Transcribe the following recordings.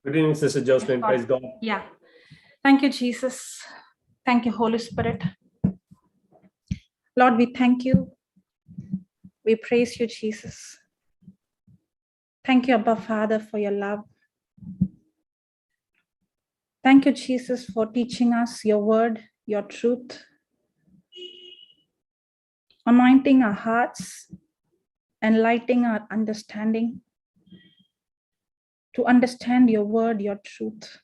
Good evening, Sister Josephine. Praise God. Yeah. Thank you, Jesus. Thank you, Holy Spirit. Lord, we thank you. We praise you, Jesus. Thank you, Abba Father, for your love. Thank you, Jesus, for teaching us your word, your truth, anointing our hearts, enlightening our understanding to understand your word, your truth.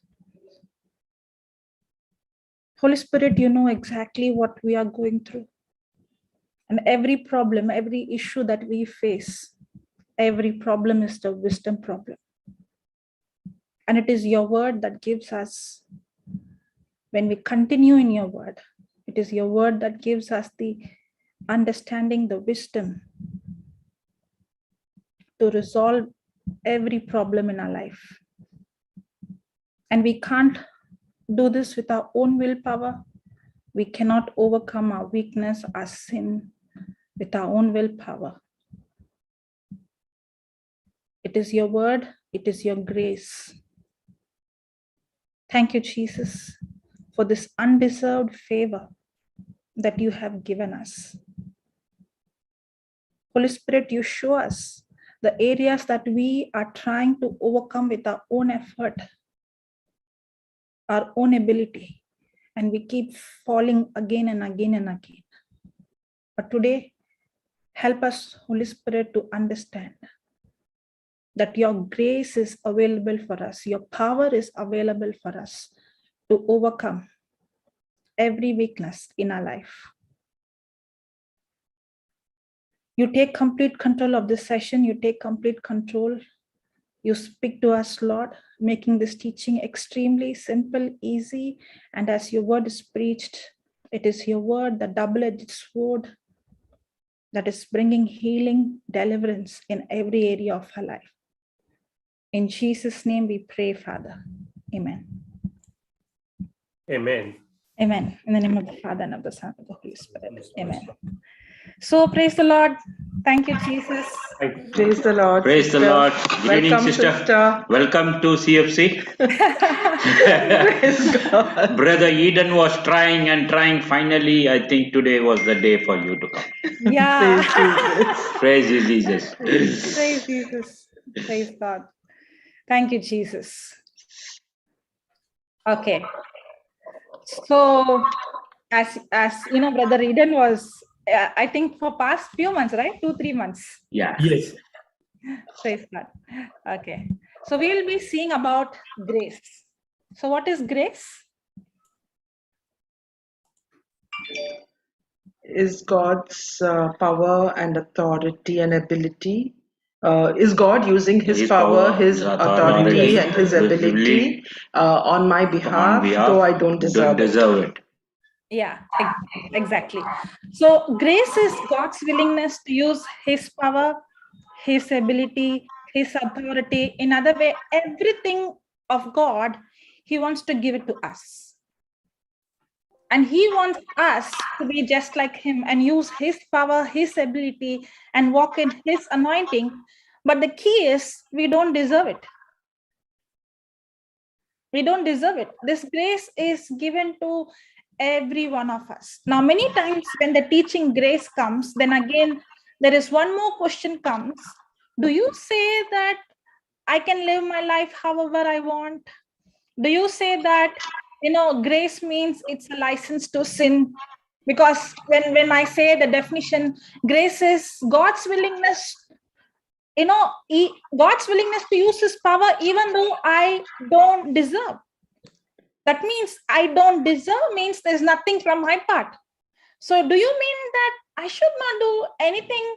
Holy Spirit, you know exactly what we are going through. And every problem, every issue that we face, every problem is the wisdom problem. And it is your word that gives us, when we continue in your word, it is your word that gives us the understanding, the wisdom to resolve every problem in our life. And we can't do this with our own willpower. We cannot overcome our weakness, our sin with our own willpower. It is your word, it is your grace. Thank you, Jesus, for this undeserved favor that you have given us. Holy Spirit, you show us the areas that we are trying to overcome with our own effort, our own ability, and we keep falling again and again and again. But today, help us, Holy Spirit, to understand that your grace is available for us, your power is available for us to overcome every weakness in our life. You take complete control of this session, you take complete control. You speak to us, Lord, making this teaching extremely simple, easy, and as your word is preached, it is your word, the double-edged sword, that is bringing healing, deliverance in every area of our life. In Jesus' name we pray, Father. Amen. Amen. Amen. In the name of the Father, and of the Son, and of the Holy Spirit. Amen. So praise the Lord. Thank you, Jesus. Praise the Lord. Praise sister. the Lord. Good evening, Welcome, sister. Welcome to CFC. Praise God. Brother Eden was trying and trying. Finally, I think today was the day for you to come. Yeah. Praise Jesus. Praise you, Jesus. Praise Jesus. Praise God. Thank you, Jesus. Okay. So, as you know, Brother Eden was, I think, for past few months, right? 2-3 months. Yeah. Yes. Praise God. Okay. So we will be seeing about grace. So what is grace? Is God's power and authority and ability? Is God using His power, His authority, and His ability on my behalf, though I don't deserve it? Yeah, exactly. So grace is God's willingness to use His power, His ability, His authority. In other way, everything of God, He wants to give it to us. And He wants us to be just like Him and use His power, His ability, and walk in His anointing. But the key is we don't deserve it. We don't deserve it. This grace is given to every one of us. Now, many times when the teaching grace comes, then again, there is one more question comes. Do you say that I can live my life however I want? Do you say that, grace means it's a license to sin? Because when I say the definition, grace is God's willingness, God's willingness to use His power even though I don't deserve. That means I don't deserve means there's nothing from my part. So do you mean that I should not do anything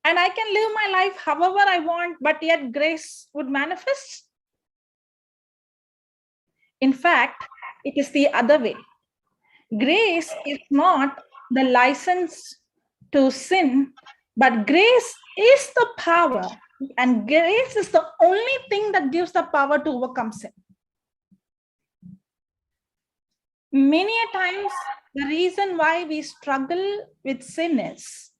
and I can live my life however I want, but yet grace would manifest? In fact, it is the other way. Grace is not the license to sin, but grace is the power, and grace is the only thing that gives the power to overcome sin. Many a times, the reason why we struggle with sin is,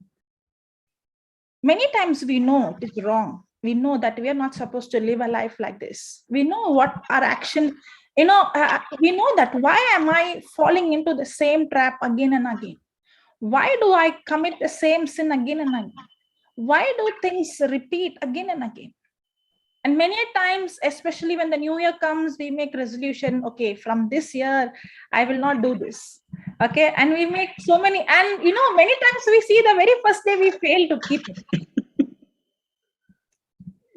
many times we know it is wrong. We know that we are not supposed to live a life like this. We know what our action, we know that why am I falling into the same trap again and again? Why do I commit the same sin again and again? Why do things repeat again and again? And many times, especially when the new year comes, we make resolution, okay, from this year, I will not do this. Okay. And we make so many, and many times we see the very first day we fail to keep it.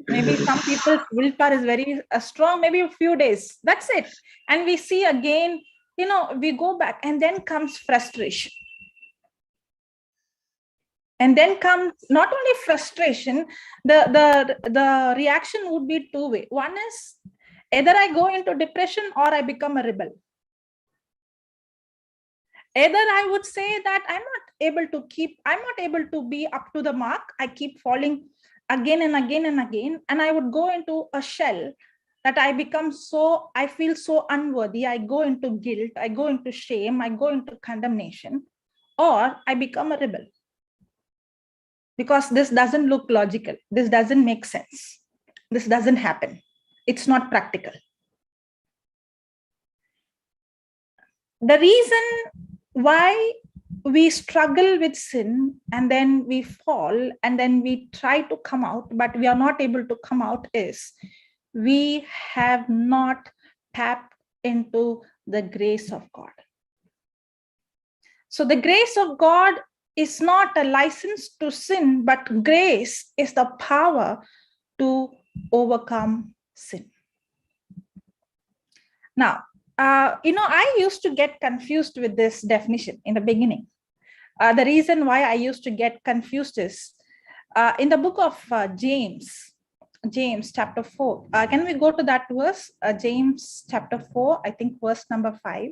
Maybe some people's willpower is very strong, maybe a few days. That's it. And we see again, we go back, and then comes frustration. And then comes not only frustration, the reaction would be two-way. One is either I go into depression or I become a rebel. Either I would say that I'm not able to be up to the mark. I keep falling again and again and again. And I would go into a shell that I feel so unworthy. I go into guilt, I go into shame, I go into condemnation, or I become a rebel. Because this doesn't look logical. This doesn't make sense. This doesn't happen. It's not practical. The reason why we struggle with sin and then we fall and then we try to come out, but we are not able to come out is we have not tapped into the grace of God. So the grace of God is not a license to sin, but grace is the power to overcome sin. Now, I used to get confused with this definition in the beginning. The reason why I used to get confused is in the book of James chapter 4. Can we go to that verse? James chapter 4, I think verse number 5.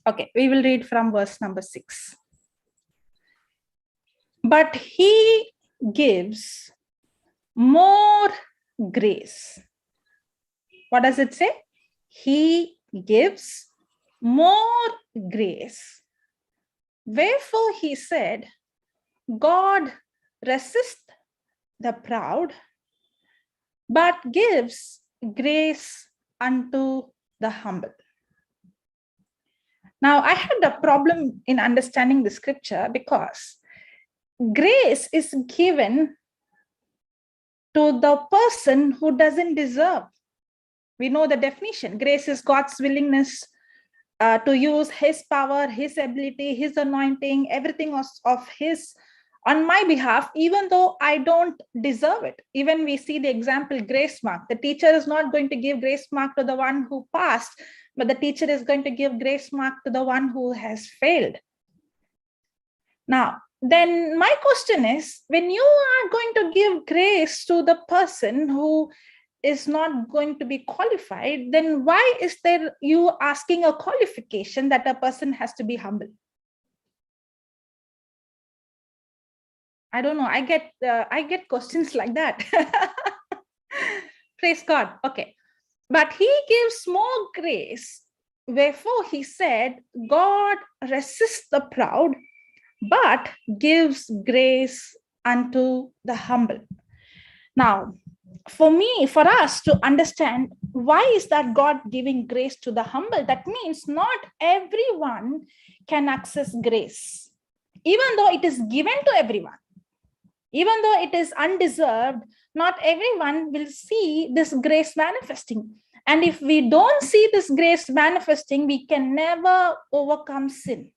Okay, we will read from verse number 6. But he gives more grace. What does it say? He gives more grace. Wherefore he said, God resists the proud, but gives grace unto the humble. Now, I had a problem in understanding the scripture because grace is given to the person who doesn't deserve. We know the definition. Grace is God's willingness to use his power, his ability, his anointing, everything of his on my behalf, even though I don't deserve it. Even we see the example, grace mark. The teacher is not going to give grace mark to the one who passed, but the teacher is going to give grace mark to the one who has failed. Now, then my question is, when you are going to give grace to the person who is not going to be qualified, then why is there you asking a qualification that a person has to be humble? I don't know. I get questions like that. Praise God. Okay. But he gives more grace. Wherefore he said, God resists the proud, but gives grace unto the humble. Now, for us to understand why is that God giving grace to the humble, that means not everyone can access grace, even though it is given to everyone. Even though it is undeserved, not everyone will see this grace manifesting. And if we don't see this grace manifesting, we can never overcome sin.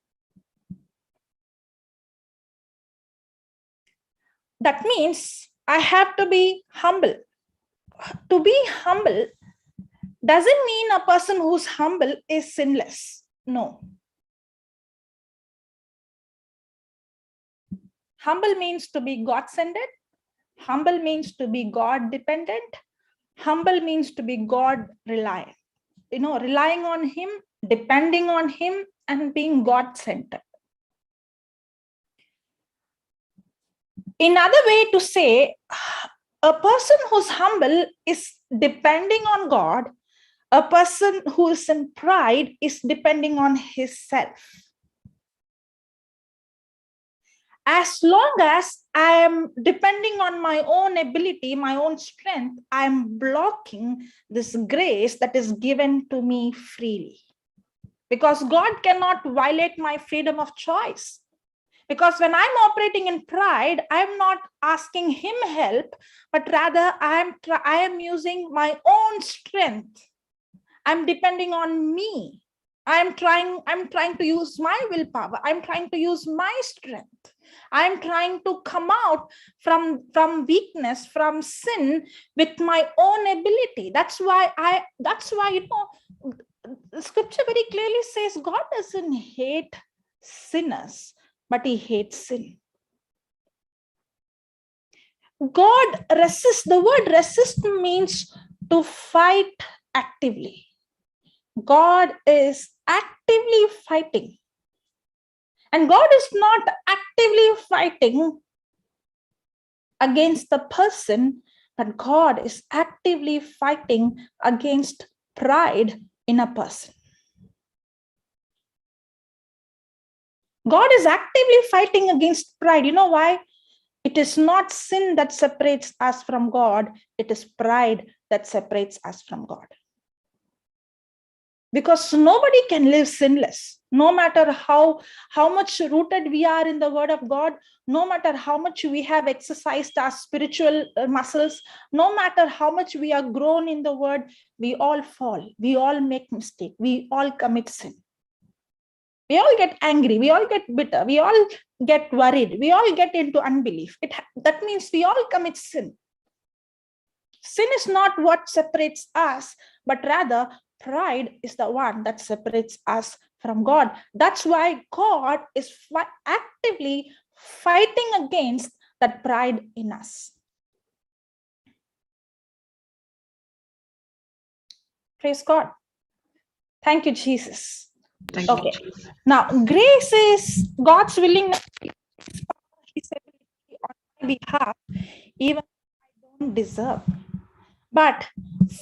That means I have to be humble. To be humble doesn't mean a person who's humble is sinless. No. Humble means to be God-centered. Humble means to be God-dependent. Humble means to be God-reliant. Relying on him, depending on him, and being God-centered. Another way to say, A person who's humble is depending on God. A person who is in pride is depending on himself. As long as I am depending on my own ability, my own strength, I am blocking this grace that is given to me freely. Because God cannot violate my freedom of choice. Because when I'm operating in pride, I'm not asking him help, but rather I am using my own strength. I'm depending on me. I'm trying to use my willpower. I'm trying to use my strength. I'm trying to come out from weakness, from sin with my own ability. That's why the scripture very clearly says God doesn't hate sinners, but he hates sin. God resists. The word resist means to fight actively. God is actively fighting. And God is not actively fighting against the person, but God is actively fighting against pride in a person. God is actively fighting against pride. You know why? It is not sin that separates us from God. It is pride that separates us from God. Because nobody can live sinless, no matter how much rooted we are in the word of God, no matter how much we have exercised our spiritual muscles, no matter how much we are grown in the word, we all fall, we all make mistakes, we all commit sin. We all get angry, we all get bitter, we all get worried, we all get into unbelief. That means we all commit sin. Sin is not what separates us, but rather pride is the one that separates us from God. That's why God is actively fighting against that pride in us. Praise God. Thank you, Jesus. Thank Okay. you, Jesus. Now, grace is God's willingness on my behalf, even if I don't deserve. But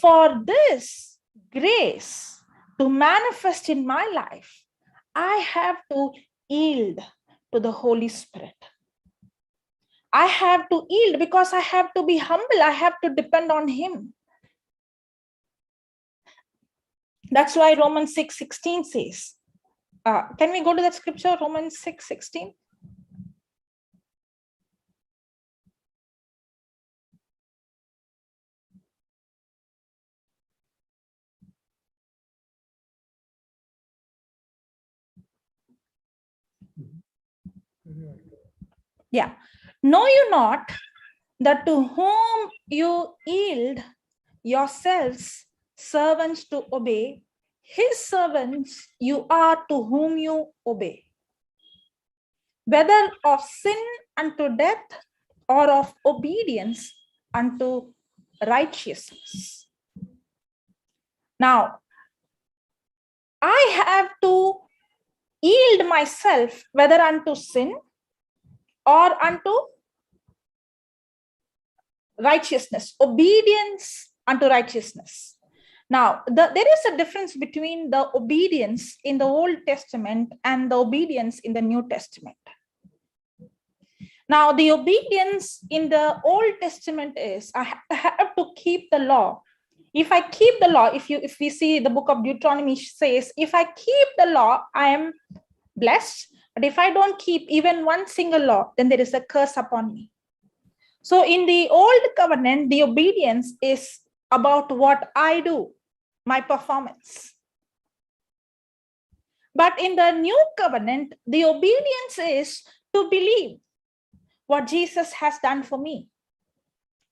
for this grace to manifest in my life, I have to yield to the Holy Spirit. I have to yield because I have to be humble. I have to depend on him. That's why Romans 6:16 says, can we go to that scripture, Romans 6:16? Yeah. Know you not that to whom you yield yourselves servants to obey, his servants you are to whom you obey, whether of sin unto death or of obedience unto righteousness. Now, I have to yield myself whether unto sin or unto righteousness, obedience unto righteousness. Now, there is a difference between the obedience in the Old Testament and the obedience in the New Testament. Now, the obedience in the Old Testament is I have to keep the law. If I keep the law, if we see the book of Deuteronomy says, if I keep the law, I am blessed. But if I don't keep even one single law, then there is a curse upon me. So in the Old Covenant, the obedience is about what I do, my performance. But in the New Covenant, the obedience is to believe what Jesus has done for me.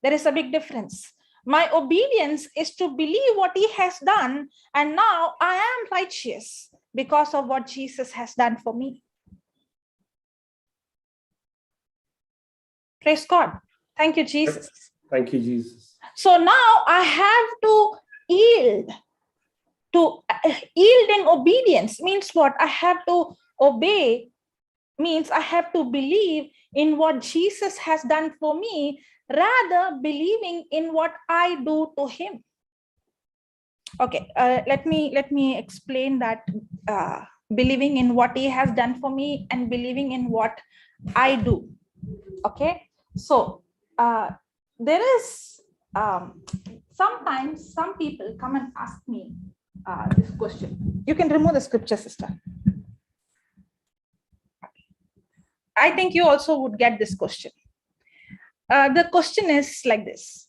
There is a big difference. My obedience is to believe what he has done, and now I am righteous because of what Jesus has done for me. Praise God. Thank you, Jesus. Thank you, Jesus. So now I have to yield. To yield in obedience means what? I have to obey Means I have to believe in what Jesus has done for me rather believing in what I do to him. Okay, let me explain that believing in what he has done for me and believing in what I do. Okay, so there is sometimes some people come and ask me this question. You can remove the scripture, sister. I think you also would get this question. The question is like this.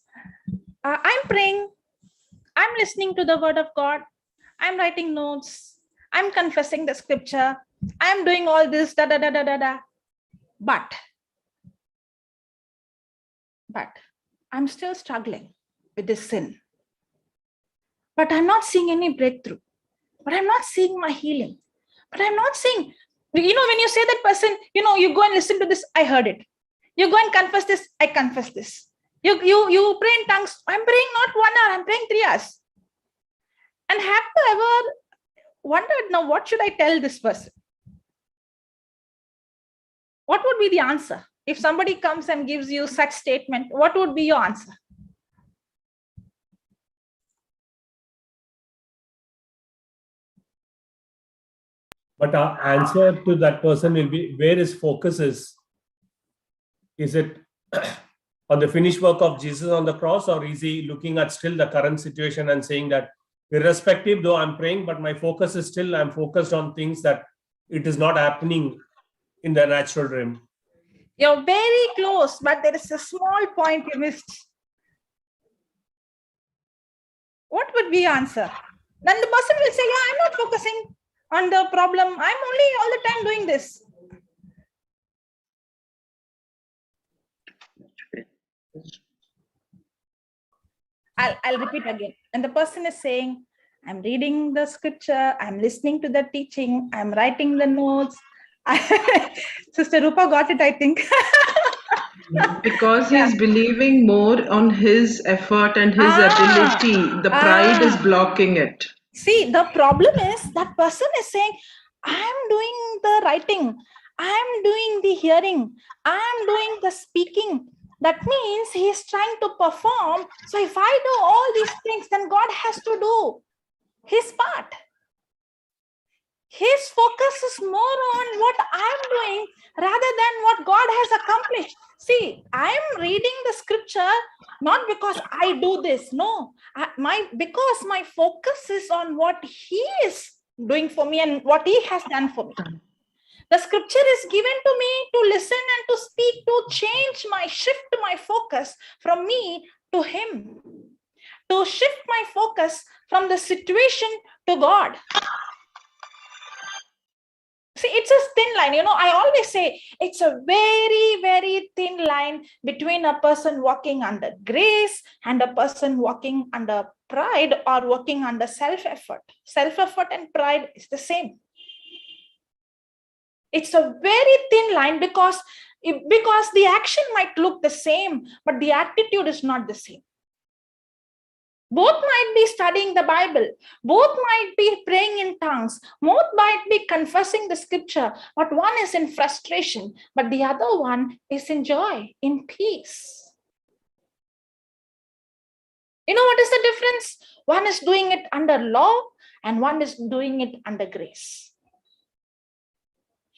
I'm praying, I'm listening to the word of God, I'm writing notes, I'm confessing the scripture, I'm doing all this, da da da da da da. But I'm still struggling with this sin. But I'm not seeing any breakthrough. But I'm not seeing my healing. But I'm not seeing, when you say that person, you go and listen to this, I heard it. You go and confess this, I confess this. You pray in tongues, I'm praying not 1 hour, I'm praying 3 hours. And have you ever wondered, now what should I tell this person? What would be the answer? If somebody comes and gives you such statement, what would be your answer? But our answer to that person will be, where his focus is. Is it on the finished work of Jesus on the cross, or is he looking at still the current situation and saying that irrespective, though I'm praying, but my focus is still, I'm focused on things that it is not happening in the natural realm. You're very close, but there is a small point you missed. What would be your answer? Then the person will say, yeah, I'm not focusing on the problem. I'm only all the time doing this. I'll repeat again. And the person is saying, I'm reading the scripture, I'm listening to the teaching, I'm writing the notes. Sister Rupa got it, I think. Because he's believing more on his effort and his ability. The pride is blocking it. See, the problem is that person is saying, I'm doing the writing, I'm doing the hearing, I'm doing the speaking. That means he is trying to perform. So if I do all these things, then God has to do his part. His focus is more on what I'm doing rather than what God has accomplished. See, I'm reading the scripture not because I do this. No, because my focus is on what he is doing for me and what he has done for me. The scripture is given to me to listen and to speak, to shift my focus from me to him, to shift my focus from the situation to God. See, it's a thin line. I always say it's a very, very thin line between a person walking under grace and a person walking under pride or working under self-effort. Self-effort and pride is the same. It's a very thin line because the action might look the same, but the attitude is not the same. Both might be studying the Bible. Both might be praying in tongues. Both might be confessing the scripture. But one is in frustration, but the other one is in joy, in peace. You know what is the difference? One is doing it under law and one is doing it under grace.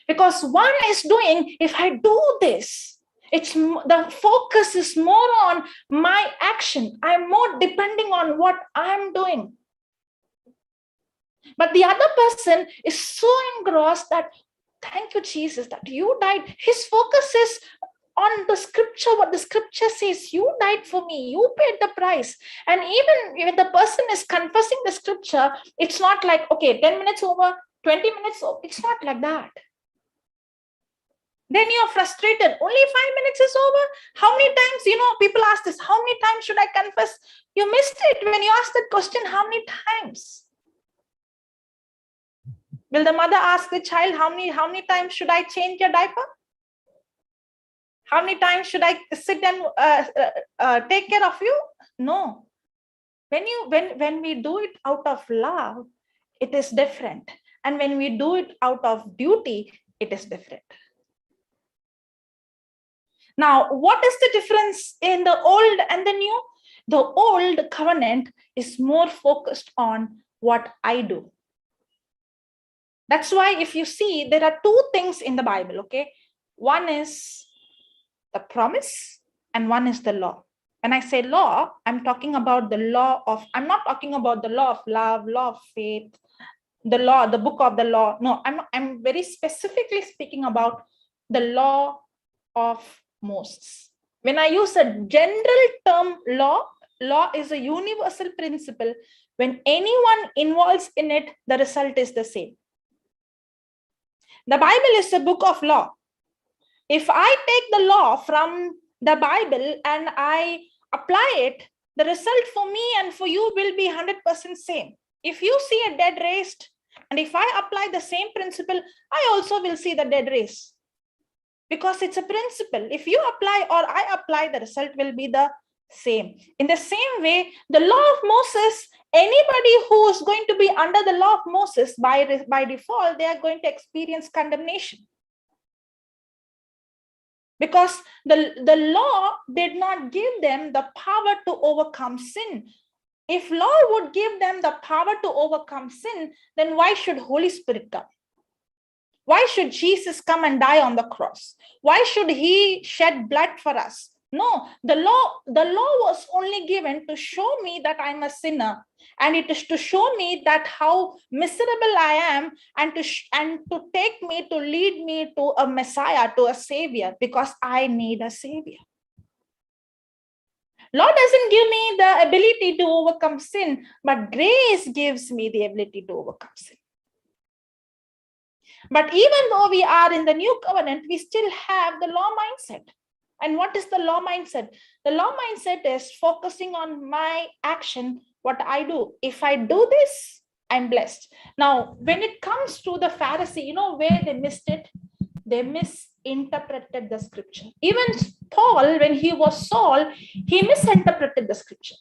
Because one is doing, if I do this, the focus is more on my action. I'm more depending on what I'm doing. But the other person is so engrossed that, thank you, Jesus, that you died. His focus is on the scripture, what the scripture says, you died for me, you paid the price. And even if the person is confessing the scripture, it's not like, okay, 10 minutes over, 20 minutes over. It's not like that. Then you're frustrated. Only 5 minutes is over. How many times, people ask this, how many times should I confess? You missed it when you asked that question, how many times? Will the mother ask the child, how many times should I change your diaper? How many times should I sit and take care of you? No. When we do it out of love, it is different. And when we do it out of duty, it is different. Now, what is the difference in the old and the new? The old covenant is more focused on what I do. That's why if you see, there are two things in the Bible, okay? One is the promise and one is the law. When I say law, I'm talking about the law of, I'm not talking about the law of love, law of faith, the law, the book of the law. No, I'm very specifically speaking about the law of Moses. When I use a general term law, law is a universal principle. When anyone involves in it, the result is the same. The Bible is a book of law. If I take the law from the Bible and I apply it, the result for me and for you will be 100% same. If you see a dead raised, and if I apply the same principle, I also will see the dead raised. Because it's a principle. If you apply or I apply, the result will be the same. In the same way, the law of Moses, anybody who is going to be under the law of Moses, by default, they are going to experience condemnation. Because the law did not give them the power to overcome sin. If law would give them the power to overcome sin, then why should Holy Spirit come? Why should Jesus come and die on the cross? Why should he shed blood for us? No, the law was only given to show me that I'm a sinner, and it is to show me that how miserable I am, and to take me, to lead me to a Messiah, to a Savior, because I need a Savior. Law doesn't give me the ability to overcome sin, but grace gives me the ability to overcome sin. But even though we are in the new covenant, we still have the law mindset. And what is the law mindset? The law mindset is focusing on my action, what I do. If I do this, I'm blessed. Now, when it comes to the Pharisee, you know where they missed it? They misinterpreted the scripture. Even Paul, when he was Saul, he misinterpreted the scripture.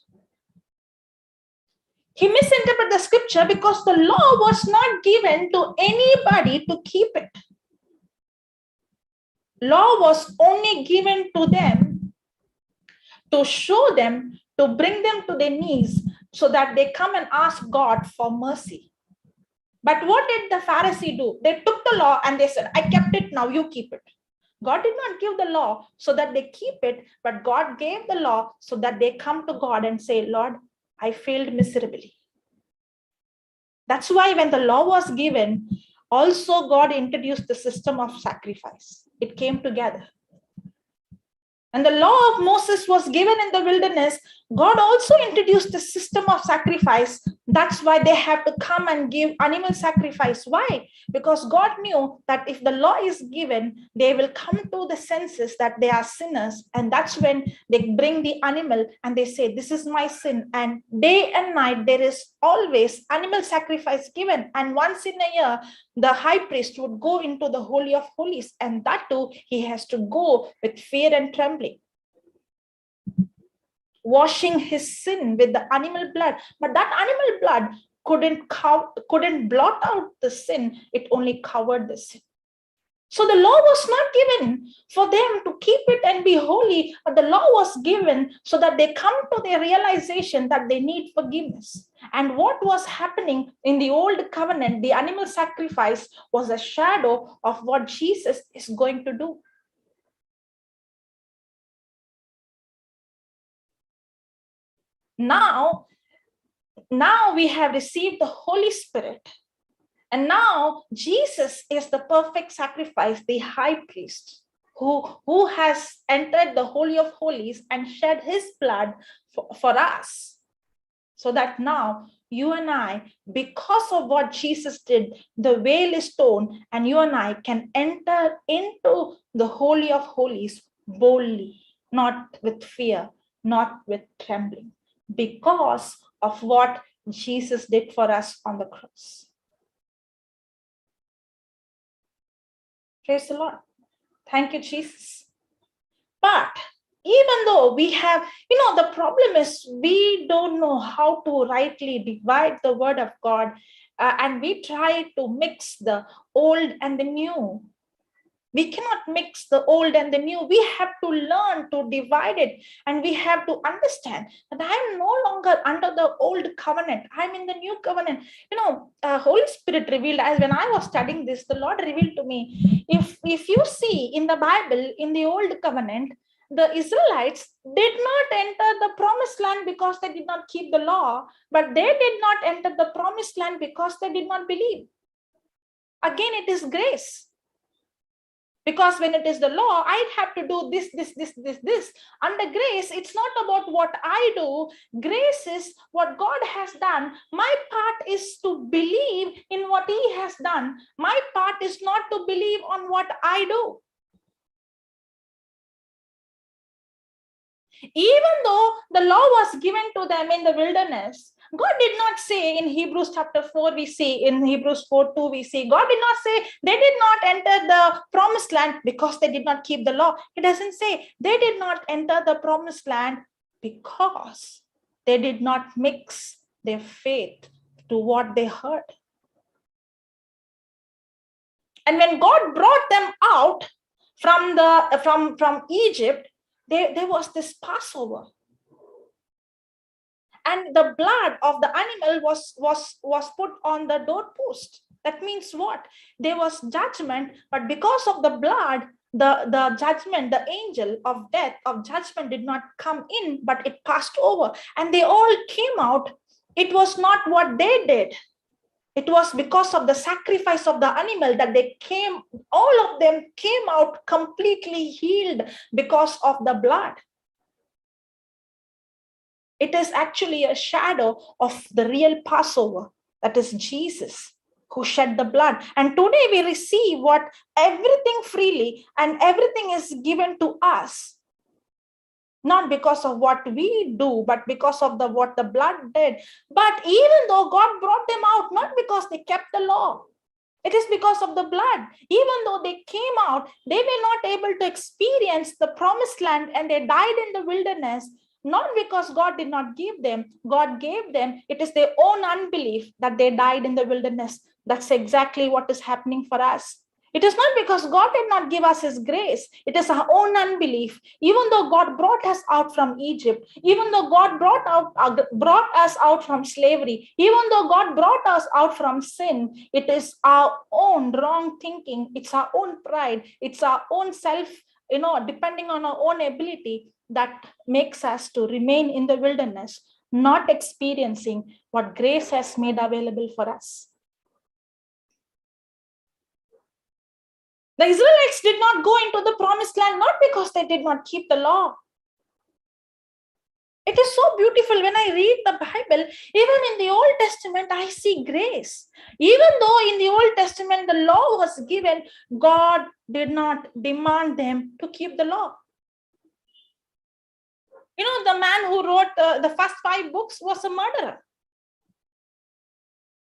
He misinterpreted the scripture because the law was not given to anybody to keep it. Law was only given to them to show them, to bring them to their knees so that they come and ask God for mercy. But what did the Pharisee do? They took the law and they said, I kept it, now you keep it. God did not give the law so that they keep it, but God gave the law so that they come to God and say, Lord, I failed miserably. That's why when the law was given, also God introduced the system of sacrifice. It came together. And the law of Moses was given in the wilderness. God also introduced the system of sacrifice. That's why they have to come and give animal sacrifice. Why? Because God knew that if the law is given, they will come to the senses that they are sinners. And that's when they bring the animal and they say, this is my sin. And day and night, there is always animal sacrifice given. And once in a year, the high priest would go into the Holy of Holies. And that too, he has to go with fear and trembling, washing his sin with the animal blood. But that animal blood couldn't blot out the sin. It only covered the sin. So the law was not given for them to keep it and be holy, but the law was given so that they come to their realization that they need forgiveness. And what was happening in the old covenant, the animal sacrifice, was a shadow of what Jesus is going to do. Now we have received the Holy Spirit. And now Jesus is the perfect sacrifice, the high priest, who has entered the Holy of Holies and shed his blood for us. So that now you and I, because of what Jesus did, the veil is torn, and you and I can enter into the Holy of Holies boldly, not with fear, not with trembling, because of what Jesus did for us on the cross. Praise the Lord. Thank you, Jesus. But even though we have, the problem is we don't know how to rightly divide the word of God, and we try to mix the old and the new. We cannot mix the old and the new. We have to learn to divide it, and we have to understand that I am no longer under the old covenant. I'm in the new covenant. Holy Spirit revealed, as when I was studying this, the Lord revealed to me, if you see in the Bible, in the old covenant, the Israelites did not enter the promised land because they did not keep the law, but they did not enter the promised land because they did not believe. Again, it is grace. Because when it is the law, I have to do this. Under grace, it's not about what I do. Grace is what God has done. My part is to believe in what He has done. My part is not to believe on what I do. Even though the law was given to them in the wilderness, God did not say in Hebrews chapter 4, we see in Hebrews 4:2, we see God did not say they did not enter the promised land because they did not keep the law. It doesn't say they did not enter the promised land because they did not mix their faith to what they heard. And when God brought them out from Egypt, there was this Passover. And the blood of the animal was put on the doorpost. That means what? There was judgment, but because of the blood, the judgment, the angel of death, of judgment did not come in, but it passed over. And they all came out. It was not what they did. It was because of the sacrifice of the animal that all of them came out completely healed because of the blood. It is actually a shadow of the real Passover, that is Jesus, who shed the blood. And today we receive everything freely, and everything is given to us, not because of what we do, but because of what the blood did. But even though God brought them out, not because they kept the law, it is because of the blood. Even though they came out, they were not able to experience the promised land, and they died in the wilderness. Not because God did not give them, God gave them. It is their own unbelief that they died in the wilderness. That's exactly what is happening for us. It is not because God did not give us His grace. It is our own unbelief. Even though God brought us out from Egypt, even though God brought us out from slavery, even though God brought us out from sin, it is our own wrong thinking. It's our own pride. It's our own self, depending on our own ability, that makes us to remain in the wilderness, not experiencing what grace has made available for us. The Israelites did not go into the promised land, not because they did not keep the law. It is so beautiful when I read the Bible. Even in the Old Testament, I see grace. Even though in the Old Testament, the law was given, God did not demand them to keep the law. The man who wrote the first 5 books was a murderer.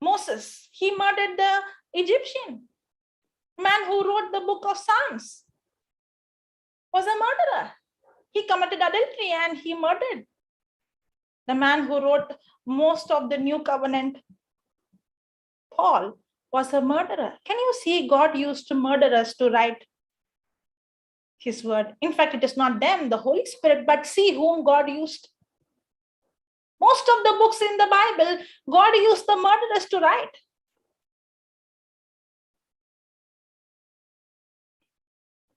Moses, he murdered the Egyptian. Man who wrote the book of Psalms was a murderer. He committed adultery and he murdered. The man who wrote most of the New Covenant, Paul, was a murderer. Can you see God used murderers to write His word? In fact, it is not them, the Holy Spirit, but see whom God used. Most of the books in the Bible, God used the murderers to write.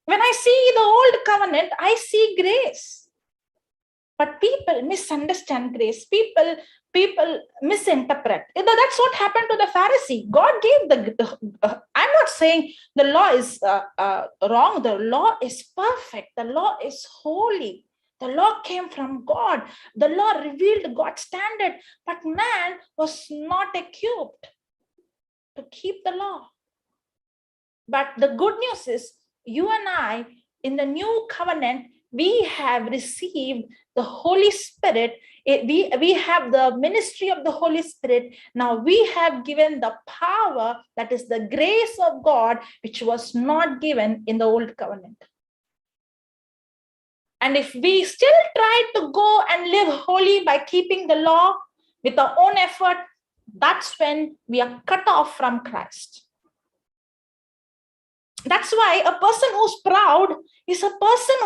When I see the old covenant, I see grace. But people misunderstand grace. People misinterpret. That's what happened to the Pharisee. God gave I'm not saying the law is wrong. The law is perfect. The law is holy. The law came from God. The law revealed God's standard. But man was not equipped to keep the law. But the good news is, you and I, in the new covenant, we have received the Holy Spirit. We have the ministry of the Holy Spirit. Now we have given the power, that is the grace of God, which was not given in the old covenant. And if we still try to go and live holy by keeping the law with our own effort, that's when we are cut off from Christ. That's why a person who's proud is a person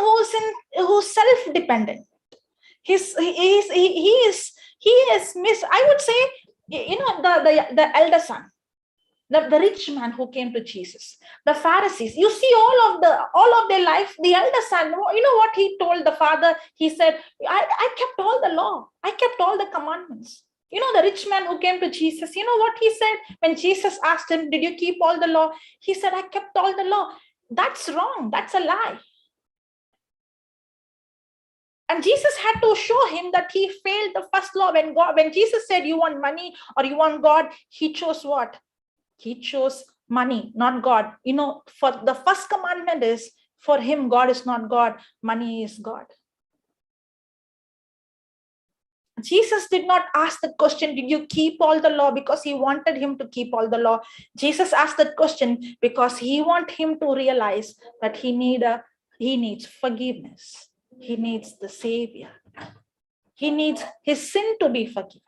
who's self-dependent. He is I would say, the elder son, the rich man who came to Jesus, the Pharisees. You see all of their life, the elder son, you know what he told the father? He said, I kept all the law, I kept all the commandments. You know, the rich man who came to Jesus, you know what he said when Jesus asked him, did you keep all the law? He said, I kept all the law. That's wrong. That's a lie. And Jesus had to show him that he failed the first law. When Jesus said, you want money or you want God, he chose what? He chose money, not God. You know, for the first commandment is, for him, God is not God, money is God. Jesus did not ask the question, did you keep all the law? Because he wanted him to keep all the law. Jesus asked that question because he wanted him to realize that he needs forgiveness. He needs the Savior. He needs his sin to be forgiven.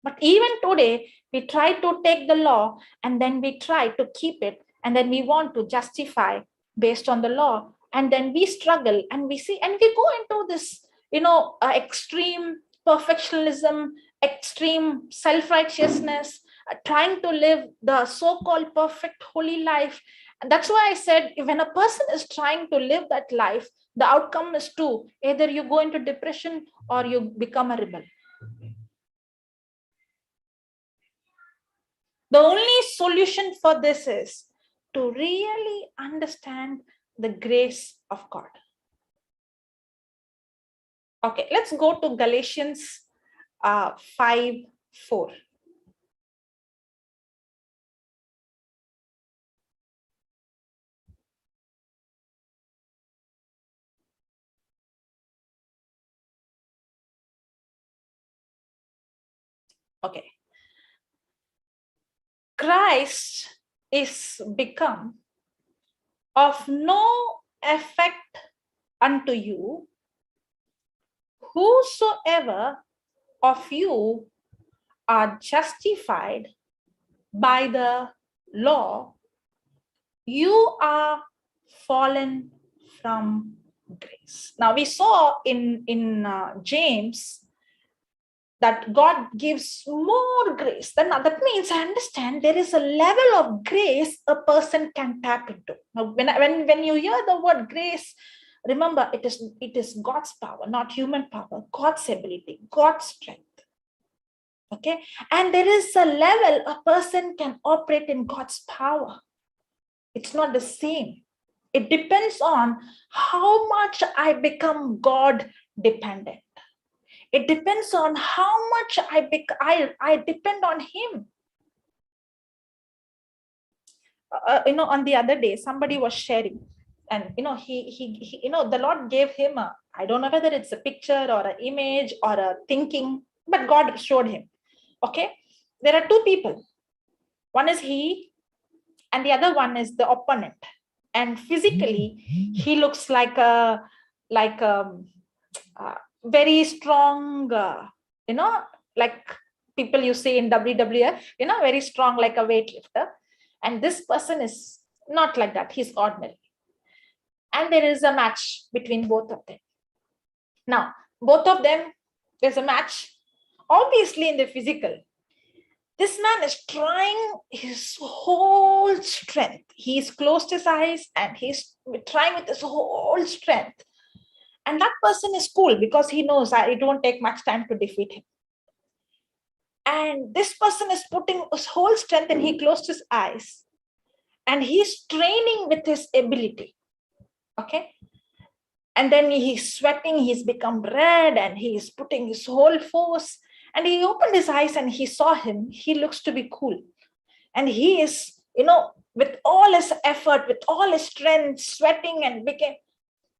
But even today, we try to take the law and then we try to keep it, and then we want to justify based on the law. And then we struggle and we see, and we go into this, extreme perfectionism, extreme self-righteousness, trying to live the so-called perfect holy life. And that's why I said, when a person is trying to live that life, the outcome is two: either you go into depression or you become a rebel. The only solution for this is to really understand the grace of God. Okay, let's go to Galatians 5:4. Okay. Christ is become of no effect unto you, whosoever of you are justified by the law, you are fallen from grace. Now we saw in James that God gives more grace. That means I understand there is a level of grace a person can tap into. Now, when you hear the word grace, remember it is God's power, not human power, God's ability, God's strength. Okay, and there is a level a person can operate in God's power. It's not the same. It depends on how much I become God dependent. It depends on how much I depend on him. On the other day, somebody was sharing, and he the Lord gave him I don't know whether it's a picture or an image or a thinking, but God showed him. Okay, there are two people. One is he, and the other one is the opponent. And physically, he looks like a very strong, like people you see in WWF, very strong, like a weightlifter. And this person is not like that. He's ordinary. And there is a match between both of them. Now, both of them, there's a match, obviously in the physical. This man is trying his whole strength. He's closed his eyes and he's trying with his whole strength. And that person is cool because he knows it won't take much time to defeat him. And this person is putting his whole strength and he closed his eyes. And he's training with his ability. Okay. And then he's sweating, he's become red and he's putting his whole force. And he opened his eyes and he saw him. He looks to be cool. And he is, with all his effort, with all his strength, sweating and became.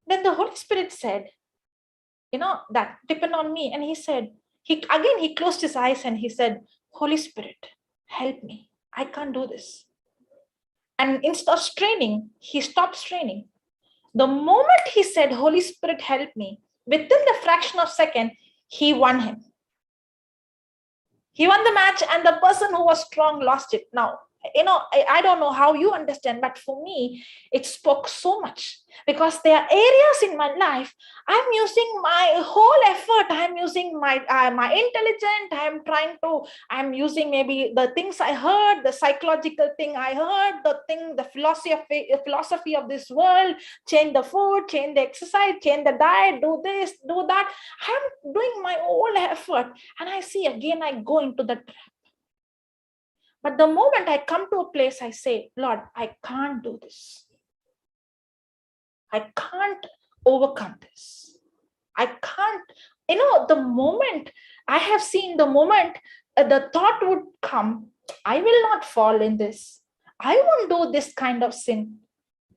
Then the Holy Spirit said, that depend on me. And he said, he closed his eyes and he said, Holy Spirit, help me. I can't do this. And instead of straining, he stopped straining. The moment he said, Holy Spirit, help me, within the fraction of a second, he won him. He won the match, and the person who was strong lost it. Now, I don't know how you understand, but for me, it spoke so much, because there are areas in my life I'm using my whole effort. I'm using my intelligence. I'm using maybe the things I heard, the psychological thing I heard, the philosophy of this world, change the food, change the exercise, change the diet, do this, do that. I'm doing my whole effort, and I see again I go into the trap. But the moment I come to a place, I say, Lord, I can't do this. I can't overcome this. I can't, the moment I have seen, the moment the thought would come, I will not fall in this. I won't do this kind of sin.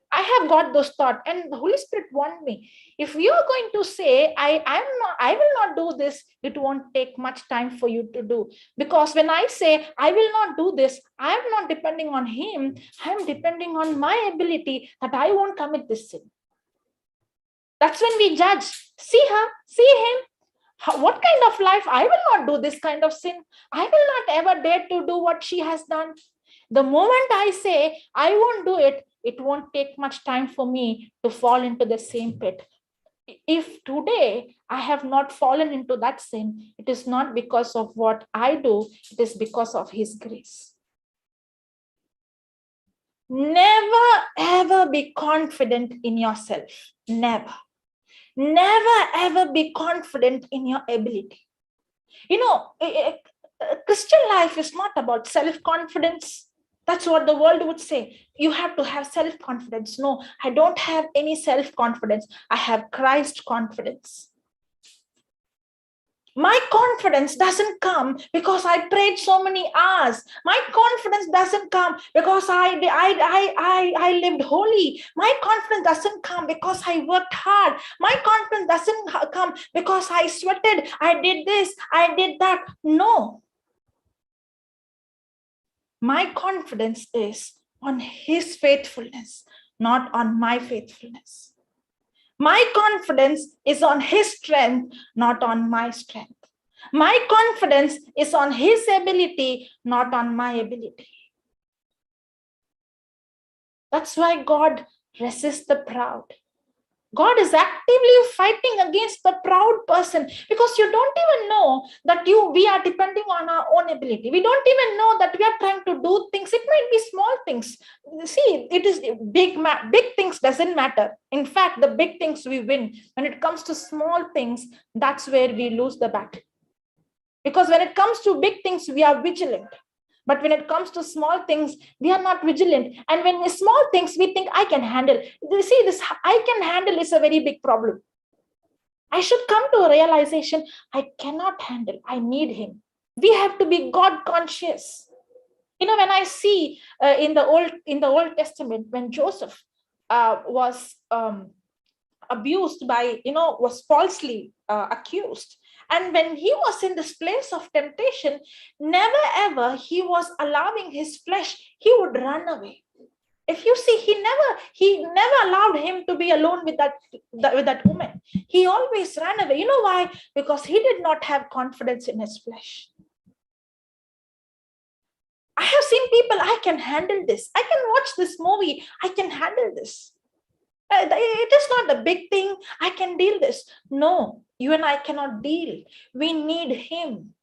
I have got those thoughts, and the Holy Spirit warned me. If you are going to say, I will not do this, it won't take much time for you to do. Because when I say, I will not do this, I am not depending on him. I am depending on my ability that I won't commit this sin. That's when we judge. See her, see him. What kind of life? I will not do this kind of sin. I will not ever dare to do what she has done. The moment I say, I won't do it, it won't take much time for me to fall into the same pit. If today I have not fallen into that sin, it is not because of what I do, it is because of his grace. Never ever be confident in yourself. Never. Never ever be confident in your ability. Christian life is not about self-confidence. That's what the world would say. You have to have self-confidence. No, I don't have any self-confidence. I have Christ confidence. My confidence doesn't come because I prayed so many hours. My confidence doesn't come because I lived holy. My confidence doesn't come because I worked hard. My confidence doesn't come because I sweated. I did this, I did that. No. My confidence is on his faithfulness, not on my faithfulness. My confidence is on his strength, not on my strength. My confidence is on his ability, not on my ability. That's why God resists the proud. God is actively fighting against the proud person, because you don't even know that we are depending on our own ability. We don't even know that we are trying to do things. It might be small things. See, it is big things doesn't matter. In fact, the big things we win. When it comes to small things, that's where we lose the battle. Because when it comes to big things, we are vigilant. But when it comes to small things, we are not vigilant. And when it's small things, we think, I can handle. You see, this I can handle is a very big problem. I should come to a realization, I cannot handle. I need him. We have to be God conscious. When I see in the Old Testament, when Joseph was abused by, was falsely accused. And when he was in this place of temptation, never ever he was allowing his flesh, he would run away. If you see, he never allowed him to be alone with that woman. He always ran away. You know why? Because he did not have confidence in his flesh. I have seen people, I can handle this. I can watch this movie. I can handle this. It is not a big thing. I can deal this. No, you and I cannot deal. We need him.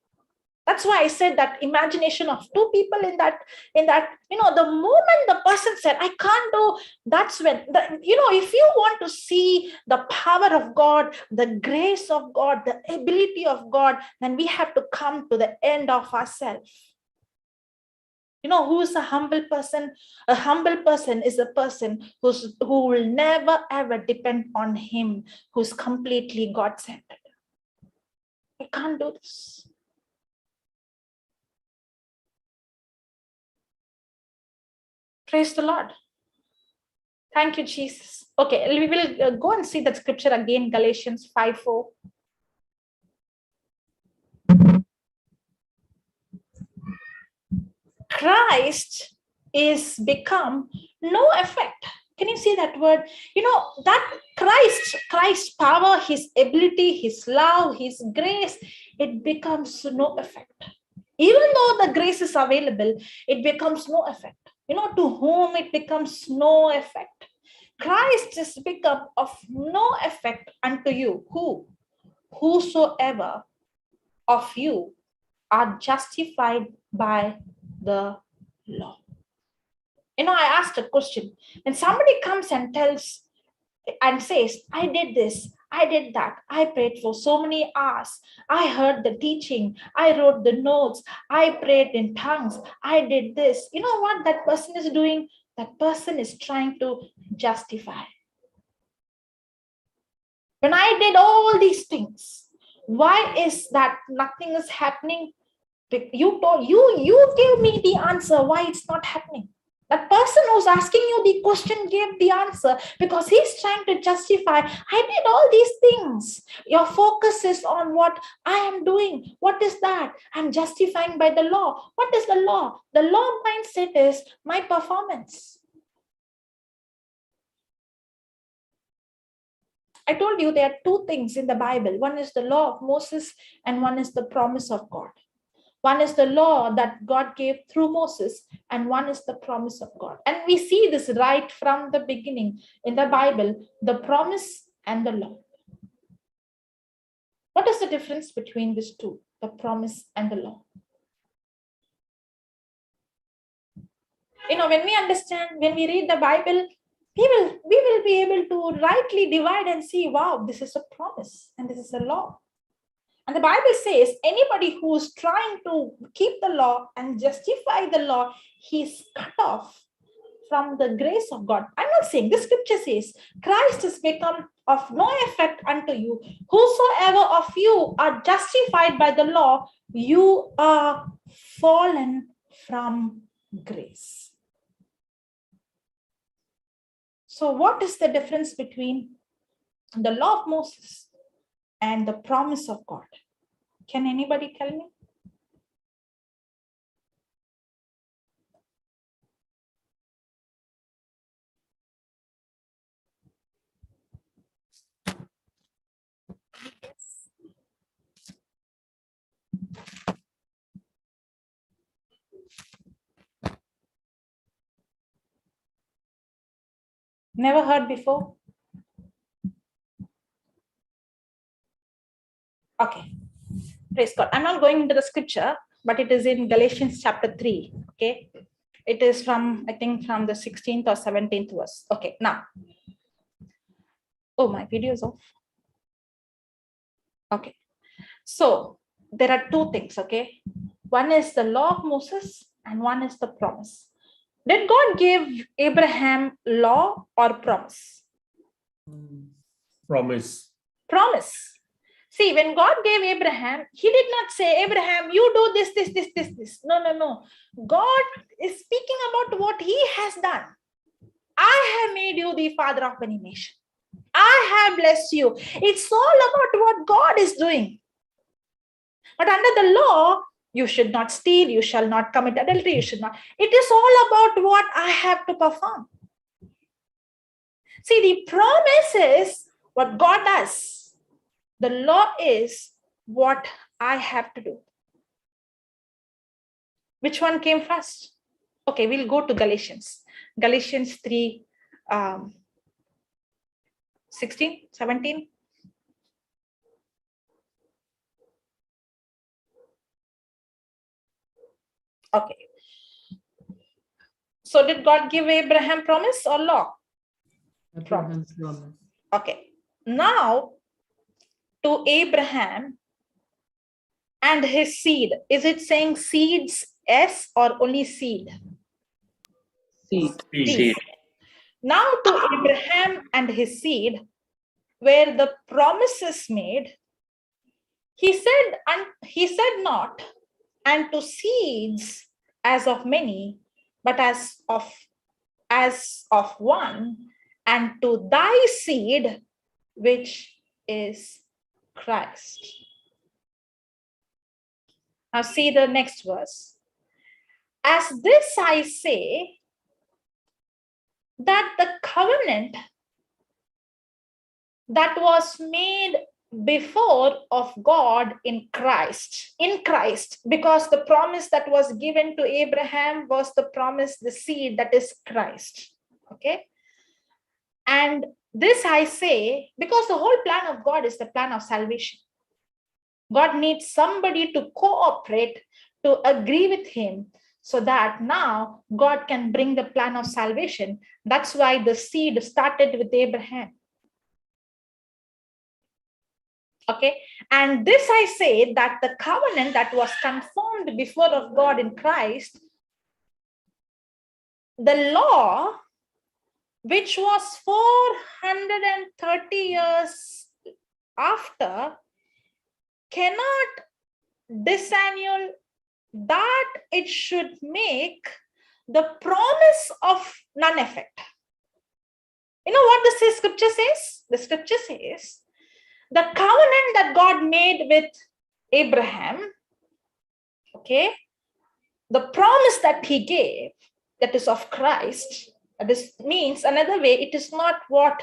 That's why I said that imagination of two people in that, the moment the person said, I can't do, that's when, if you want to see the power of God, the grace of God, the ability of God, then we have to come to the end of ourselves. Who is a humble person? A humble person is a person who will never ever depend on him, who's completely God-centered. I can't do this. Praise the Lord. Thank you, Jesus. Okay, we will go and see that scripture again, Galatians 5:4. Christ is become no effect. Can you see that word? That Christ's power, his ability, his love, his grace, it becomes no effect. Even though the grace is available, it becomes no effect. To whom it becomes no effect. Christ is become of no effect unto you. Who? Whosoever of you are justified by the law. I asked a question. When somebody comes and tells and says, I did this, I did that, I prayed for so many hours, I heard the teaching, I wrote the notes, I prayed in tongues, I did this. You know what that person is doing? That person is trying to justify. When I did all these things, why is that nothing is happening? You gave me the answer why it's not happening. That person who's asking you the question gave the answer because he's trying to justify, I did all these things. Your focus is on what I am doing. What is that? I'm justifying by the law. What is the law? The law mindset is my performance. I told you there are two things in the Bible. One is the law of Moses and one is the promise of God. One is the law that God gave through Moses, and one is the promise of God. And we see this right from the beginning in the Bible, the promise and the law. What is the difference between these two, the promise and the law? When we understand, when we read the Bible, we will be able to rightly divide and see, wow, this is a promise and this is a law. And the Bible says anybody who is trying to keep the law and justify the law, he's cut off from the grace of God. I'm not saying, the scripture says, Christ has become of no effect unto you. Whosoever of you are justified by the law, you are fallen from grace. So what is the difference between the law of Moses and the promise of God? Can anybody tell me? Never heard before? Okay. Praise God. I'm not going into the scripture, but it is in Galatians chapter 3. Okay. It is from, I think, from the 16th or 17th verse. Okay. Now. Oh, my video is off. Okay. So there are two things. Okay. One is the law of Moses and one is the promise. Did God give Abraham law or promise? Promise. Promise. See, when God gave Abraham, he did not say, Abraham, you do this. No. God is speaking about what he has done. I have made you the father of many nations. I have blessed you. It's all about what God is doing. But under the law, you should not steal, you shall not commit adultery, you should not. It is all about what I have to perform. See, the promise is what God does. The law is what I have to do. Which one came first? Okay, we'll go to Galatians. Galatians 3, 16, 17. Okay. So did God give Abraham promise or law? Promise. Okay. Now, to Abraham and his seed. Is it saying seeds S or only seed? Seed. Now to Abraham and his seed, where the promise is made, he said not, and to seeds as of many, but as of one, and to thy seed, which is Christ. Now see the next verse. As this I say, that the covenant that was made before of God in Christ, because the promise that was given to Abraham was the promise, the seed that is Christ. Okay. And this I say because the whole plan of God is the plan of salvation. God needs somebody to cooperate, to agree with him, so that now God can bring the plan of salvation. That's why the seed started with Abraham. Okay, and this I say that the covenant that was confirmed before of God in Christ, the law, which was 430 years after, cannot disannul that it should make the promise of none effect. You know what the scripture says? The scripture says, the covenant that God made with Abraham, okay, the promise that he gave, that is of Christ, this means another way, it is not what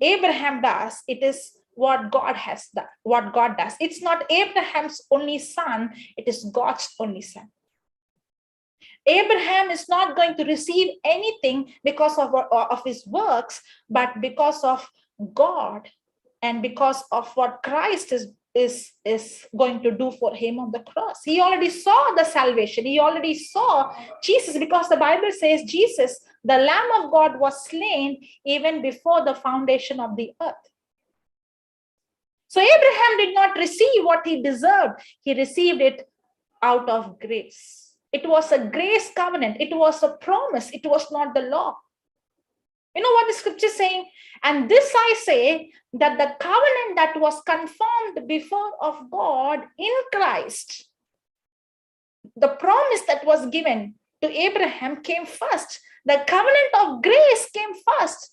Abraham does, it is what God has done, what God does. It's not Abraham's only son, it is God's only son. Abraham is not going to receive anything because of his works, but because of God and because of what Christ is going to do for him on the cross. He already saw the salvation. He already saw Jesus, because the Bible says Jesus, the Lamb of God, was slain even before the foundation of the earth. So Abraham did not receive what he deserved. He received it out of grace. It was a grace covenant. It was a promise. It was not the law. You know what the scripture is saying? And this I say, that the covenant that was confirmed before of God in Christ, the promise that was given to Abraham came first. The covenant of grace came first.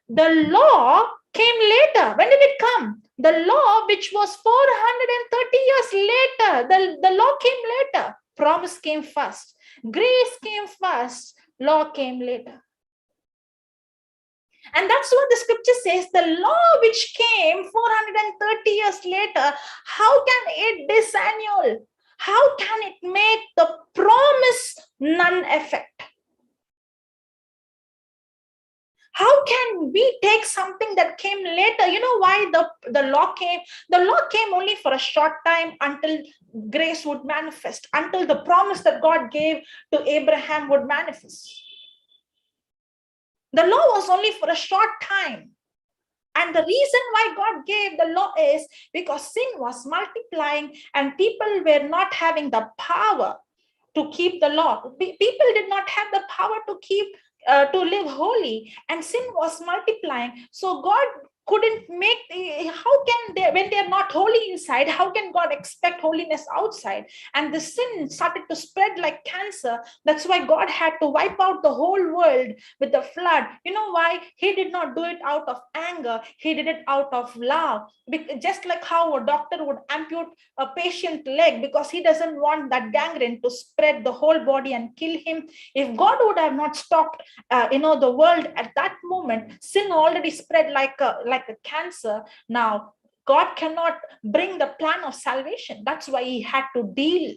The law came later. When did it come? The law, which was 430 years later, the law came later. Promise came first. Grace came first. Law came later. And that's what the scripture says. The law which came 430 years later, how can it disannul? How can it make the promise none effect? How can we take something that came later? You know why the law came? The law came only for a short time until grace would manifest, until the promise that God gave to Abraham would manifest. The law was only for a short time. And the reason why God gave the law is because sin was multiplying and people were not having the power to keep the law. People did not have the power to live holy, and sin was multiplying. So God couldn't make, how can they, when they're not holy inside, how can God expect holiness outside? And the sin started to spread like cancer. That's why God had to wipe out the whole world with the flood. You know why? He did not do it out of anger. He did it out of love. Just like how a doctor would amputate a patient's leg because he doesn't want that gangrene to spread the whole body and kill him. If God would have not stopped the world at that moment, sin already spread like a cancer. Now God cannot bring the plan of salvation. That's why he had to deal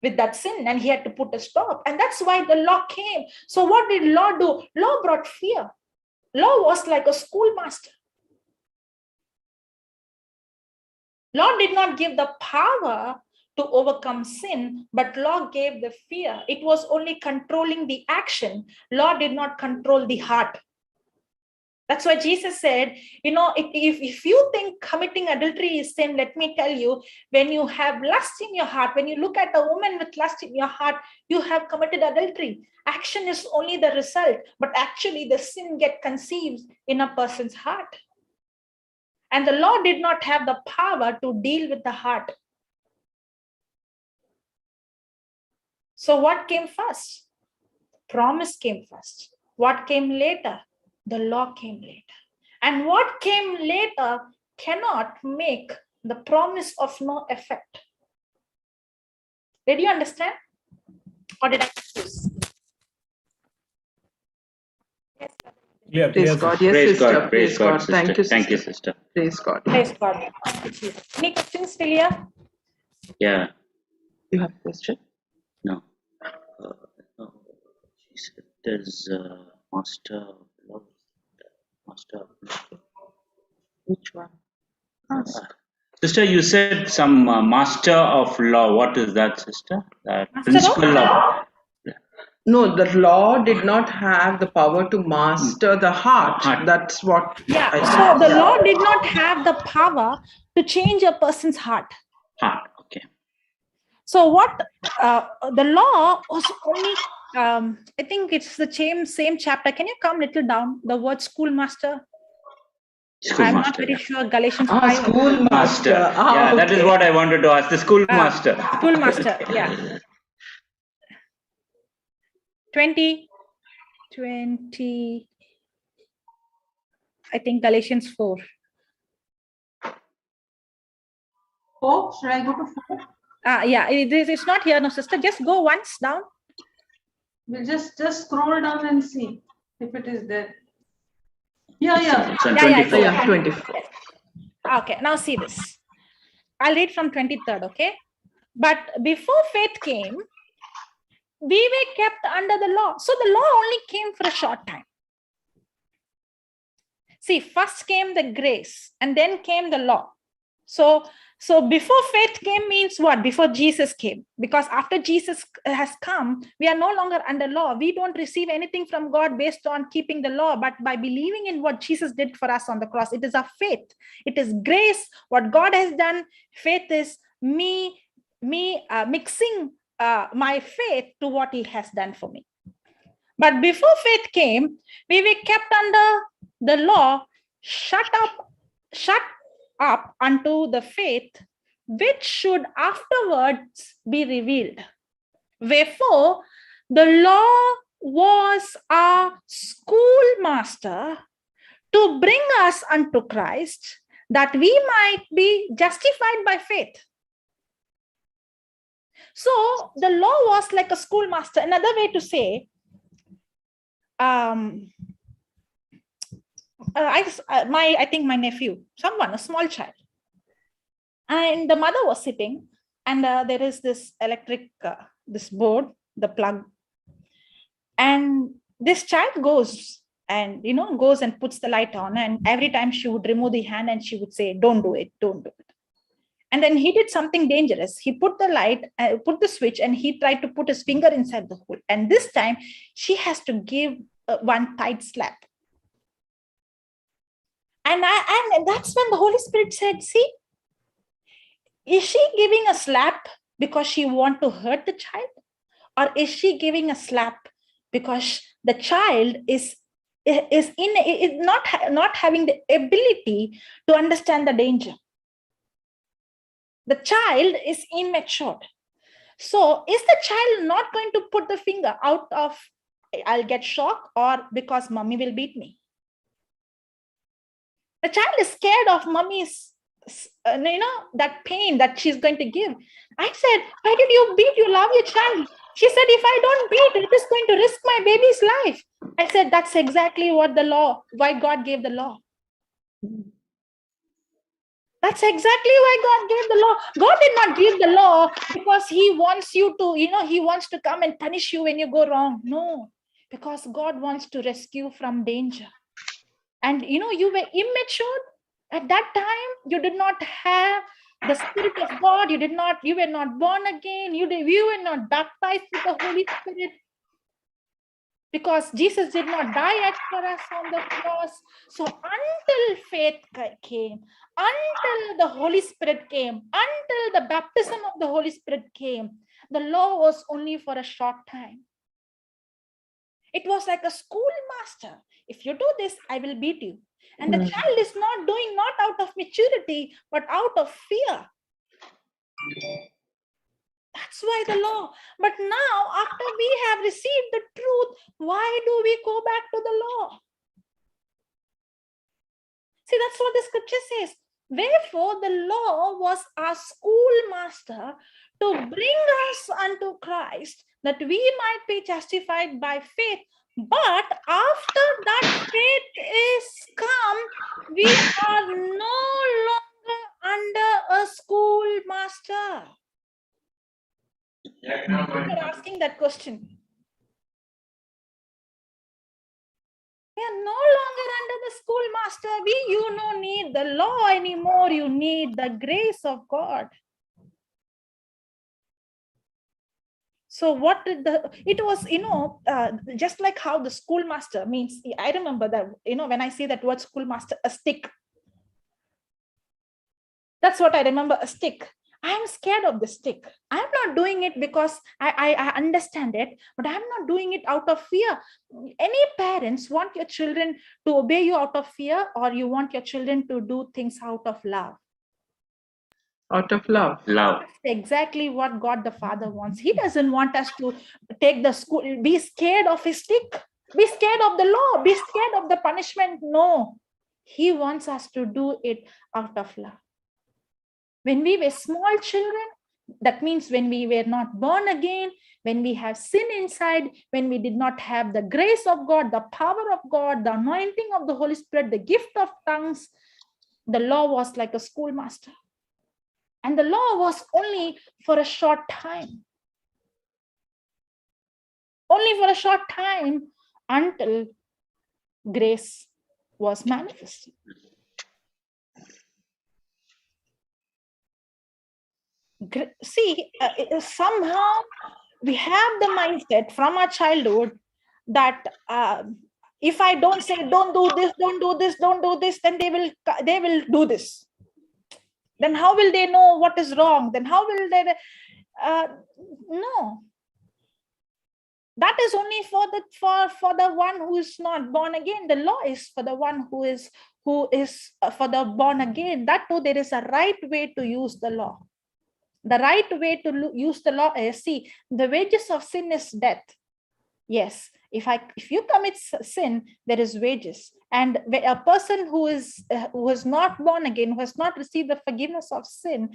with that sin and he had to put a stop. And that's why the law came. So what did law do? Law brought fear. Law was like a schoolmaster. Law did not give the power to overcome sin, but law gave the fear. It was only controlling the action. Law did not control the heart. That's why Jesus said, if you think committing adultery is sin, let me tell you, when you have lust in your heart, when you look at a woman with lust in your heart, you have committed adultery. Action is only the result, but actually the sin gets conceived in a person's heart. And the law did not have the power to deal with the heart. So what came first? Promise came first. What came later? The law came later. And what came later cannot make the promise of no effect. Did you understand? Or did I confuse? Clear, Praise clear. God. Yes, Praise sister. God. Praise God, sister. Thank you, Thank you, sister. sister. Praise God. Praise God. Any questions still here? Yeah. You have a question? No. No. She said there's master of love. Master of love. Which one? Ask. Sister, you said some master of law. What is that, sister? That Master principle of. No, the law did not have the power to master the heart. Heart. That's what Yeah. I So said. the law did not have the power to change a person's heart. Heart. Okay. So what the law was only, I think it's the same chapter. Can you come little down? The word schoolmaster. I'm not very sure. Galatians 5. Schoolmaster. Master. Yeah, that is okay. what I wanted to ask. The schoolmaster. Schoolmaster. Yeah. 20. I think Galatians 4. 4? Should I go to 4? Yeah, it's not here, no, sister. Just go once down. We'll just scroll down and see if it is there. Yeah. It's on Yeah, 24. Yeah, 24. Okay, now see this. I'll read from 23rd, okay? But before faith came, we were kept under the law. So the law only came for a short time. See, first came the grace and then came the law. So before faith came means what? Before Jesus came. Because after Jesus has come, we are no longer under law. We don't receive anything from God based on keeping the law, but by believing in what Jesus did for us on the cross. It is our faith. It is grace, what God has done. Faith is me mixing my faith to what he has done for me. But before faith came, we were kept under the law, shut up unto the faith, which should afterwards be revealed. Wherefore, the law was our schoolmaster to bring us unto Christ, that we might be justified by faith. So the law was like a schoolmaster. Another way to say, I think my nephew, a small child, and the mother was sitting, and there is this electric, this board, the plug, and this child goes and puts the light on, and every time she would remove the hand and she would say, "Don't do it, don't do it." And then he did something dangerous. He put the switch, and he tried to put his finger inside the hole. And this time she has to give one tight slap. And that's when the Holy Spirit said, see, is she giving a slap because she wants to hurt the child? Or is she giving a slap because the child is not having the ability to understand the danger? The child is immature. So is the child not going to put the finger out of, I'll get shocked, or because mommy will beat me? The child is scared of mommy's, that pain that she's going to give. I said, why did you beat? You love your child. She said, if I don't beat, it is going to risk my baby's life. I said, that's exactly why God gave the law. That's exactly why God gave the law. God did not give the law because he wants you to, he wants to come and punish you when you go wrong. No, because God wants to rescue from danger. And, you were immature at that time. You did not have the Spirit of God. You were not born again. You were not baptized with the Holy Spirit. Because Jesus did not die for us on the cross. So until faith came, until the Holy Spirit came, until the baptism of the Holy Spirit came, the law was only for a short time. It was like a schoolmaster. If you do this, I will beat you. And the child is not out of maturity, but out of fear. That's why the law. But now, after we have received the truth, why do we go back to the law? See, that's what the scripture says. Wherefore, the law was our schoolmaster to bring us unto Christ, that we might be justified by faith. But after that faith is come, we are no longer under a schoolmaster. You're asking that question. We are no longer under the schoolmaster. You don't need the law anymore. You need the grace of God. So what did it was, just like how the schoolmaster means, I remember that, when I say that word schoolmaster, a stick. That's what I remember, a stick. I'm scared of the stick. I'm not doing it because I understand it, but I'm not doing it out of fear. Any parents want your children to obey you out of fear, or you want your children to do things out of love? Out of love. Love. That's exactly what God the Father wants. He doesn't want us to take the school, be scared of his stick, be scared of the law, be scared of the punishment. No, he wants us to do it out of love. When we were small children, that means when we were not born again, when we have sin inside, when we did not have the grace of God, the power of God, the anointing of the Holy Spirit, the gift of tongues, the law was like a schoolmaster. And the law was only for a short time. Only for a short time, until grace was manifested. See, somehow we have the mindset from our childhood that if I don't say, don't do this, don't do this, don't do this, then they will do this. Then how will they know what is wrong? Then how will they? No. That is only for the one who is not born again. The law is for the one who is for the born again. That too, there is a right way to use the law. The right way to use the law is, see, the wages of sin is death. Yes, if you commit sin, there is wages. And a person who is not born again, who has not received the forgiveness of sin,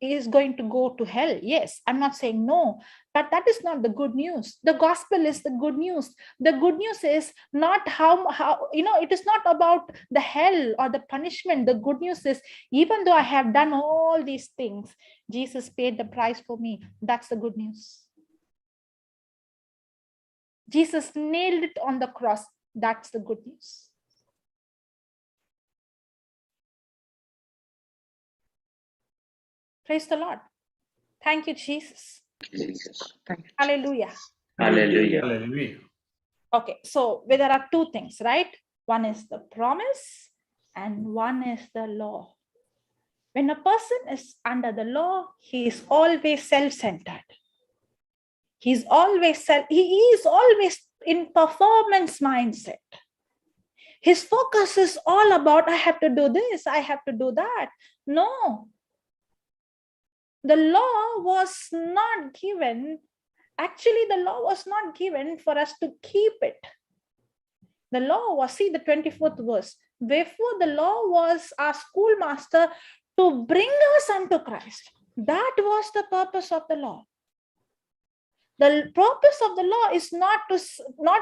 is going to go to hell. Yes, I'm not saying no, but that is not the good news. The gospel is the good news. The good news is not how it is not about the hell or the punishment. The good news is, even though I have done all these things, Jesus paid the price for me. That's the good news. Jesus nailed it on the cross. That's the good news. Praise the Lord. Thank you, Jesus. Jesus. Hallelujah. Hallelujah. Hallelujah. Okay, so there are two things, right? One is the promise and one is the law. When a person is under the law, he is always self-centered. He is always in performance mindset. His focus is all about, I have to do this, I have to do that. No. The law was not given. Actually, the law was not given for us to keep it. The law was, see the 24th verse. Wherefore the law was our schoolmaster to bring us unto Christ. That was the purpose of the law. The purpose of the law is not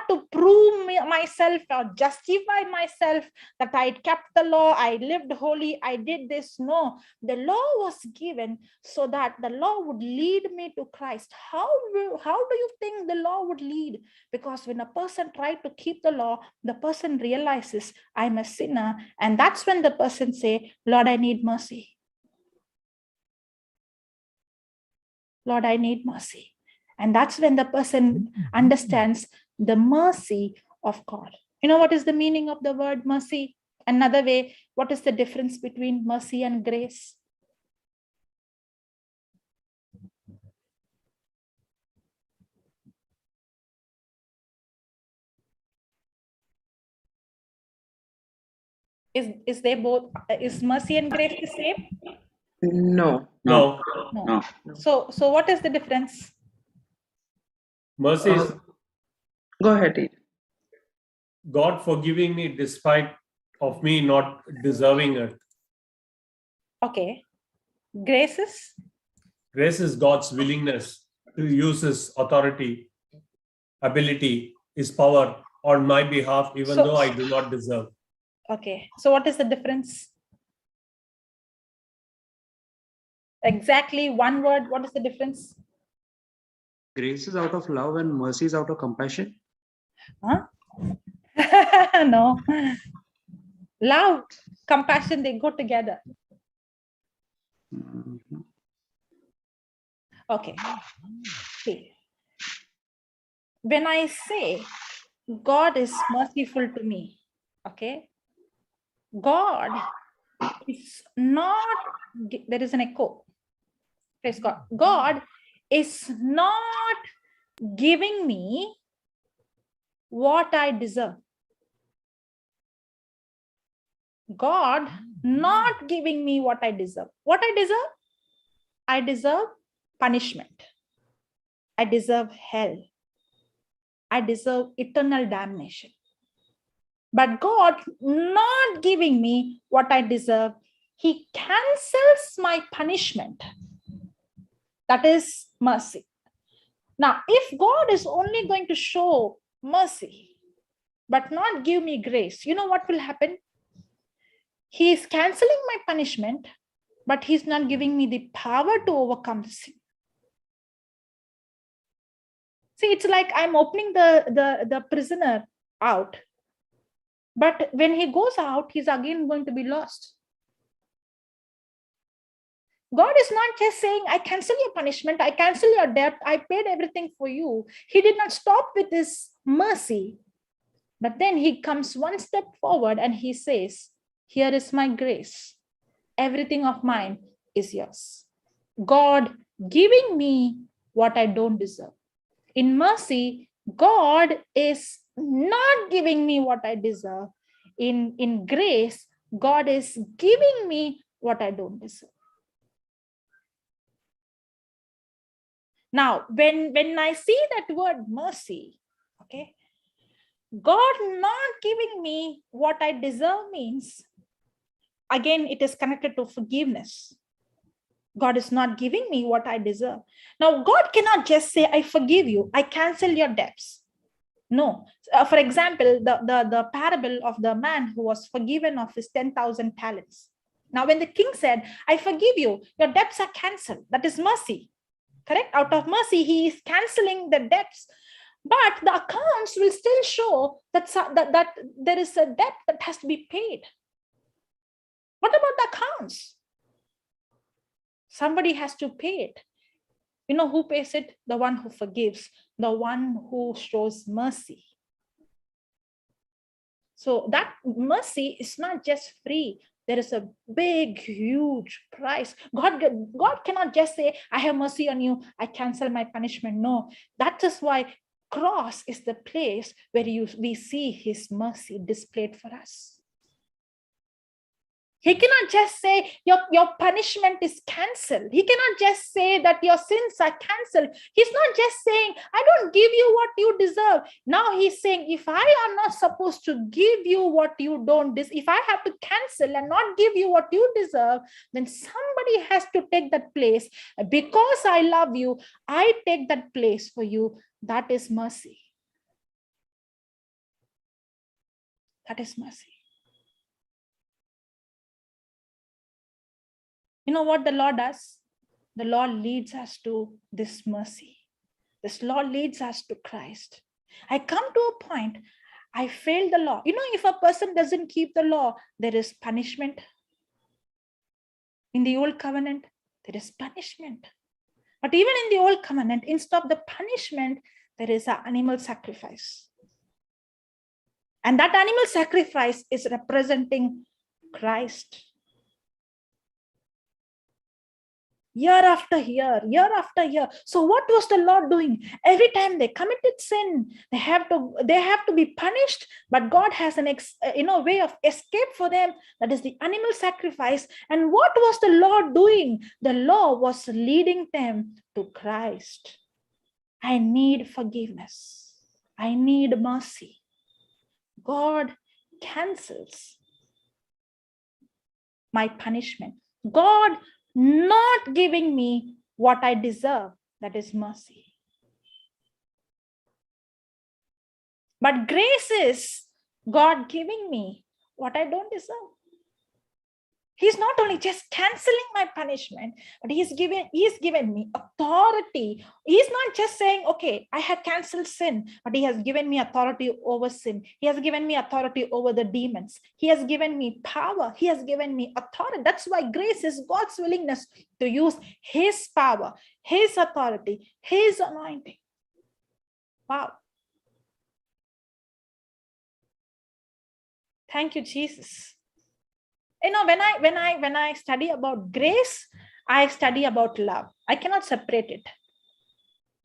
to prove myself or justify myself that I kept the law, I lived holy, I did this. No, the law was given so that the law would lead me to Christ. How do you think the law would lead? Because when a person tried to keep the law, the person realizes I'm a sinner, and that's when the person say, Lord, I need mercy. Lord, I need mercy. And that's when the person understands the mercy of God. You know what is the meaning of the word mercy? Another way, what is the difference between mercy and grace? Is mercy and grace the same? No. No. No. So what is the difference? Mercy is Go ahead, Ed. God forgiving me despite of me not deserving it. Okay. Grace is? Grace is God's willingness to use his authority, ability his power on my behalf, even So- though I do not deserve. Okay, so what is the difference? Exactly one word, what is the difference? Grace is out of love and mercy is out of compassion. Huh? No. Love, compassion, they go together. Mhm. Okay. See, when I say God is merciful to me, okay, God is not, there is an echo. Praise God. God is not giving me what I deserve. God not giving me what I deserve. What I deserve? I deserve punishment. I deserve hell. I deserve eternal damnation. But God not giving me what I deserve, He cancels my punishment. That is mercy. Now, if God is only going to show mercy, but not give me grace, you know what will happen? He is canceling my punishment, but He's not giving me the power to overcome the sin. See, it's like I'm opening the prisoner out. But when he goes out, he's again going to be lost. God is not just saying, I cancel your punishment, I cancel your debt, I paid everything for you. He did not stop with His mercy. But then He comes one step forward and He says, here is my grace. Everything of mine is yours. God giving me what I don't deserve. In mercy, God is not giving me what I deserve. In grace, God is giving me what I don't deserve. Now, when I see that word mercy, okay, God not giving me what I deserve means, again, it is connected to forgiveness. God is not giving me what I deserve. Now, God cannot just say, I forgive you, I cancel your debts. No. For example, the parable of the man who was forgiven of his 10,000 talents. Now, when the king said, I forgive you, your debts are cancelled. That is mercy. Correct? Out of mercy, he is cancelling the debts. But the accounts will still show that there is a debt that has to be paid. What about the accounts? Somebody has to pay it. You know who pays it? The one who forgives, the one who shows mercy. So that mercy is not just free. There is a big, huge price. God cannot just say, I have mercy on you, I cancel my punishment. No, that is why cross is the place where we see His mercy displayed for us. He cannot just say your punishment is cancelled. He cannot just say that your sins are cancelled. He's not just saying, I don't give you what you deserve. Now He's saying, if I am not supposed to give you what you don't deserve, if I have to cancel and not give you what you deserve, then somebody has to take that place. Because I love you, I take that place for you. That is mercy. That is mercy. You know what the Lord does? The Lord leads us to this mercy. This Lord leads us to Christ. I come to a point, I failed the law. You know, if a person doesn't keep the law, there is punishment. In the old covenant, there is punishment. But even in the old covenant, instead of the punishment, there is an animal sacrifice. And that animal sacrifice is representing Christ. Year after year, year after year. So what was the Lord doing? Every time they committed sin, they have to be punished, but God has an way of escape for them. That is the animal sacrifice. And what was the Lord doing? The Lord was leading them to Christ. I need forgiveness. I need mercy. God cancels my punishment. God not giving me what I deserve, that is mercy. But grace is God giving me what I don't deserve. He's not only just canceling my punishment, but he's given me authority. He's not just saying, okay, I have canceled sin, but he has given me authority over sin. He has given me authority over the demons. He has given me power. He has given me authority. That's why grace is God's willingness to use his power, his authority, his anointing. Wow. Thank you, Jesus. You know, when I study about grace, I study about love. I cannot separate it.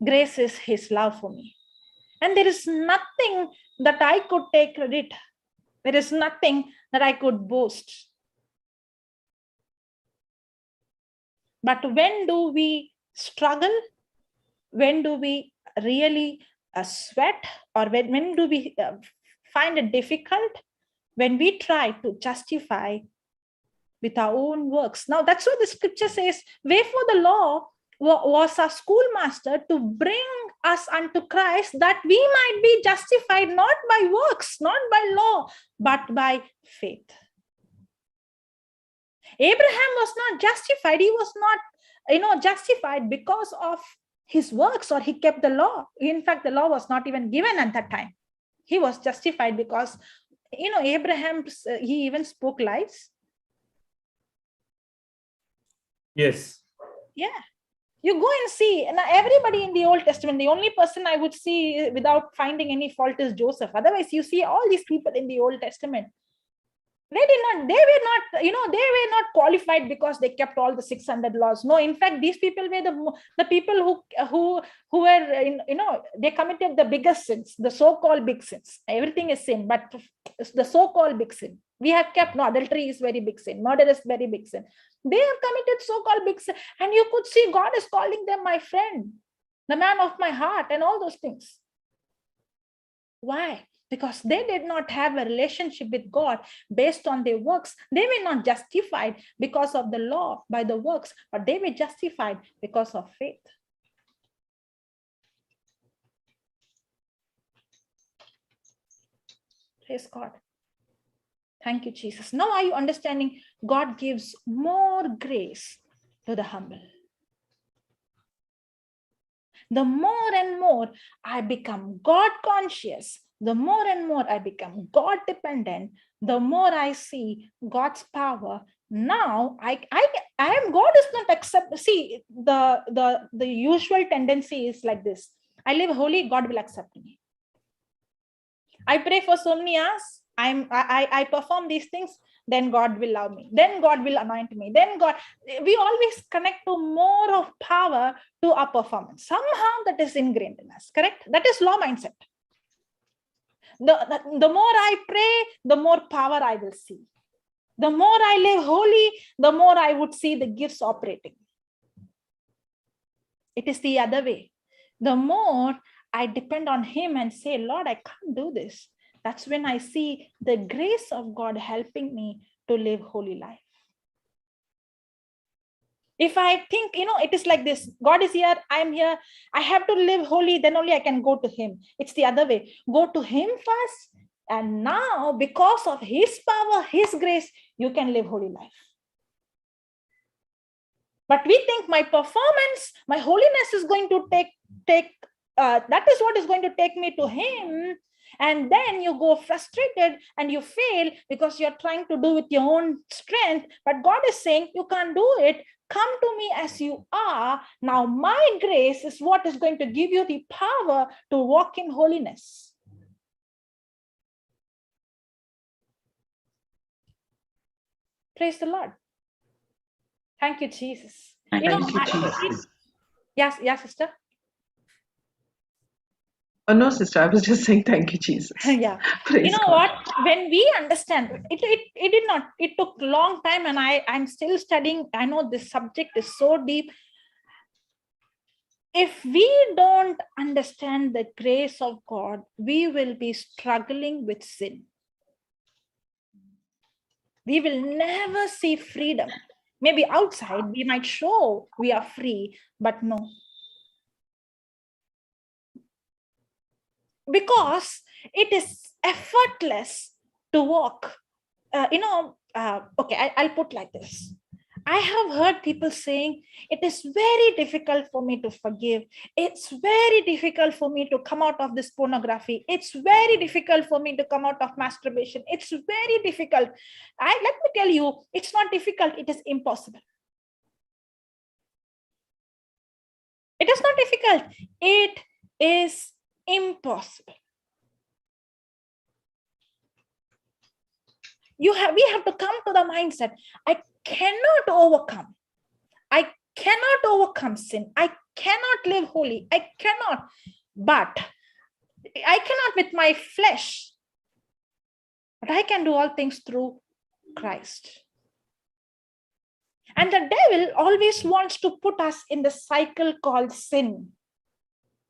Grace is his love for me. And there is nothing that I could take credit. There is nothing that I could boast. But when do we struggle? When do we really sweat? Or when do we find it difficult? When we try to justify with our own works. Now, that's what the scripture says. Wherefore the law was our schoolmaster to bring us unto Christ, that we might be justified not by works, not by law, but by faith. Abraham was not justified. He was not, justified because of his works, or he kept the law. In fact, the law was not even given at that time. He was justified because, Abraham, he even spoke lies. Yes. Yeah. You go and see, and everybody in the Old Testament, the only person I would see without finding any fault is Joseph. Otherwise, you see all these people in the Old Testament. They were not qualified because they kept all the 600 laws. No, in fact, these people were the people who were, they committed the biggest sins, the so-called big sins. Everything is sin, but the so-called big sin. We have kept, adultery is very big sin, murder is very big sin. They have committed so-called big sin. And you could see God is calling them my friend, the man of my heart, and all those things. Why? Because they did not have a relationship with God based on their works. They were not justified because of the law by the works, but they were justified because of faith. Praise God. Thank you, Jesus. Now are you understanding? God gives more grace to the humble. The more and more I become God conscious, the more and more I become God dependent, the more I see God's power. Now I am, God is not accept. See, the usual tendency is like this. I live holy, God will accept me. I pray for so many hours. I perform these things, then God will love me. Then God will anoint me. Then God, we always connect to more of power to our performance. Somehow that is ingrained in us, correct? That is law mindset. The more I pray, the more power I will see. The more I live holy, the more I would see the gifts operating. It is the other way. The more I depend on him and say, Lord, I can't do this. That's when I see the grace of God helping me to live holy life. If I think, it is like this, God is here, I'm here, I have to live holy, then only I can go to him. It's the other way. Go to him first, and now because of his power, his grace, you can live holy life. But we think my performance, my holiness is going to that is what is going to take me to him. And then you go frustrated and you fail because you're trying to do with your own strength. But God is saying, you can't do it. Come to me as you are. Now my grace is what is going to give you the power to walk in holiness. Praise the Lord. Thank you, Jesus. Thank you, Jesus. Yes, sister. No, sister, I was just saying thank you, Jesus. Yeah. Praise God. What? When we understand, it took a long time, and I'm still studying. I know this subject is so deep. If we don't understand the grace of God, we will be struggling with sin. We will never see freedom. Maybe outside we might show we are free, but no. Because it is effortless to walk. Okay, I'll put like this. I have heard people saying, it is very difficult for me to forgive. It's very difficult for me to come out of this pornography. It's very difficult for me to come out of masturbation. It's very difficult. Let me tell you, it's not difficult. It is impossible. It is not difficult. It is impossible. We have to come to the mindset, I cannot overcome. I cannot overcome sin. I cannot live holy. I cannot. But I cannot with my flesh. But I can do all things through Christ. And the devil always wants to put us in the cycle called sin.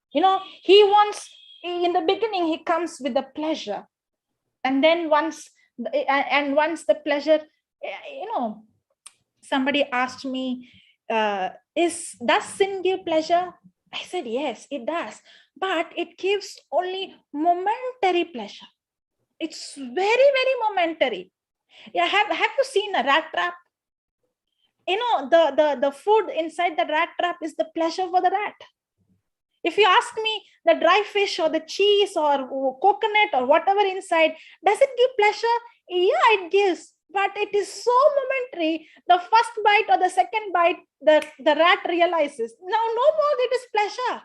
He wants, in the beginning, he comes with the pleasure. And then once the pleasure, somebody asked me, does sin give pleasure? I said, yes, it does. But it gives only momentary pleasure. It's very, very momentary. Yeah, have you seen a rat trap? The food inside the rat trap is the pleasure for the rat. If you ask me, the dry fish or the cheese or coconut or whatever inside, does it give pleasure? Yeah, it gives, but it is so momentary. The first bite or the second bite, the rat realizes, no more, it is pleasure.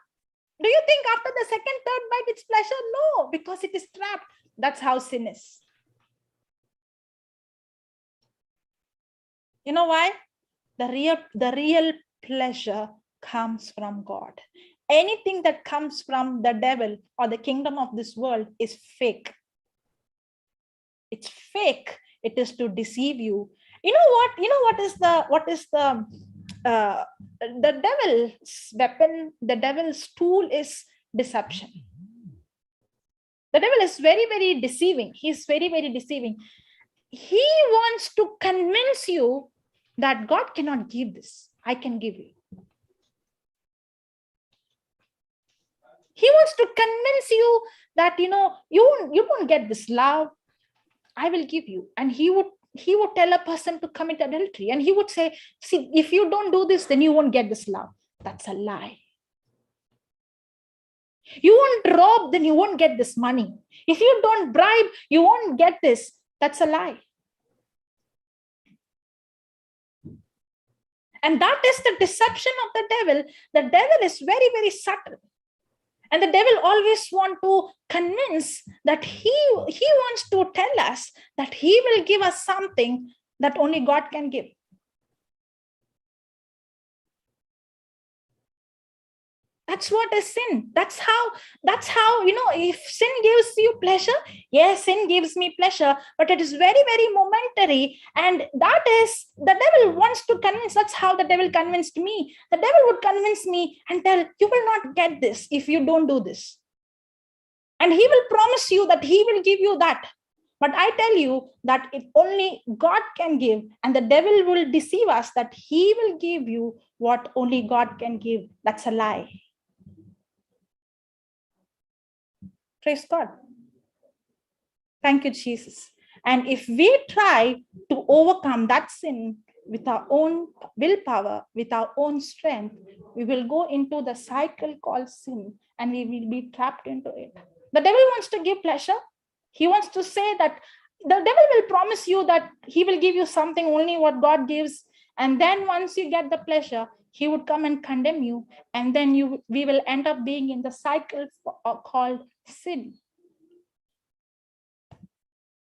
Do you think after the second, third bite, it's pleasure? No, because it is trapped. That's how sin is. You know why? The real pleasure comes from God. Anything that comes from the devil or the kingdom of this world is fake. It's fake. It is to deceive you. You know what is the devil's weapon? The devil's tool is deception. The devil is very, very deceiving. He's very, very deceiving. He wants to convince you that God cannot give this. I can give you. He wants to convince you that, you won't get this love. I will give you. And he would tell a person to commit adultery. And he would say, see, if you don't do this, then you won't get this love. That's a lie. You won't rob, then you won't get this money. If you don't bribe, you won't get this. That's a lie. And that is the deception of the devil. The devil is very, very subtle. And the devil always wants to convince that he wants to tell us that he will give us something that only God can give. That's what is sin. That's how, if sin gives you pleasure, yes, sin gives me pleasure, but it is very, very momentary. And that is, the devil wants to convince, that's how the devil convinced me. The devil would convince me and tell, you will not get this if you don't do this. And he will promise you that he will give you that. But I tell you that it only God can give, and the devil will deceive us that he will give you what only God can give. That's a lie. Praise God. Thank you, Jesus. And if we try to overcome that sin with our own willpower, with our own strength, we will go into the cycle called sin and we will be trapped into it. The devil wants to give pleasure. He wants to say that the devil will promise you that he will give you something only what God gives. And then once you get the pleasure, he would come and condemn you. And then we will end up being in the cycle called sin.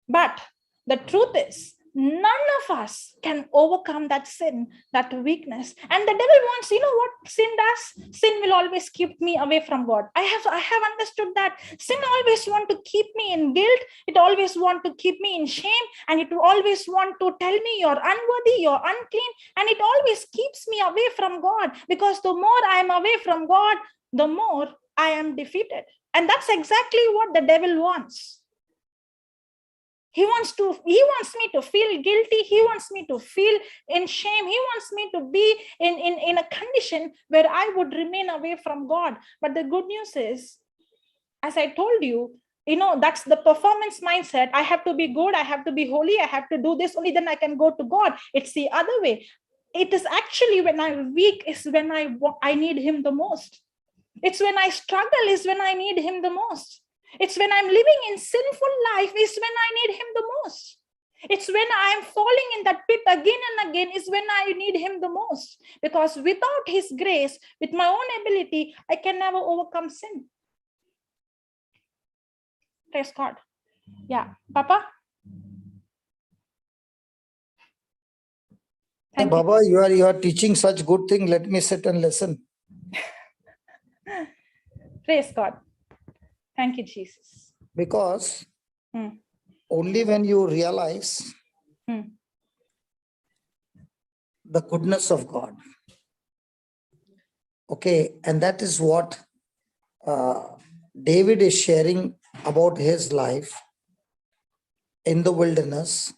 But the truth is, none of us can overcome that sin, that weakness. And the devil wants, what sin does? Sin will always keep me away from God. I have understood that sin always want to keep me in guilt. It always want to keep me in shame. And it will always want to tell me you're unworthy, you're unclean. And it always keeps me away from God, because the more I am away from God, the more I am defeated. And that's exactly what the devil wants. He wants me to feel guilty. He wants me to feel in shame. He wants me to be in a condition where I would remain away from God. But the good news is, as I told you, That's the performance mindset. I have to be good, I have to be holy, I have to do this, only then I can go to God. It's the other way. It is actually when I'm weak is when I need him the most. It's when I struggle is when I need him the most. It's when I'm living in sinful life is when I need him the most. It's when I'm falling in that pit again and again is when I need him the most. Because without his grace, with my own ability, I can never overcome sin. Praise God. Yeah. Papa? Thank you. Baba, you are teaching such good thing. Let me sit and listen. Praise God. Thank you, Jesus. Because only when you realize the goodness of God, okay, and that is what David is sharing about his life in the wilderness,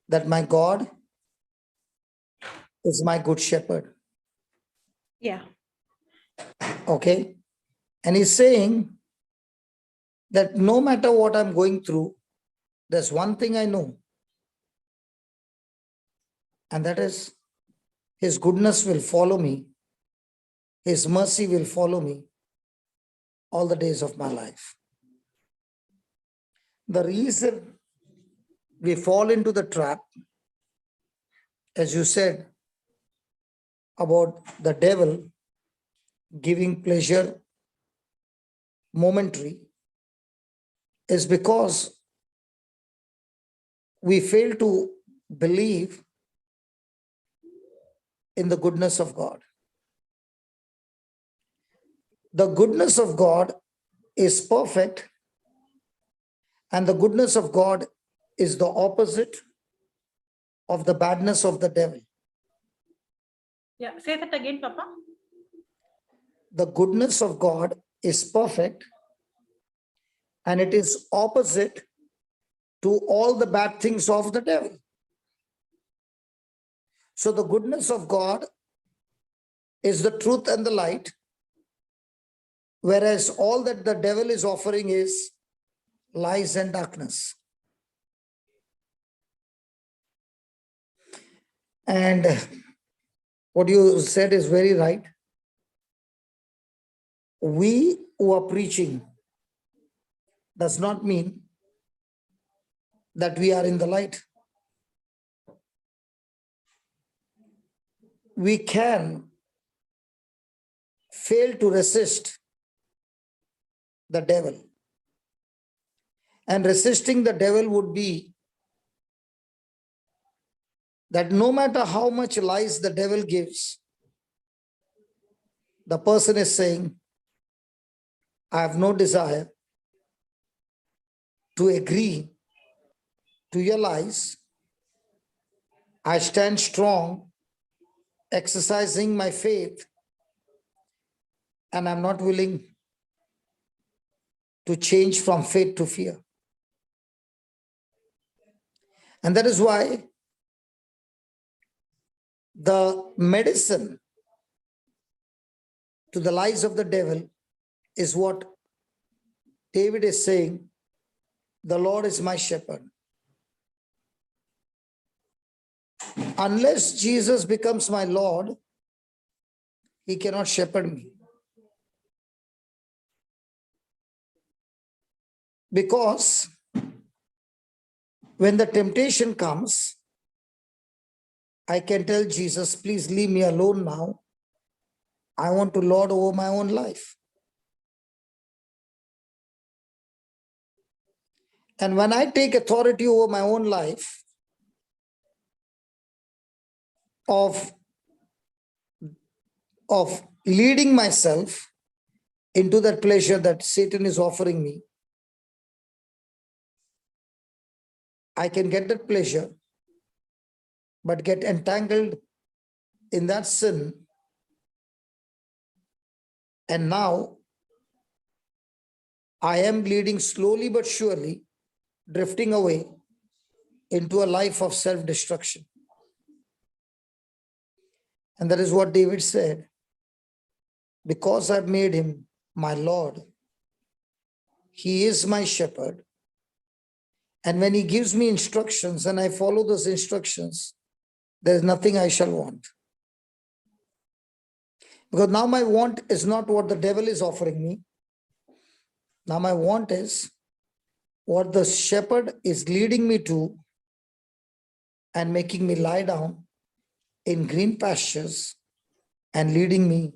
that my God is my good shepherd. Yeah. Okay. And he's saying that no matter what I'm going through, there's one thing I know. And that is his goodness will follow me. His mercy will follow me all the days of my life. The reason we fall into the trap, as you said, about the devil giving pleasure momentary, is because we fail to believe in the goodness of God. The goodness of God is perfect, and the goodness of God is the opposite of the badness of the devil. Yeah. Say that again, Papa. The goodness of God is perfect, and it is opposite to all the bad things of the devil. So the goodness of God is the truth and the light, whereas all that the devil is offering is lies and darkness. And what you said is very right. We who are preaching does not mean that we are in the light. We can fail to resist the devil. And resisting the devil would be that no matter how much lies the devil gives, the person is saying, I have no desire to agree to your lies. I stand strong, exercising my faith, and I'm not willing to change from faith to fear. And that is why the medicine to the lies of the devil is what David is saying, the Lord is my shepherd. Unless Jesus becomes my Lord, he cannot shepherd me. Because when the temptation comes, I can tell Jesus, please leave me alone now. I want to lord over my own life. And when I take authority over my own life of leading myself into that pleasure that Satan is offering me, I can get that pleasure, but get entangled in that sin. And now I am leading slowly but surely, drifting away into a life of self-destruction. And that is what David said. Because I've made him my Lord, He is my shepherd. And when he gives me instructions and I follow those instructions, there is nothing I shall want. Because now my want is not what the devil is offering me. Now my want is what the shepherd is leading me to and making me lie down in green pastures and leading me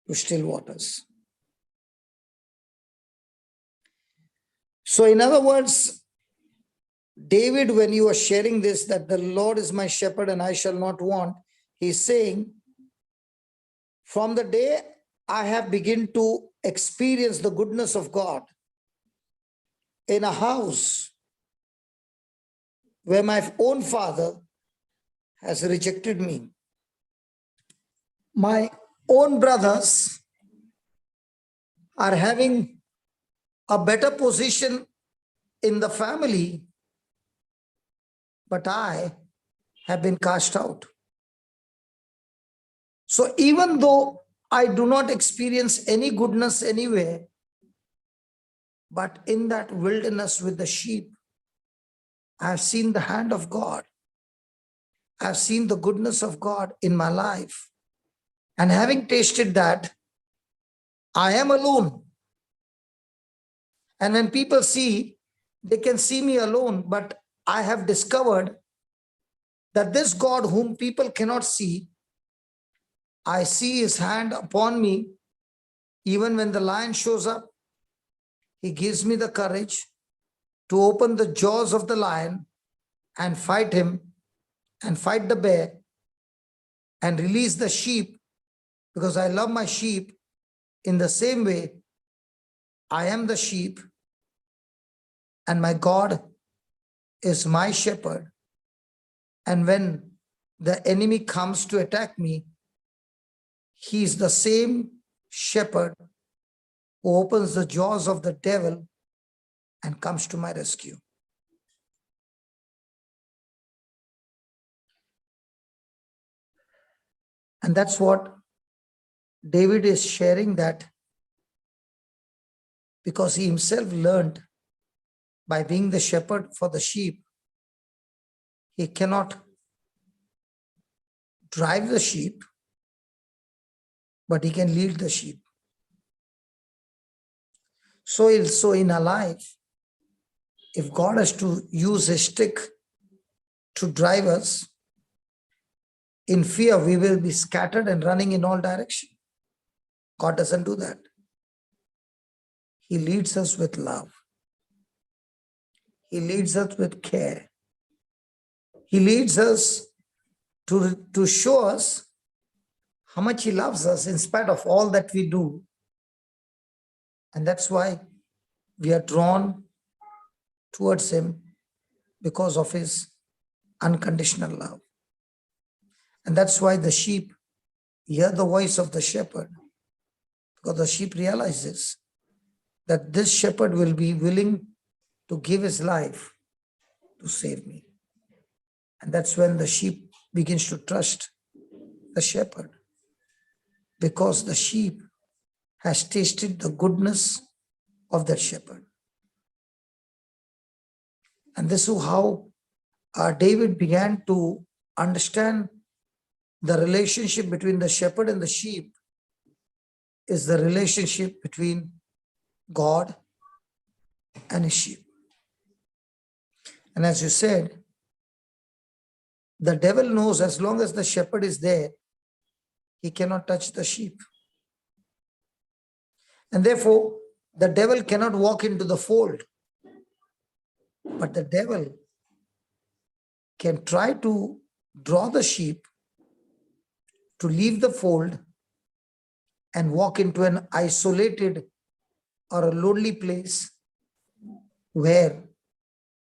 to still waters. So in other words, David, when you are sharing this, that the Lord is my shepherd and I shall not want, he's saying, from the day I have begun to experience the goodness of God in a house where my own father has rejected me, my own brothers are having a better position in the family, but I have been cast out. So even though I do not experience any goodness anywhere, but in that wilderness with the sheep, I have seen the hand of God. I have seen the goodness of God in my life. And having tasted that, I am alone. And when people see, they can see me alone, but I have discovered that this God whom people cannot see, I see his hand upon me. Even when the lion shows up, he gives me the courage to open the jaws of the lion and fight him and fight the bear and release the sheep, because I love my sheep. In the same way, I am the sheep and my God is my shepherd. And when the enemy comes to attack me, he is the same shepherd who opens the jaws of the devil and comes to my rescue. And that's what David is sharing, that because he himself learned by being the shepherd for the sheep, he cannot drive the sheep, but he can lead the sheep. So also in our life, if God has to use his stick to drive us, in fear we will be scattered and running in all directions. God doesn't do that. He leads us with love. He leads us with care. He leads us to show us how much he loves us in spite of all that we do. And that's why we are drawn towards him, because of his unconditional love. And that's why the sheep hear the voice of the shepherd, because the sheep realizes that this shepherd will be willing to give his life to save me. And that's when the sheep begins to trust the shepherd, because the sheep has tasted the goodness of that shepherd. And this is how David began to understand the relationship between the shepherd and the sheep is the relationship between God and his sheep. And as you said, the devil knows as long as the shepherd is there, he cannot touch the sheep. And therefore, the devil cannot walk into the fold. But the devil can try to draw the sheep to leave the fold and walk into an isolated or a lonely place where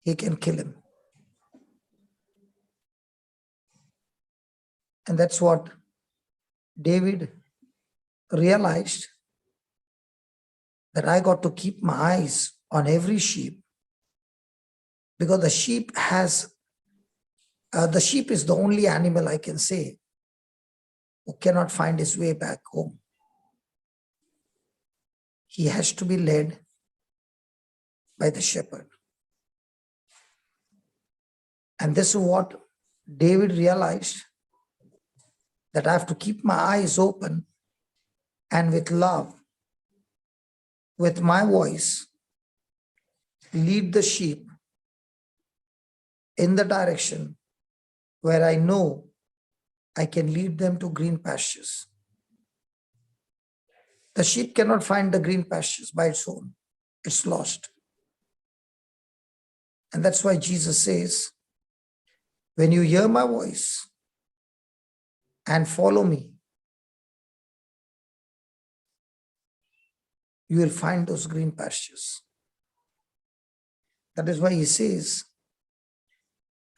he can kill him. And that's what David realized, that I got to keep my eyes on every sheep, because the sheep is the only animal, I can say, who cannot find his way back home. He has to be led by the shepherd. And this is what David realized, that I have to keep my eyes open and with love, with my voice, lead the sheep in the direction where I know I can lead them to green pastures. The sheep cannot find the green pastures by its own. It's lost. And that's why Jesus says, when you hear my voice and follow me, you will find those green pastures. That is why he says,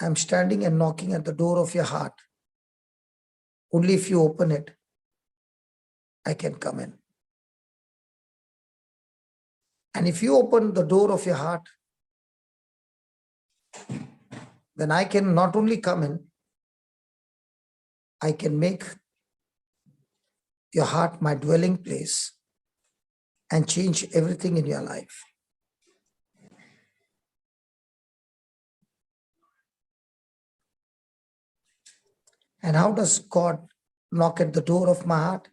I'm standing and knocking at the door of your heart. Only if you open it, I can come in. And if you open the door of your heart, then I can not only come in, I can make your heart my dwelling place and change everything in your life. And how does God knock at the door of my heart?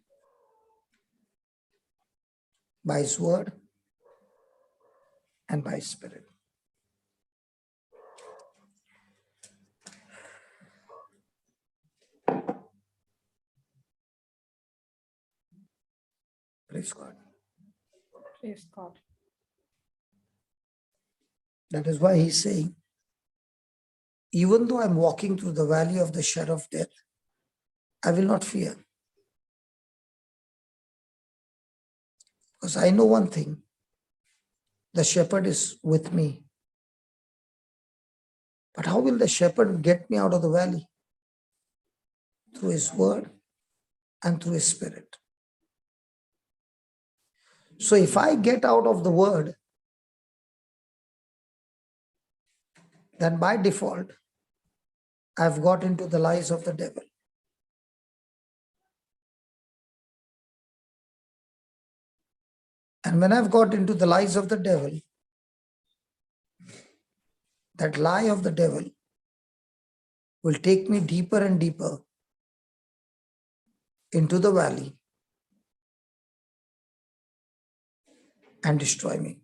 By his word and by his spirit. Praise God. Praise God. That is why he's saying, even though I'm walking through the valley of the shadow of death, I will not fear. Because I know one thing, the shepherd is with me. But how will the shepherd get me out of the valley? Through his word and through his spirit. So if I get out of the word, then by default, I've got into the lies of the devil. And when I've got into the lies of the devil, that lie of the devil will take me deeper and deeper into the valley and destroy me.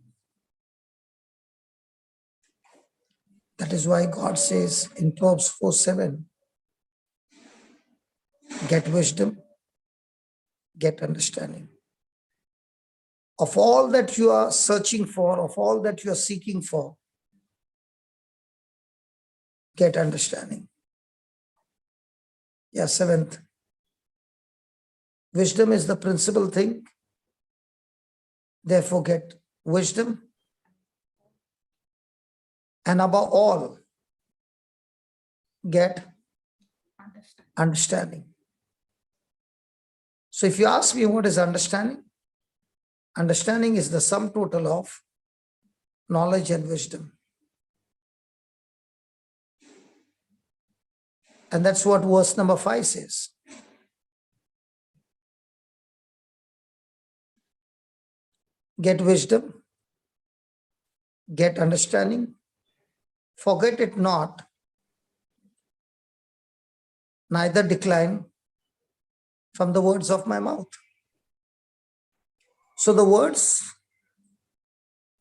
That is why God says in Proverbs 4:7, get wisdom, get understanding. Of all that you are searching for, of all that you are seeking for, get understanding. Yeah, seventh. Wisdom is the principal thing. Therefore, get wisdom. And above all, get understanding. So if you ask me what is understanding, understanding is the sum total of knowledge and wisdom. And that's what verse number 5 says. Get wisdom, get understanding, forget it not, neither decline from the words of my mouth. So the words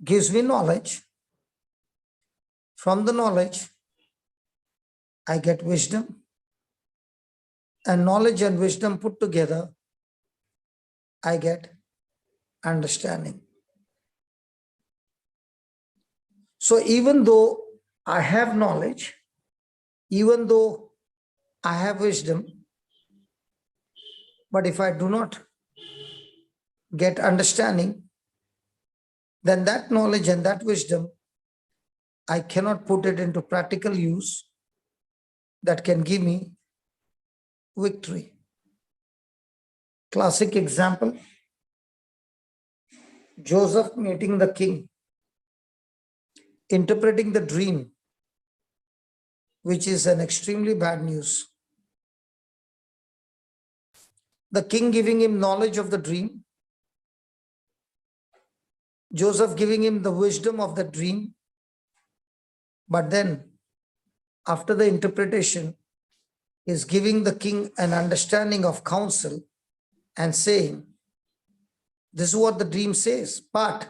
gives me knowledge. From the knowledge, I get wisdom. And knowledge and wisdom put together, I get understanding. So even though I have knowledge, even though I have wisdom, but if I do not get understanding, then that knowledge and that wisdom, I cannot put it into practical use that can give me victory. Classic example, Joseph meeting the king, interpreting the dream, which is an extremely bad news. The king giving him knowledge of the dream, Joseph giving him the wisdom of the dream. But then, after the interpretation, is giving the king an understanding of counsel and saying, this is what the dream says. But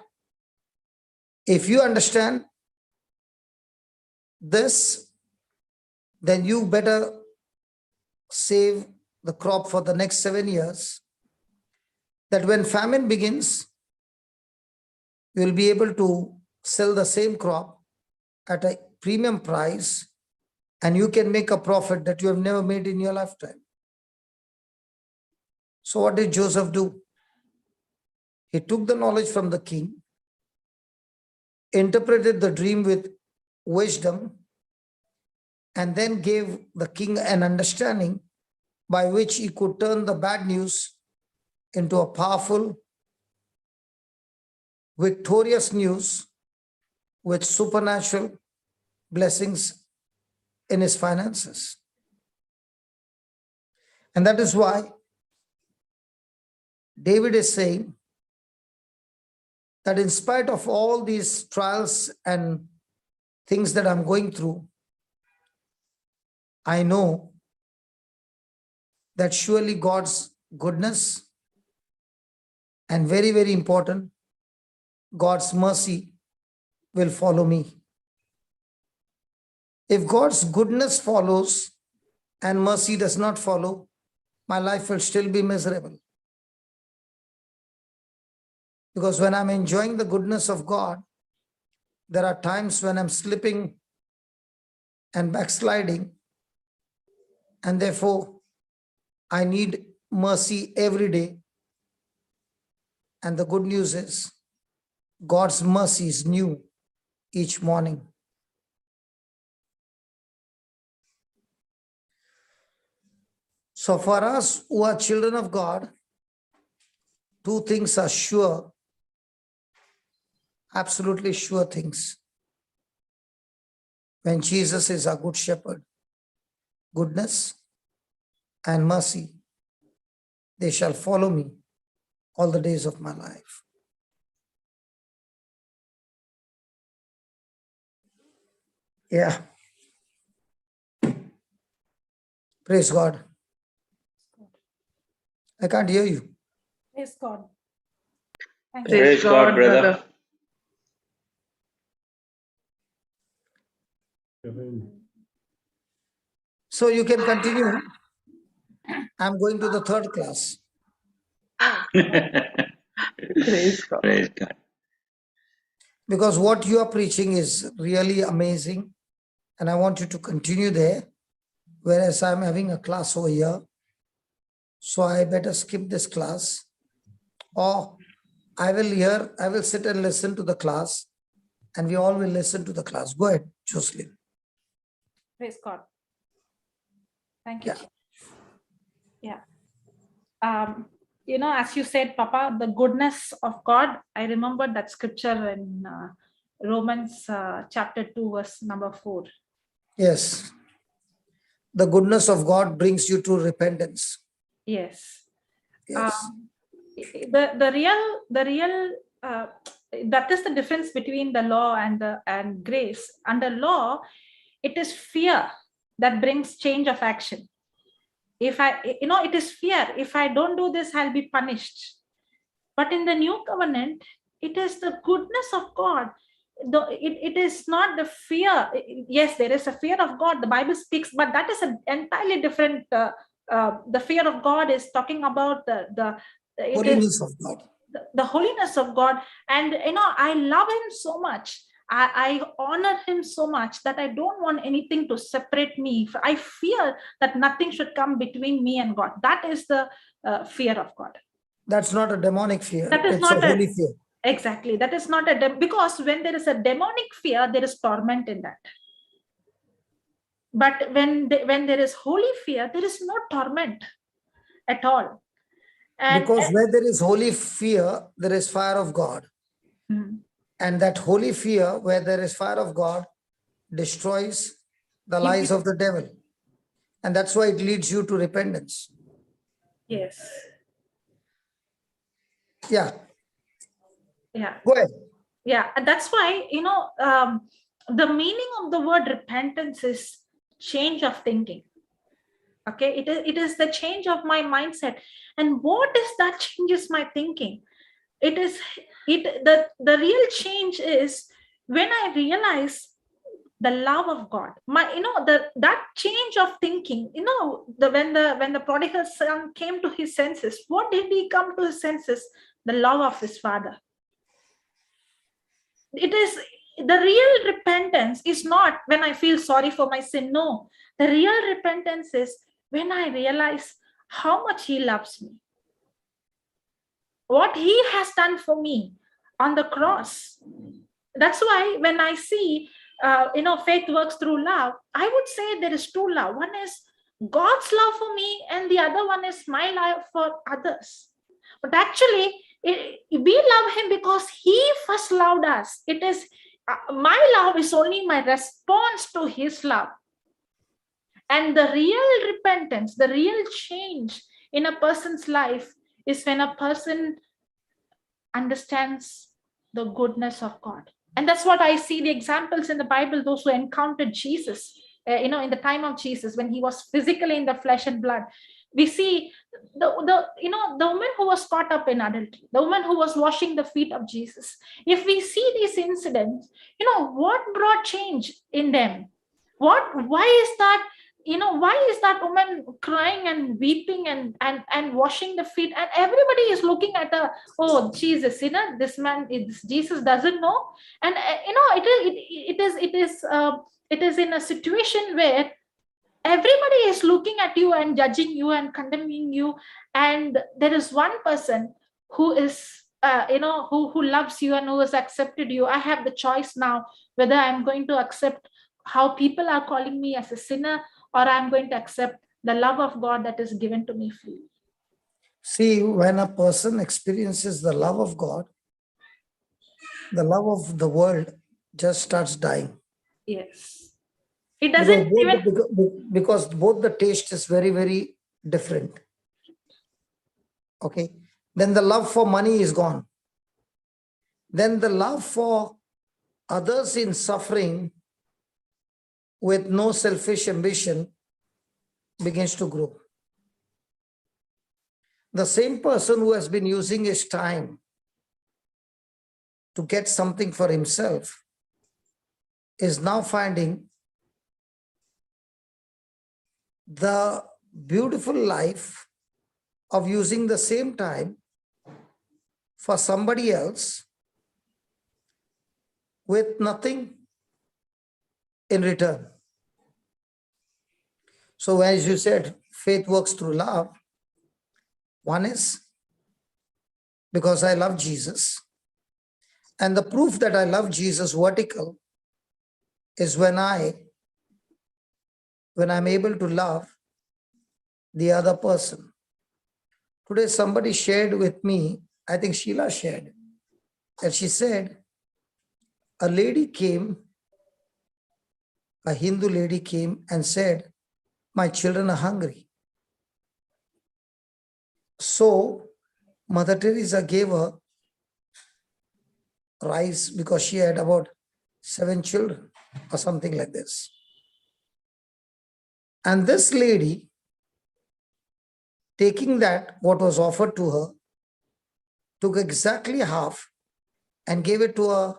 if you understand this, then you better save the crop for the next 7 years, that when famine begins, you will be able to sell the same crop at a premium price, and you can make a profit that you have never made in your lifetime. So what did Joseph do? He took the knowledge from the king, interpreted the dream with wisdom, and then gave the king an understanding by which he could turn the bad news into a powerful, victorious news with supernatural blessings in his finances. And that is why David is saying that in spite of all these trials and things that I'm going through, I know that surely God's goodness and very, very important, God's mercy will follow me. If God's goodness follows and mercy does not follow, my life will still be miserable. Because when I'm enjoying the goodness of God, there are times when I'm slipping and backsliding, and therefore I need mercy every day. And the good news is God's mercy is new each morning. So for us who are children of God, two things are sure, absolutely sure things. When Jesus is our good shepherd, goodness and mercy, they shall follow me all the days of my life. Yeah. Praise God. I can't hear you. Praise God. Thank you. Praise God, brother. So you can continue. I'm going to the third class. Praise God. Praise God. Because what you are preaching is really amazing. And I want you to continue there. Whereas I'm having a class over here. So I better skip this class. Or I will sit and listen to the class. And we all will listen to the class. Go ahead, Jocelyn. Praise God. Thank you. Yeah. As you said, Papa, the goodness of God, I remember that scripture in Romans chapter 2, verse number 4. Yes. The goodness of God brings you to repentance. Yes. Yes. The real that is the difference between the law and grace. Under law, it is fear that brings change of action. It is fear. If I don't do this, I'll be punished. But in the new covenant, it is the goodness of God. It is not the fear. Yes, there is a fear of God. The Bible speaks, but that is an entirely different. The fear of God is talking about the Holiness of God. The holiness of God. And I love him so much. I honor him so much that I don't want anything to separate me. I fear that nothing should come between me and God. That is the fear of God. That's not a demonic fear. That is it's not a holy fear. Exactly. That is not because when there is a demonic fear, there is torment in that. But when there is holy fear, there is no torment at all. Because where there is holy fear, there is fire of God. And that holy fear, where there is fire of God, destroys the lies of the devil. And that's why it leads you to repentance. Yes. Yeah. Yeah. Go ahead. Yeah, and that's why, the meaning of the word repentance is change of thinking. Okay, it is the change of my mindset. And what is that changes my thinking? It is it the real change is when I realize the love of God. That change of thinking, when the prodigal son came to his senses, what did he come to his senses? The love of his father. It is the real repentance is not when I feel sorry for my sin. No, the real repentance is when I realize how much he loves me, what he has done for me on the cross. That's why when I see faith works through love, I would say there is two love. One is God's love for me, and the other one is my love for others. But actually, we love him because he first loved us. It is my love is only my response to his love. And the real repentance, the real change in a person's life is when a person understands the goodness of God. And that's what I see the examples in the Bible, those who encountered Jesus, in the time of Jesus, when he was physically in the flesh and blood. We see the woman who was caught up in adultery, the woman who was washing the feet of Jesus. If we see these incidents, what brought change in them? Why is that woman crying and weeping and washing the feet, and everybody is looking at her? Oh, she's a sinner. This man, Jesus doesn't know. And it is in a situation where everybody is looking at you and judging you and condemning you, and there is one person who is who loves you and who has accepted you. I have the choice now whether I'm going to accept how people are calling me as a sinner, or I'm going to accept the love of God that is given to me freely. See, when a person experiences the love of God, the love of the world just starts dying. Yes. It doesn't because both the taste is very, very different. Okay. Then the love for money is gone. Then the love for others in suffering with no selfish ambition begins to grow. The same person who has been using his time to get something for himself is now finding the beautiful life of using the same time for somebody else with nothing in return. So as you said, faith works through love. One is because I love Jesus. And the proof that I love Jesus vertical is when I'm able to love the other person. Today, somebody shared with me, I think Sheila shared, that she said, a Hindu lady came and said, my children are hungry. So Mother Teresa gave her rice because she had about 7 children or something like this. And this lady, taking that, what was offered to her, took exactly half and gave it to a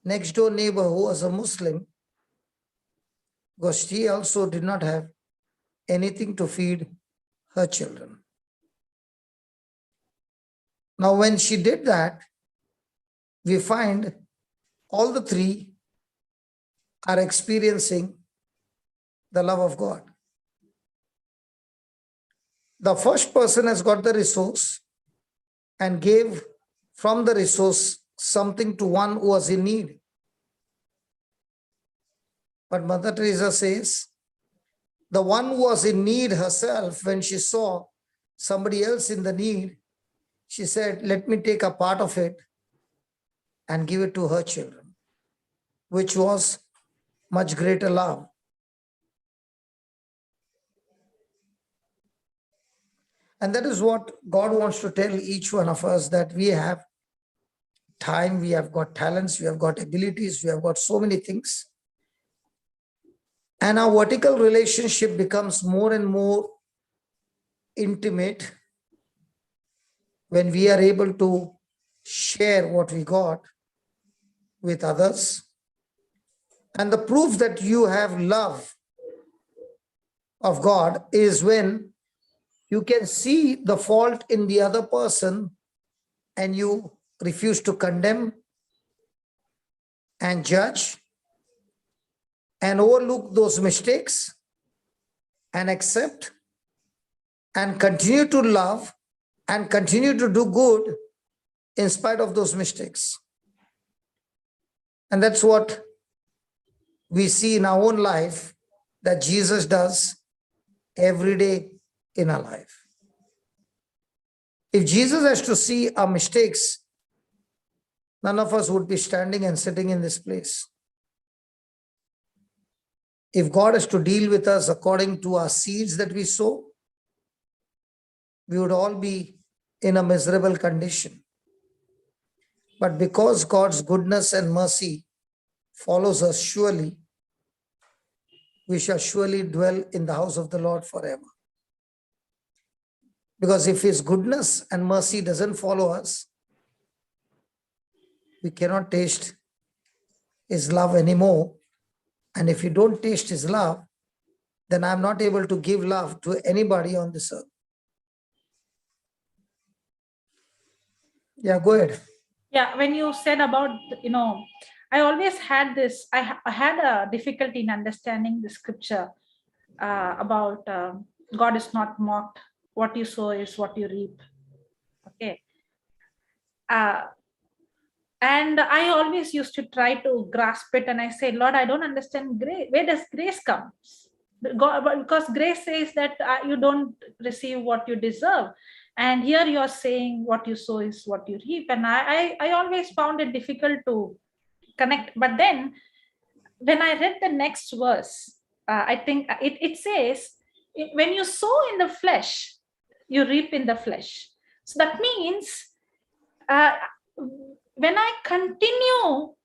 next door neighbor who was a Muslim, because she also did not have anything to feed her children. Now, when she did that, we find all the three are experiencing the love of God. The first person has got the resource and gave from the resource something to one who was in need. But Mother Teresa says, the one who was in need herself, when she saw somebody else in the need, she said, let me take a part of it and give it to her children, which was much greater love. And that is what God wants to tell each one of us, that we have time, we have got talents, we have got abilities, we have got so many things. And our vertical relationship becomes more and more intimate when we are able to share what we got with others. And the proof that you have love of God is when you can see the fault in the other person and you refuse to condemn and judge and overlook those mistakes and accept and continue to love and continue to do good in spite of those mistakes. And that's what we see in our own life that Jesus does every day in our life. If Jesus has to see our mistakes, none of us would be standing and sitting in this place. If God has to deal with us according to our seeds that we sow, we would all be in a miserable condition. But because God's goodness and mercy follows us surely, we shall surely dwell in the house of the Lord forever. Because if his goodness and mercy doesn't follow us, we cannot taste his love anymore. And if you don't taste his love, then I'm not able to give love to anybody on this earth. Yeah, go ahead. Yeah, when you said about, I always had this, I had a difficulty in understanding the scripture about God is not mocked. What you sow is what you reap. Okay. And I always used to try to grasp it, and I say, Lord, I don't understand grace. Where does grace come? Because grace says that you don't receive what you deserve. And here you're saying what you sow is what you reap. And I always found it difficult to connect. But then when I read the next verse, I think it says, when you sow in the flesh, you reap in the flesh. So that means when I continue,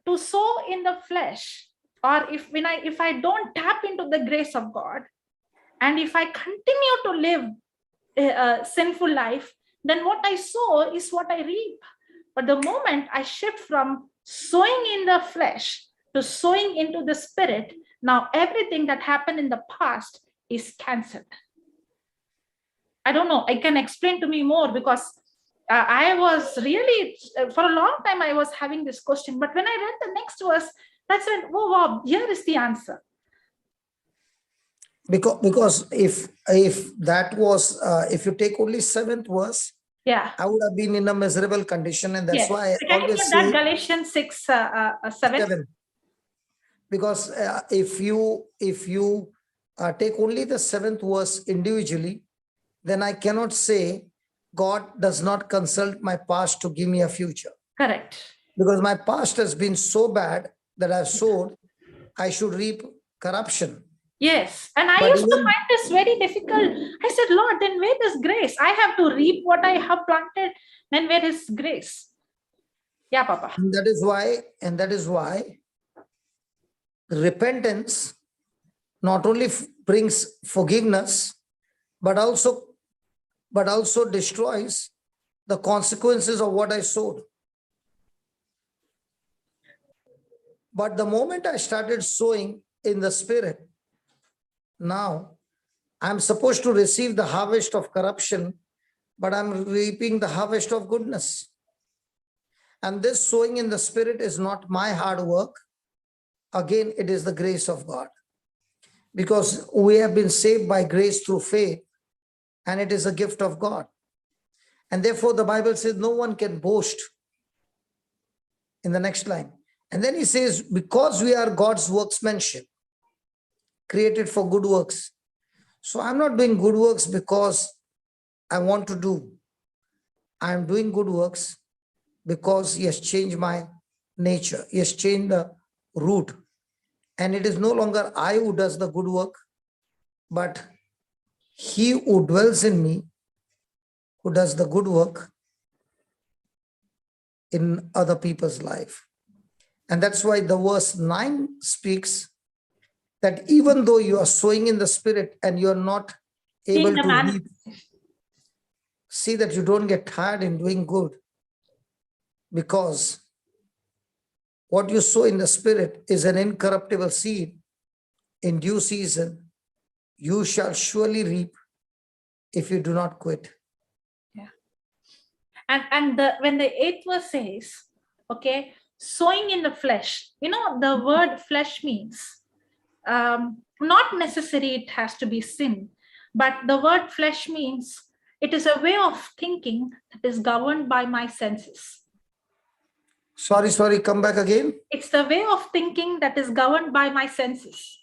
to sow in the flesh, or if I don't tap into the grace of God, and if I continue to live a sinful life, then what I sow is what I reap. But the moment I shift from sowing in the flesh to sowing into the spirit, now everything that happened in the past is cancelled. I don't know, I can explain to me more, because I was really, for a long time, I was having this question. But when I read the next verse, that's when, oh wow, here is the answer. Because if that was, if you take only 7th verse, yeah, I would have been in a miserable condition. And that's why I always say that Galatians 6, 7. Because if you take only the 7th verse individually, then I cannot say God does not consult my past to give me a future. Correct. Because my past has been so bad that I've sowed, I should reap corruption. Yes. And I used to find this very difficult. I said, Lord, then where is grace? I have to reap what I have planted. Then where is grace? Yeah, Papa. And that is why repentance not only brings forgiveness, but also destroys the consequences of what I sowed. But the moment I started sowing in the spirit, now I'm supposed to receive the harvest of corruption, but I'm reaping the harvest of goodness. And this sowing in the spirit is not my hard work. Again, it is the grace of God. Because we have been saved by grace through faith, and it is a gift of God. And therefore, the Bible says no one can boast. In the next line. And then he says, because we are God's workmanship, created for good works. So I'm not doing good works because I want to do. I'm doing good works because he has changed my nature. He has changed the root. And it is no longer I who does the good work, but he who dwells in me, who does the good work. in other people's life. And that's why the verse 9 speaks that even though you are sowing in the spirit and you're not able Seeing the to reap, see that you don't get tired in doing good, because what you sow in the spirit is an incorruptible seed. In due season, you shall surely reap if you do not quit. And when the 8th verse says, okay, sowing in the flesh, the word flesh means not necessary it has to be sin, but the word flesh means it is a way of thinking that is governed by my senses. Sorry, come back again. It's the way of thinking that is governed by my senses.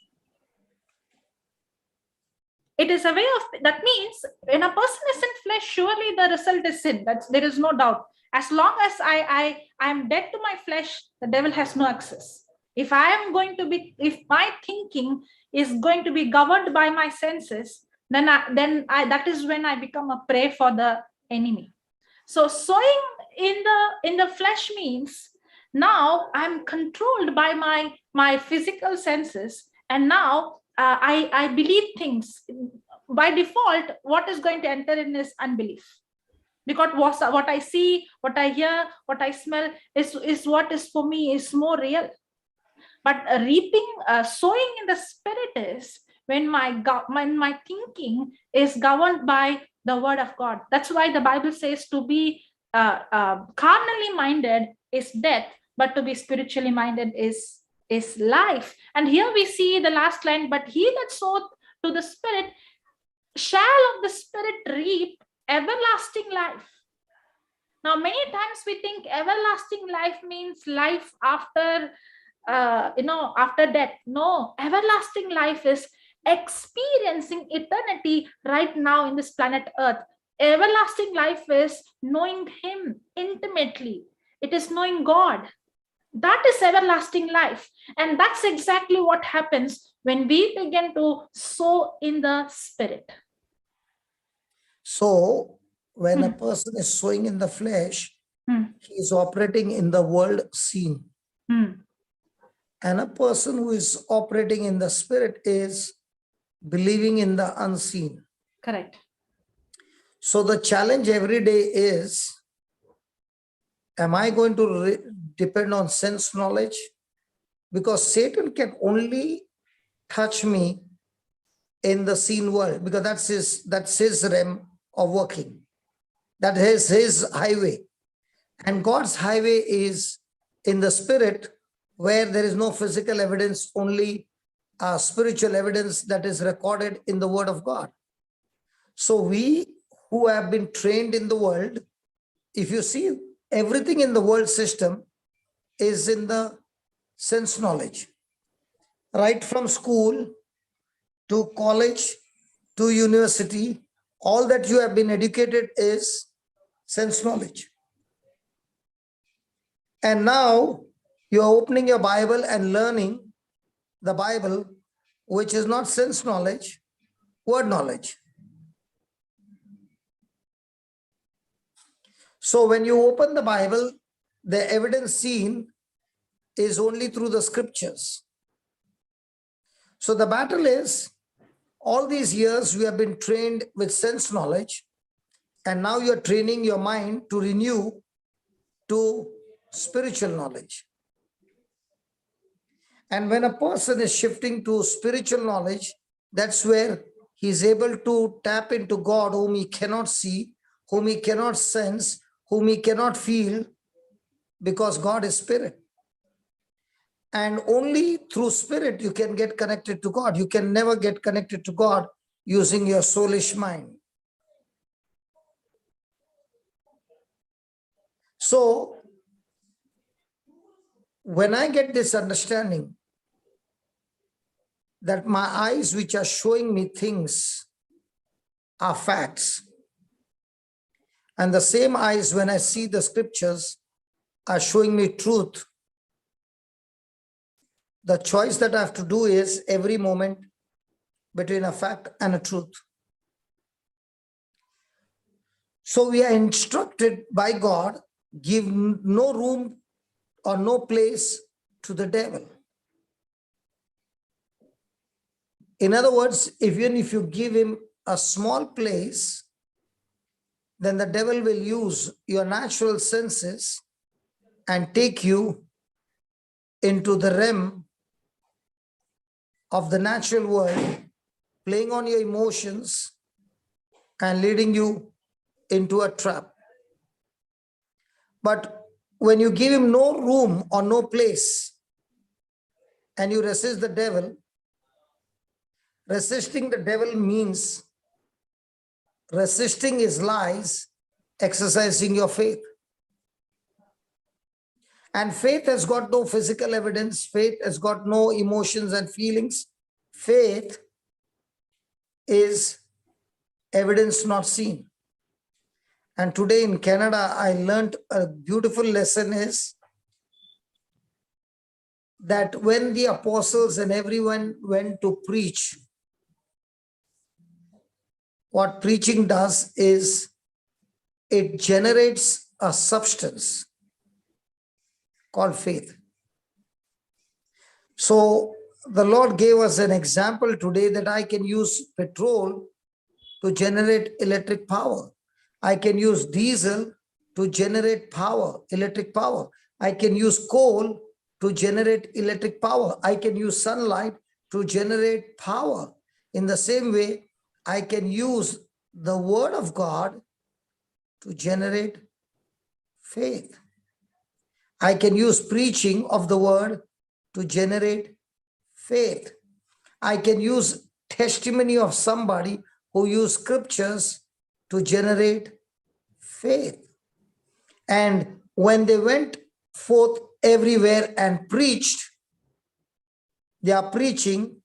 It is a way of, that means when a person is in flesh, surely the result is sin. There is no doubt. As long as I am dead to my flesh, the devil has no access. If my thinking is going to be governed by my senses, then that is when I become a prey for the enemy. So sowing in the flesh means now I'm controlled by my physical senses, and now I believe things. By default, what is going to enter in is unbelief, because what I see, what I hear, what I smell is what is for me is more real. But sowing in the spirit is when my thinking is governed by the word of God. That's why the Bible says to be carnally minded is death, but to be spiritually minded is life. And here we see the last line, but he that soweth to the spirit shall of the spirit reap everlasting life. Now, many times we think everlasting life means life after after death. No, everlasting life is experiencing eternity right now in this planet Earth. Everlasting life is knowing him intimately. It is knowing God. That is everlasting life. And that's exactly what happens when we begin to sow in the spirit. So when a person is sowing in the flesh, he is operating in the world scene. And a person who is operating in the spirit is believing in the unseen. Correct. So the challenge every day is, am I going to depend on sense knowledge? Because Satan can only touch me in the seen world, because that's his realm of working. That is his highway. And God's highway is in the spirit, where there is no physical evidence, only spiritual evidence that is recorded in the word of God. So we who have been trained in the world, if you see, everything in the world system is in the sense knowledge. Right from school to college to university, all that you have been educated is sense knowledge. And now you are opening your Bible and learning the Bible, which is not sense knowledge, word knowledge. So when you open the Bible, the evidence seen is only through the scriptures. So the battle is, all these years you have been trained with sense knowledge, and now you're training your mind to renew to spiritual knowledge. And when a person is shifting to spiritual knowledge, that's where he's able to tap into God, whom he cannot see, whom he cannot sense, whom he cannot feel, because God is spirit. And only through spirit you can get connected to God. You can never get connected to God using your soulish mind. So when I get this understanding that my eyes which are showing me things are facts, and the same eyes when I see the scriptures are showing me truth, the choice that I have to do is every moment between a fact and a truth. So we are instructed by God give no room or no place to the devil. In other words, even if you give him a small place, then the devil will use your natural senses and take you into the realm of the natural world, playing on your emotions and leading you into a trap. But when you give him no room or no place and you resist the devil, resisting the devil means resisting his lies, exercising your faith. And faith has got no physical evidence. Faith has got no emotions and feelings. Faith is evidence not seen. And today in Canada, I learned a beautiful lesson is that when the apostles and everyone went to preach, what preaching does is it generates a substance called faith. So the Lord gave us an example today that I can use petrol to generate electric power. I can use diesel to generate power, electric power. I can use coal to generate electric power. I can use sunlight to generate power. In the same way, I can use the word of God to generate faith. I can use preaching of the word to generate faith. I can use testimony of somebody who used scriptures to generate faith. And when they went forth everywhere and preached, their preaching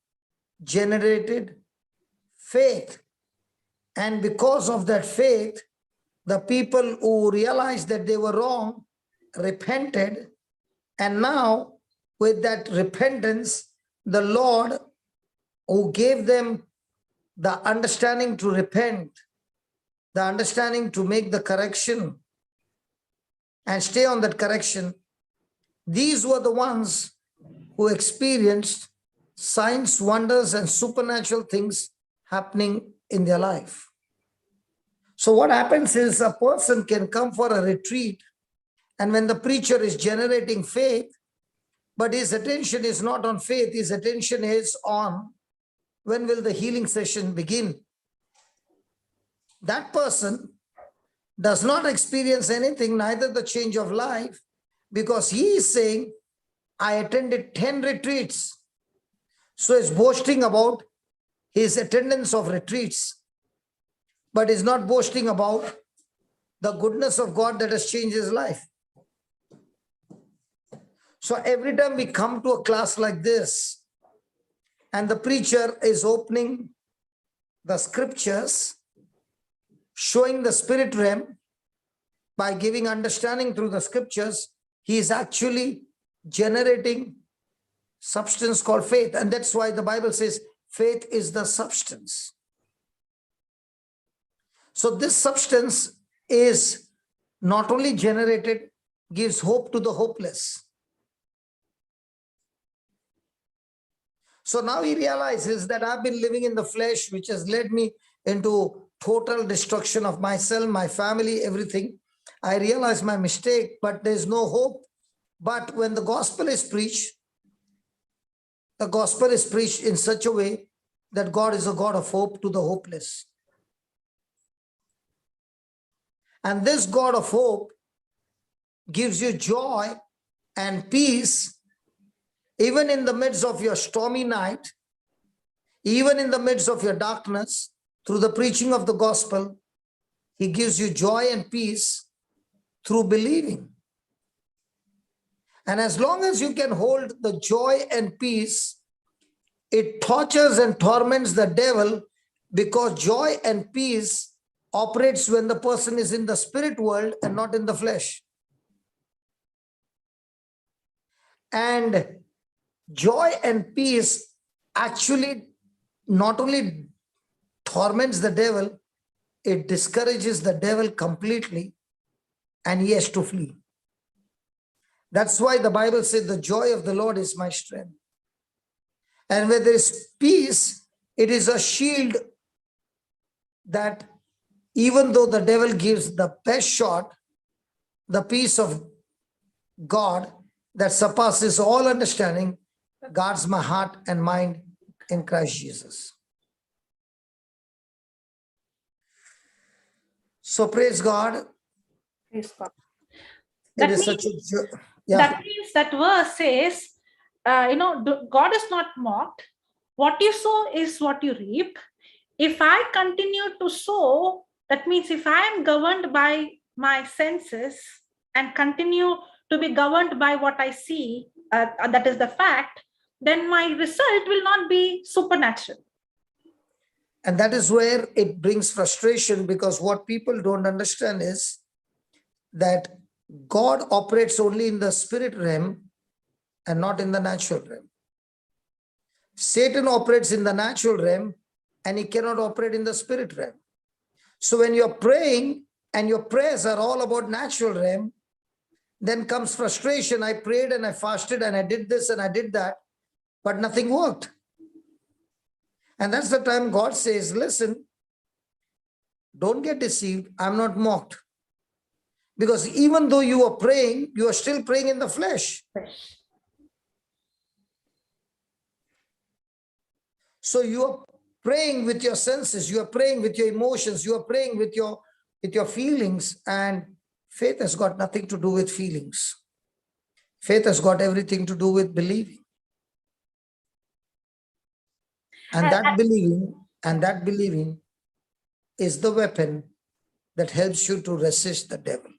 generated faith. And because of that faith, the people who realized that they were wrong repented. And now with that repentance, the Lord who gave them the understanding to repent, the understanding to make the correction and stay on that correction, these were the ones who experienced signs, wonders, and supernatural things happening in their life. So what happens is a person can come for a retreat, and when the preacher is generating faith, but his attention is not on faith, his attention is on when will the healing session begin. That person does not experience anything, neither the change of life, because he is saying, I attended 10 retreats. So he's boasting about his attendance of retreats, but is not boasting about the goodness of God that has changed his life. So every time we come to a class like this, and the preacher is opening the scriptures, showing the spirit realm by giving understanding through the scriptures, he is actually generating substance called faith. And that's why the Bible says faith is the substance. So this substance is not only generated, gives hope to the hopeless. So now he realizes that I've been living in the flesh, which has led me into total destruction of myself, my family, everything. I realize my mistake, but there's no hope. But when the gospel is preached in such a way that God is a God of hope to the hopeless. And this God of hope gives you joy and peace even in the midst of your stormy night, even in the midst of your darkness. Through the preaching of the gospel, he gives you joy and peace through believing. And as long as you can hold the joy and peace, it tortures and torments the devil, because joy and peace operates when the person is in the spirit world and not in the flesh. And joy and peace actually not only torments the devil, it discourages the devil completely, and he has to flee. That's why the Bible said the joy of the Lord is my strength. And where there is peace, it is a shield that even though the devil gives the best shot, the peace of God that surpasses all understanding guards my heart and mind in Christ Jesus. So praise God. Praise God. It That is means, such a joy. Yeah. that means that verse says, God is not mocked. What you sow is what you reap. If I continue to sow, that means if I am governed by my senses and continue to be governed by what I see, that is the fact, then my result will not be supernatural. And that is where it brings frustration, because what people don't understand is that God operates only in the spirit realm and not in the natural realm. Satan operates in the natural realm and he cannot operate in the spirit realm. So when you're praying and your prayers are all about natural realm, then comes frustration. I prayed and I fasted and I did this and I did that, but nothing worked. And that's the time God says, listen, don't get deceived. I'm not mocked. Because even though you are praying, you are still praying in the flesh. So you are praying with your senses, you are praying with your emotions, you are praying with your feelings, and faith has got nothing to do with feelings. Faith has got everything to do with believing. And that believing is the weapon that helps you to resist the devil.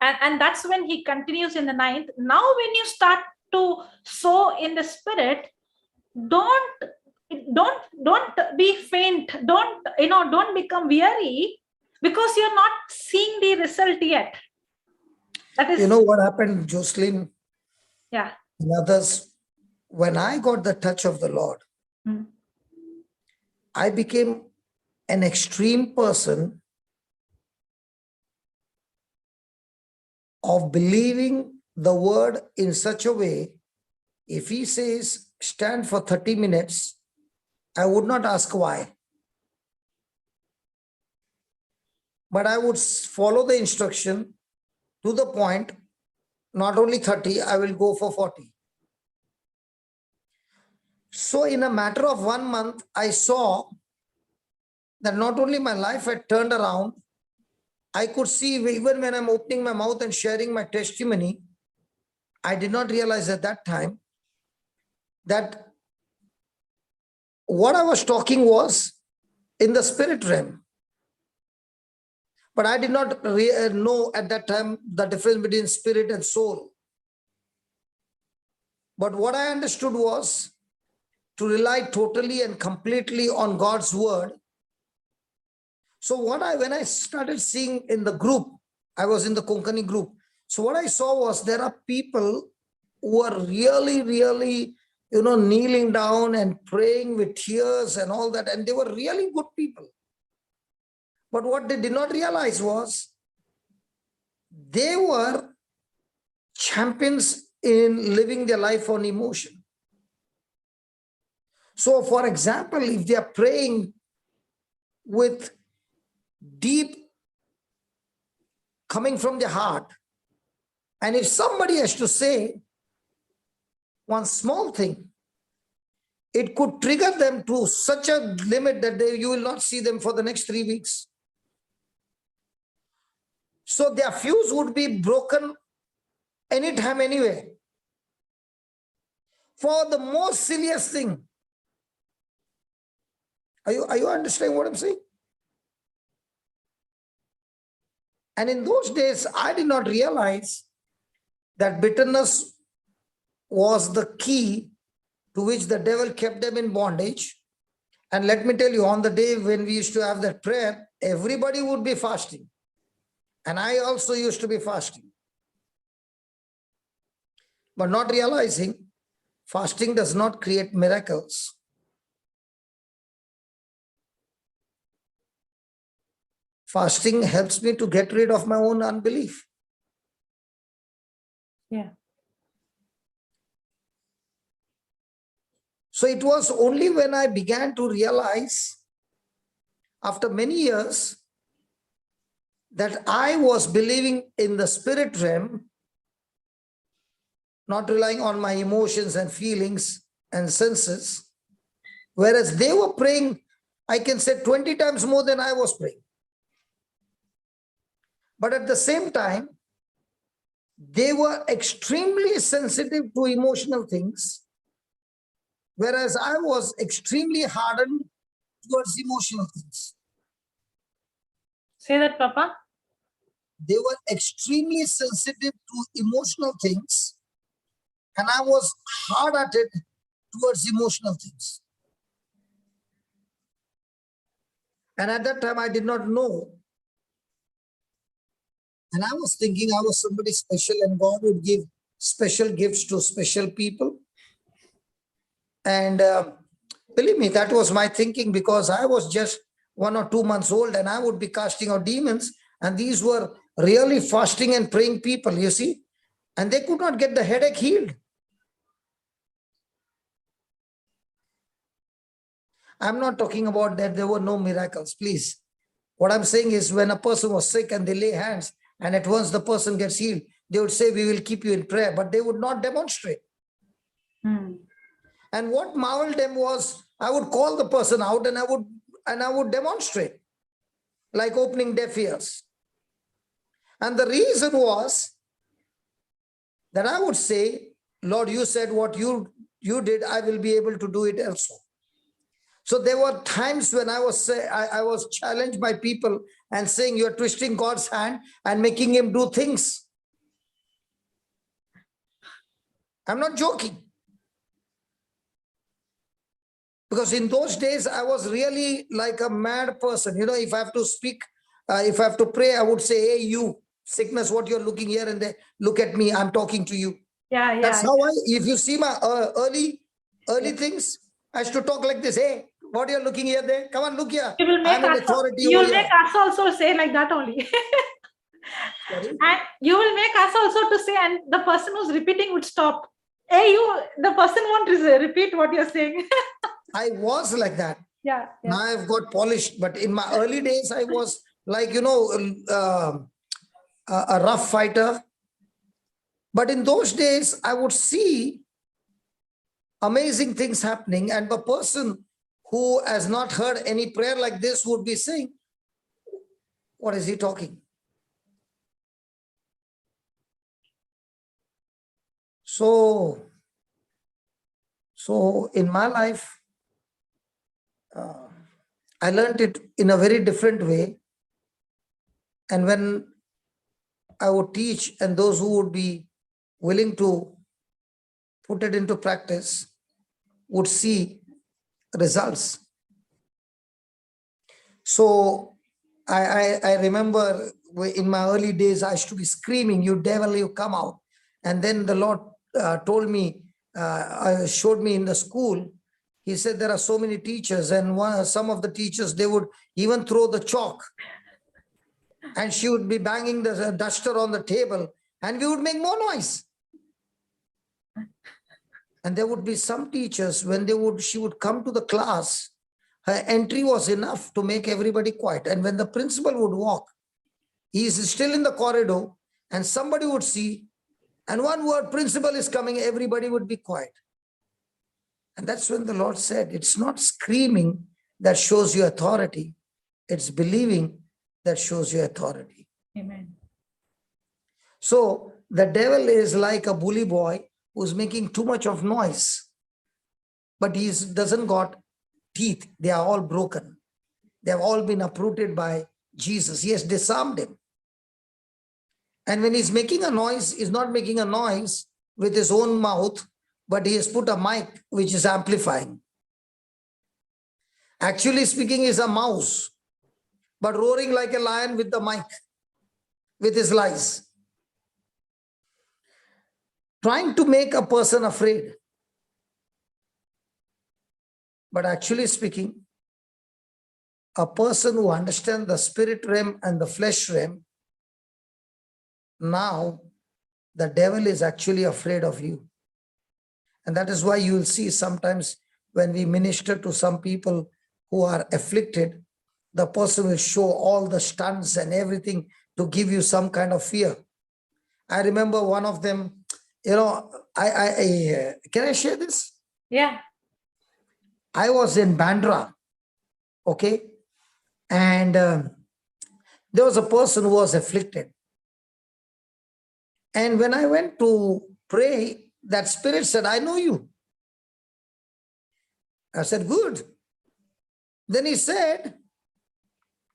And that's when he continues in the 9th. Now, when you start to sow in the spirit, don't be faint. Don't become weary because you're not seeing the result yet. That is, You know what happened, Jocelyn? Yeah. And others, when I got the touch of the Lord, I became an extreme person of believing the word in such a way. If he says stand for 30 minutes, I would not ask why. But I would follow the instruction to the point. Not only 30, I will go for 40. So in a matter of 1 month, I saw that not only my life had turned around, I could see even when I'm opening my mouth and sharing my testimony, I did not realize at that time that what I was talking was in the spirit realm. But I did not know at that time the difference between spirit and soul. But what I understood was to rely totally and completely on God's word. So when I started seeing in the group, I was in the Konkani group. So what I saw was there are people who are really, really, kneeling down and praying with tears and all that. And they were really good people. But what they did not realize was they were champions in living their life on emotion. So for example, if they are praying with deep coming from their heart, and if somebody has to say one small thing, it could trigger them to such a limit that you will not see them for the next 3 weeks. So their fuse would be broken anytime, anywhere. For the most silliest thing. Are you understanding what I'm saying? And in those days, I did not realize that bitterness was the key to which the devil kept them in bondage. And let me tell you, on the day when we used to have that prayer, everybody would be fasting. And I also used to be fasting. But not realizing fasting does not create miracles. Fasting helps me to get rid of my own unbelief. Yeah. So it was only when I began to realize after many years that I was believing in the spirit realm, not relying on my emotions and feelings and senses, whereas they were praying, I can say 20 times more than I was praying. But at the same time, they were extremely sensitive to emotional things, whereas I was extremely hardened towards emotional things. Say that, Papa. They were extremely sensitive to emotional things, and I was hard-hearted towards emotional things. And at that time, I did not know. And I was thinking I was somebody special and God would give special gifts to special people. And believe me, that was my thinking, because I was just 1 or 2 months old and I would be casting out demons. And these were really fasting and praying people, you see. And they could not get the headache healed. I'm not talking about that there were no miracles, please. What I'm saying is when a person was sick and they lay hands and at once the person gets healed, they would say, we will keep you in prayer, but they would not demonstrate. And what marveled them was, I would call the person out and I would demonstrate, like opening deaf ears. And the reason was that I would say, Lord, you said what you did, I will be able to do it also. So there were times when I was challenged by people and saying, you're twisting God's hand and making him do things. I'm not joking. Because in those days, I was really like a mad person. You know, if I have to speak, if I have to pray, I would say, hey, you, sickness, what you're looking here and there, look at me, I'm talking to you. Yeah. That's how if you see my early things, I used to talk like this. Hey, what you're looking here there? Come on, look here. I'm an authority over You'll here. make us also say like that only. Sorry? And you will make us also to say, and the person who's repeating would stop. Hey, the person won't repeat what you're saying. I was like that. Yeah. Now I've got polished, but in my early days, I was like, you know, a rough fighter. But in those days, I would see amazing things happening, and the person who has not heard any prayer like this would be saying, what is he talking? So in my life, I learned it in a very different way. And when I would teach, and those who would be willing to put it into practice would see results. So I remember in my early days, I used to be screaming, you devil, you come out. And then the Lord told me, showed me in the school, he said, there are so many teachers, and some of the teachers, they would even throw the chalk. And she would be banging the duster on the table, and we would make more noise. And there would be some teachers, when she would come to the class, her entry was enough to make everybody quiet. And when the principal would walk, he is still in the corridor, and somebody would see, and one word, principal is coming, everybody would be quiet. And that's when the Lord said, it's not screaming that shows you authority, it's believing that shows you authority. Amen. So the devil is like a bully boy who's making too much of noise, but he doesn't got teeth. They are all broken. They have all been uprooted by Jesus. He has disarmed him. And when he's making a noise, he's not making a noise with his own mouth, but he has put a mic which is amplifying. Actually speaking, is a mouse, but roaring like a lion with the mic, with his lies. Trying to make a person afraid. But actually speaking, a person who understands the spirit realm and the flesh realm, now the devil is actually afraid of you. And that is why you will see sometimes when we minister to some people who are afflicted, the person will show all the stunts and everything to give you some kind of fear. I remember one of them, can I share this? Yeah. I was in Bandra, okay? And there was a person who was afflicted. And when I went to pray, that spirit said, I know you. I said, good. Then he said,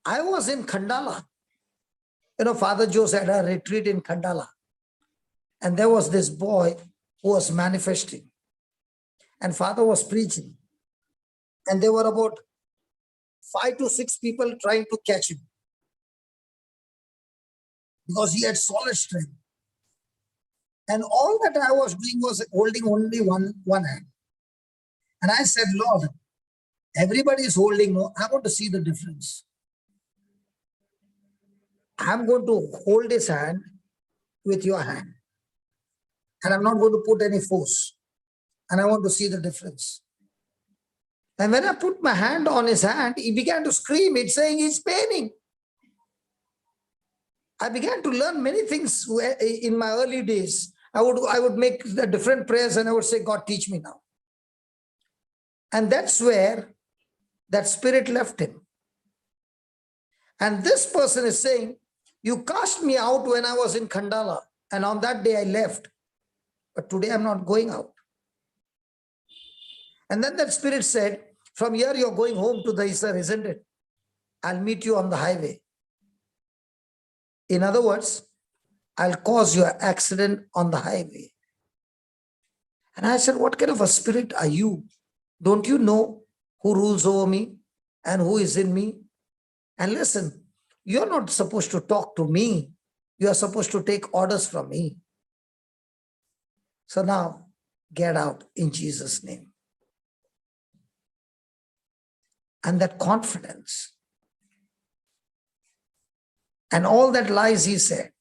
I was in Khandala. Father Jose had a retreat in Khandala. And there was this boy who was manifesting. And Father was preaching. And there were about 5 to 6 people trying to catch him. Because he had solid strength. And all that I was doing was holding only one hand. And I said, Lord, everybody is holding. No, I want to see the difference. I'm going to hold his hand with your hand. And I'm not going to put any force. And I want to see the difference. And when I put my hand on his hand, he began to scream. It's saying he's paining. I began to learn many things in my early days. I would make the different prayers and I would say, God, teach me now. And that's where that spirit left him. And this person is saying, you cast me out when I was in Khandala. And on that day I left. But today I'm not going out. And then that spirit said, from here you're going home to the Isar, isn't it? I'll meet you on the highway. In other words, I'll cause you an accident on the highway. And I said, what kind of a spirit are you? Don't you know who rules over me and who is in me? And listen, you're not supposed to talk to me. You are supposed to take orders from me. So now, get out in Jesus' name. And that confidence and all that lies he said,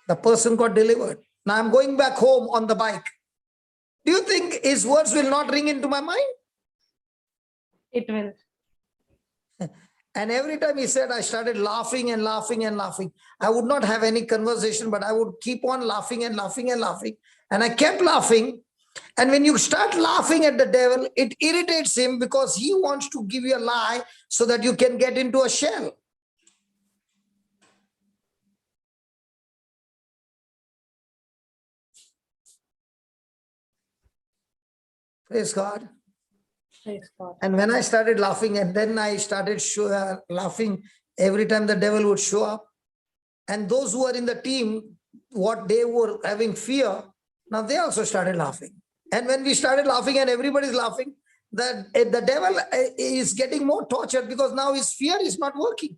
the person got delivered. Now I'm going back home on the bike. Do you think his words will not ring into my mind? It will. And every time he said, I started laughing and laughing and laughing. I would not have any conversation, but I would keep on laughing and laughing and laughing. And I kept laughing. And when you start laughing at the devil, it irritates him because he wants to give you a lie so that you can get into a shell. Praise God. Praise God. And when I started laughing, and then I started laughing every time the devil would show up. And those who were in the team, what they were having fear, now they also started laughing. And when we started laughing and everybody's laughing, the devil is getting more tortured because now his fear is not working.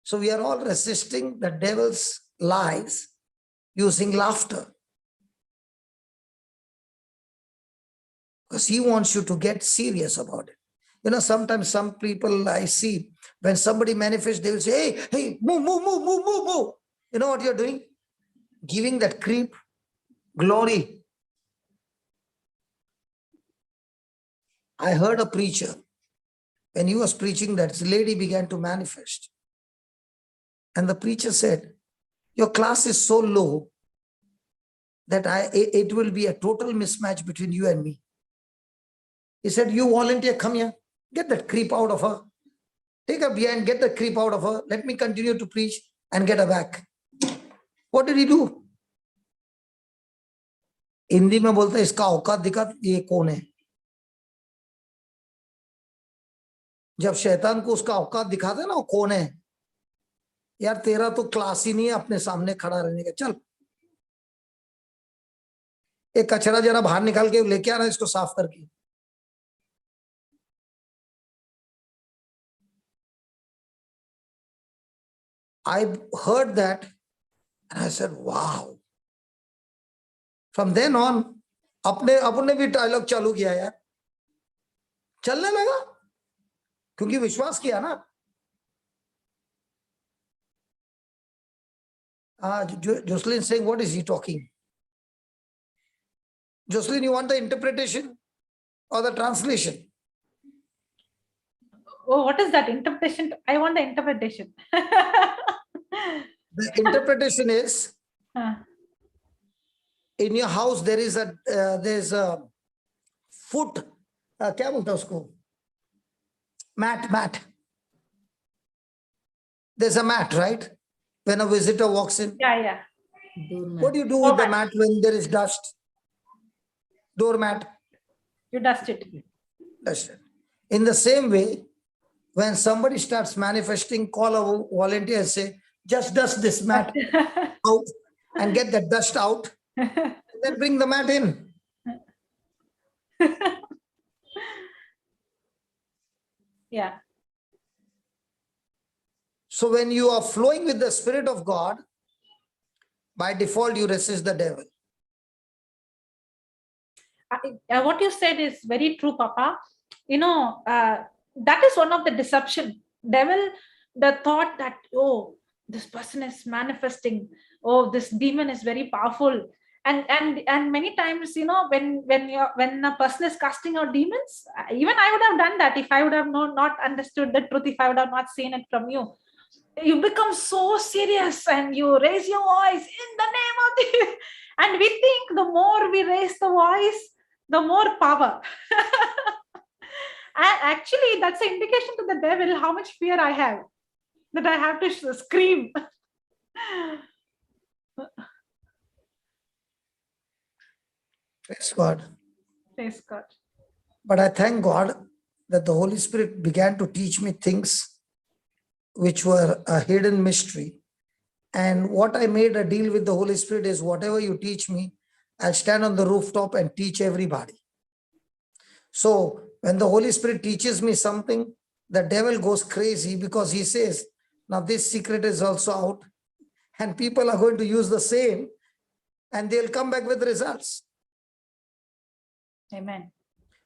So we are all resisting the devil's lies using laughter. Because he wants you to get serious about it. Sometimes some people I see, when somebody manifests, they will say, hey, move. You know what you're doing? Giving that creep glory. I heard a preacher, when he was preaching, that lady began to manifest. And the preacher said, your class is so low that it will be a total mismatch between you and me. He said, you volunteer, come here, get that creep out of her. Take her behind, get the creep out of her. Let me continue to preach and get her back. What did he do? Hindi में बोलते हैं इसका औकात दिखा ये कौन है. जब शैतान को उसका औकात दिखाते ना वो कौन है, यार तेरा तो क्लास ही नहीं है अपने सामने खड़ा रहने का. चल एक कचरा जरा बाहर निकाल के लेके आना, इसको साफ करके. I heard that and I said, wow. From then on, अपने भी डायलॉग चालू किया यार, चलने लगा, क्योंकि विश्वास किया ना. Jocelyn saying, what is he talking? Jocelyn, you want the interpretation or the translation? Oh, what is that interpretation? I want the interpretation. The interpretation is, in your house there is a foot, क्या बोलता है उसको? Mat. There's a mat, right? When a visitor walks in. Yeah. What do you do with the mat when there is dust? Doormat. You dust it. Dust it. In the same way, when somebody starts manifesting, call a volunteer and say, just dust this mat out and get the dust out, and then bring the mat in. Yeah. So when you are flowing with the Spirit of God, by default, you resist the devil. What you said is very true, Papa. That is one of the deception. Devil, the thought that, oh, this person is manifesting, oh, this demon is very powerful. And many times, when a person is casting out demons, even I would have done that if I would have not understood the truth, if I would have not seen it from you. You become so serious and you raise your voice in the name of the, and we think the more we raise the voice, the more power. And actually, that's an indication to the devil how much fear I have, that I have to scream. Praise God. Praise God. But I thank God that the Holy Spirit began to teach me things which were a hidden mystery. And what I made a deal with the Holy Spirit is, whatever you teach me, I'll stand on the rooftop and teach everybody. So when the Holy Spirit teaches me something, the devil goes crazy, because he says, now this secret is also out and people are going to use the same and they'll come back with results. Amen.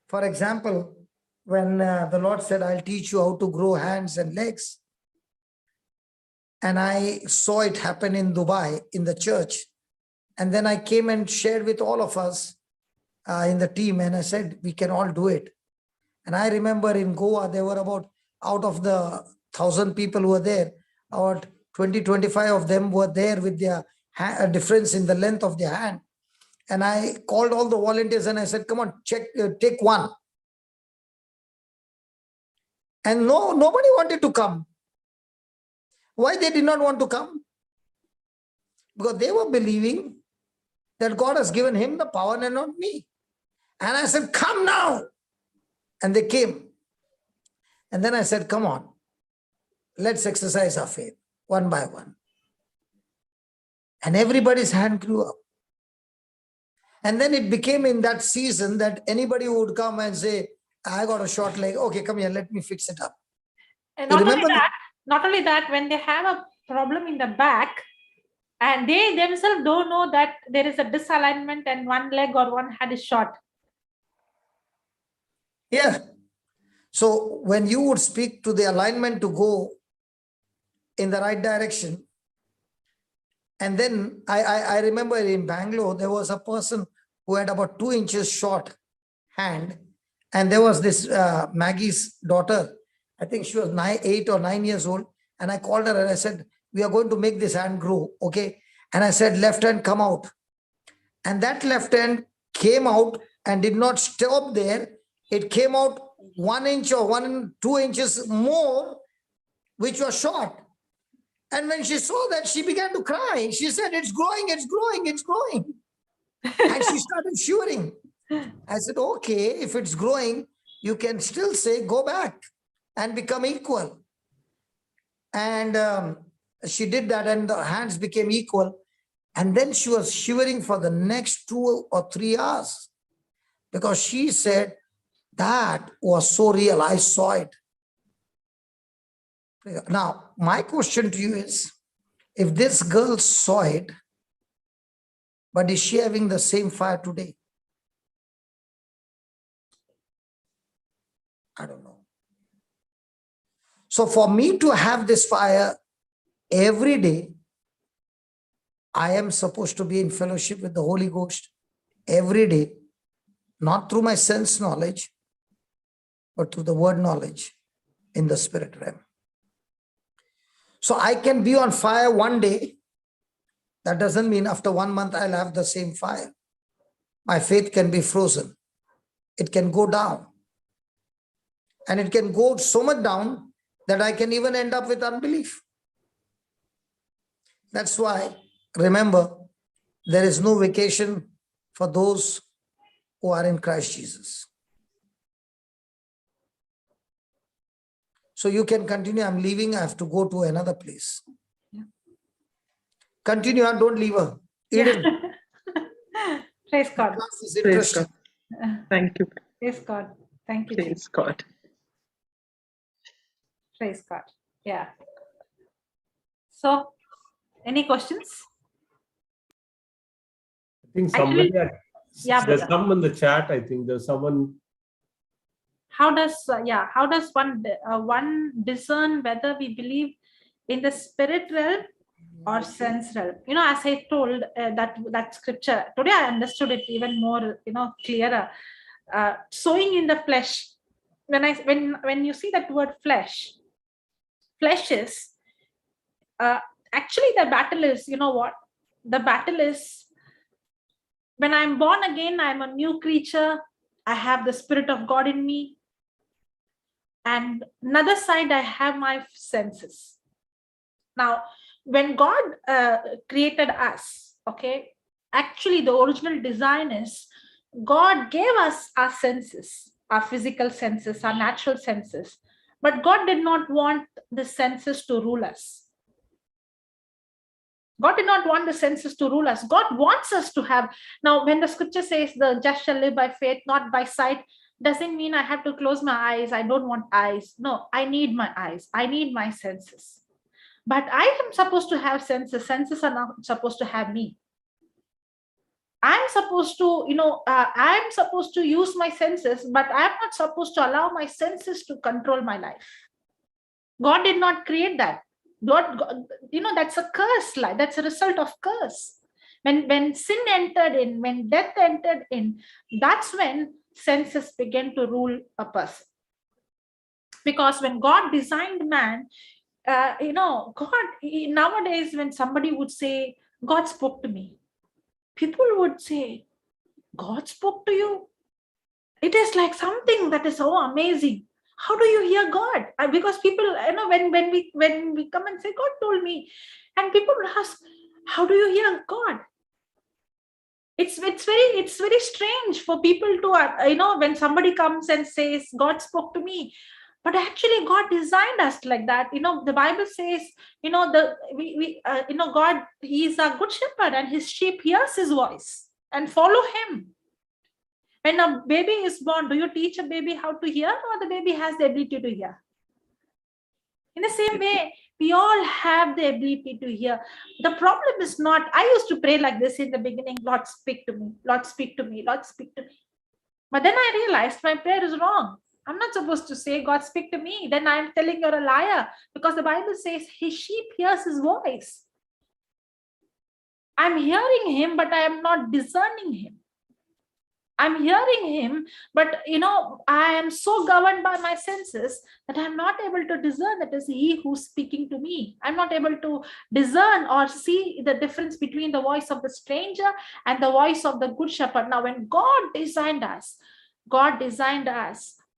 For example, when the Lord said, I'll teach you how to grow hands and legs. And I saw it happen in Dubai, in the church. And then I came and shared with all of us in the team. And I said, we can all do it. And I remember in Goa, there were about, out of the 1,000 people who were there, about 20-25 of them were there with their difference in the length of their hand. And I called all the volunteers and I said, come on, take one. And nobody wanted to come. Why they did not want to come? Because they were believing that God has given him the power and not me. And I said, come now. And they came. And then I said, come on, let's exercise our faith one by one. And everybody's hand grew up. And then it became in that season that anybody would come and say, I got a short leg. Okay, come here, let me fix it up. And not only that, when they have a problem in the back and they themselves don't know that there is a disalignment and one leg or one hand is short. Yeah. So when you would speak to the alignment to go in the right direction, and then I remember in Bangalore, there was a person who had about 2 inches short hand. And there was this Maggie's daughter. I think she was 8 or 9 years old. And I called her and I said, we are going to make this hand grow. Okay. And I said, left hand come out. And that left hand came out and did not stop there. It came out 1 inch or 2 inches more, which was short. And when she saw that, she began to cry. She said, it's growing, it's growing, it's growing. And she started shivering. I said, okay, if it's growing, you can still say, go back and become equal. And she did that and the hands became equal. And then she was shivering for the next 2 or 3 hours because she said, that was so real. I saw it. Now, my question to you is, if this girl saw it, But is she having the same fire today? I don't know. So for me to have this fire every day, I am supposed to be in fellowship with the Holy Ghost every day, not through my sense knowledge, but through the word knowledge in the spirit realm. So I can be on fire one day. That doesn't mean after 1 month I'll have the same fire. My faith can be frozen. It can go down. And it can go so much down that I can even end up with unbelief. That's why, remember, there is no vacation for those who are in Christ Jesus. So you can continue. I'm leaving. I have to go to another place. Yeah. Continue. Don't leave her. Eden. Praise God. Class is Praise interesting. God. Thank you. Praise God. Thank you. Praise God. Praise God. Yeah. So, any questions? I think somebody yeah, there's brother. some in the chat. I think there's someone. How does one discern whether we believe in the spirit realm or sense realm? As I told that scripture today, I understood it even more, clearer. Sowing in the flesh. When you see that word flesh is actually the battle is, the battle is when I'm born again, I'm a new creature. I have the Spirit of God in me. And another side, I have my senses. Now, when God created us, actually the original design is God gave us our senses, our physical senses, our natural senses. But God did not want the senses to rule us. God did not want the senses to rule us. God wants us to have. Now, when the scripture says the just shall live by faith, not by sight, doesn't mean I have to close my eyes. I don't want eyes. No, I need my eyes. I need my senses. But I am supposed to have senses. Senses are not supposed to have me. I'm supposed to, I'm supposed to use my senses, but I'm not supposed to allow my senses to control my life. God did not create that. God, that's a curse. That's a result of curse. When sin entered in, when death entered in, that's when senses began to rule a person. Because when God designed man, God, nowadays when somebody would say, God spoke to me, people would say, God spoke to you? It is like something that is so amazing. How do you hear God? Because people, when we come and say, God told me, and people would ask, how do you hear God? It's very strange for people to, when somebody comes and says, God spoke to me. But actually, God designed us like that. The Bible says, God, He is a good shepherd, and His sheep hears His voice and follow Him. When a baby is born, do you teach a baby how to hear, or the baby has the ability to hear? In the same way, we all have the ability to hear. The problem is not, I used to pray like this in the beginning, Lord, speak to me, Lord, speak to me, Lord, speak to me. But then I realized my prayer is wrong. I'm not supposed to say, God, speak to me. Then I'm telling you're a liar, because the Bible says His sheep hears His voice. I'm hearing Him, but I am not discerning Him. I'm hearing Him, but I am so governed by my senses that I'm not able to discern that is He who's speaking to me. I'm not able to discern or see the difference between the voice of the stranger and the voice of the good shepherd. Now, when God designed us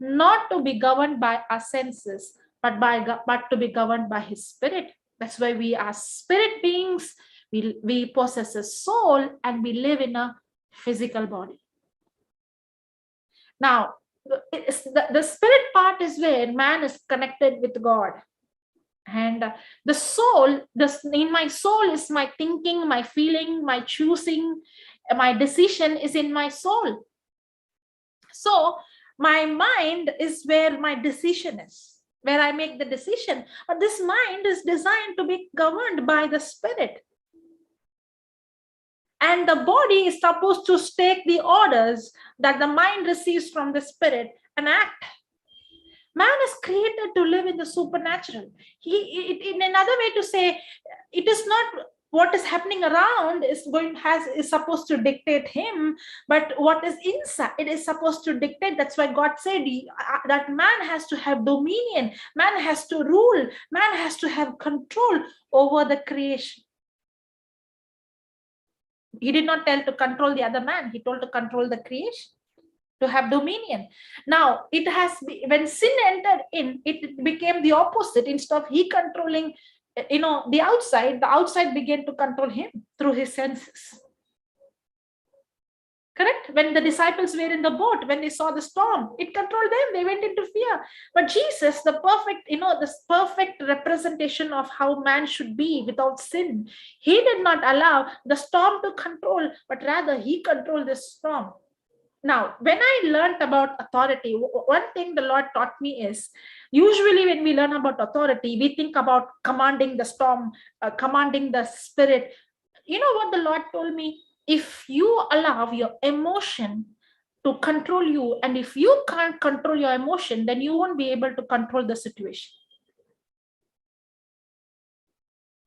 not to be governed by our senses, but to be governed by His Spirit. That's why we are spirit beings. We possess a soul, and we live in a physical body. Now, the spirit part is where man is connected with God. And the soul, in my soul is my thinking, my feeling, my choosing, my decision is in my soul. So my mind is where my decision is, where I make the decision. But this mind is designed to be governed by the Spirit. And the body is supposed to take the orders that the mind receives from the spirit and act. Man is created to live in the supernatural. In another way to say, it is not what is happening around is supposed to dictate him, but what is inside, it is supposed to dictate. That's why God said that man has to have dominion, man has to rule, man has to have control over the creation. He did not tell to control the other man, he told to control the creation, to have dominion. Now, when sin entered in, it became the opposite. Instead of he controlling, the outside began to control him through his senses. Correct? When the disciples were in the boat, when they saw the storm, it controlled them. They went into fear. But Jesus, the perfect representation of how man should be without sin, he did not allow the storm to control, but rather he controlled the storm. Now, when I learned about authority, one thing the Lord taught me is, usually when we learn about authority, we think about commanding the storm, commanding the spirit. You know what the Lord told me? If you allow your emotion to control you, and if you can't control your emotion, then you won't be able to control the situation.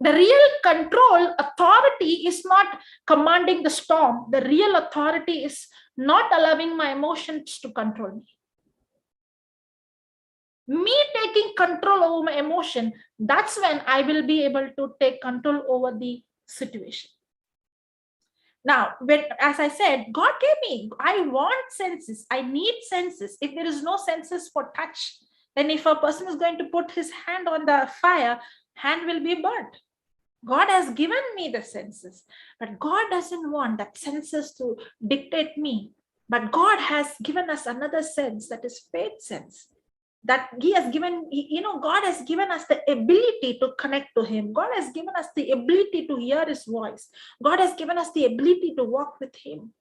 The real control, authority is not commanding the storm. The real authority is not allowing my emotions to control me. Me taking control over my emotion, that's when I will be able to take control over the situation. Now, as I said, God gave me, I want senses. I need senses. If there is no senses for touch, then if a person is going to put his hand on the fire, hand will be burnt. God has given me the senses, but God doesn't want that senses to dictate me. But God has given us another sense, that is faith sense. That He has given, God has given us the ability to connect to Him. God has given us the ability to hear His voice. God has given us the ability to walk with Him.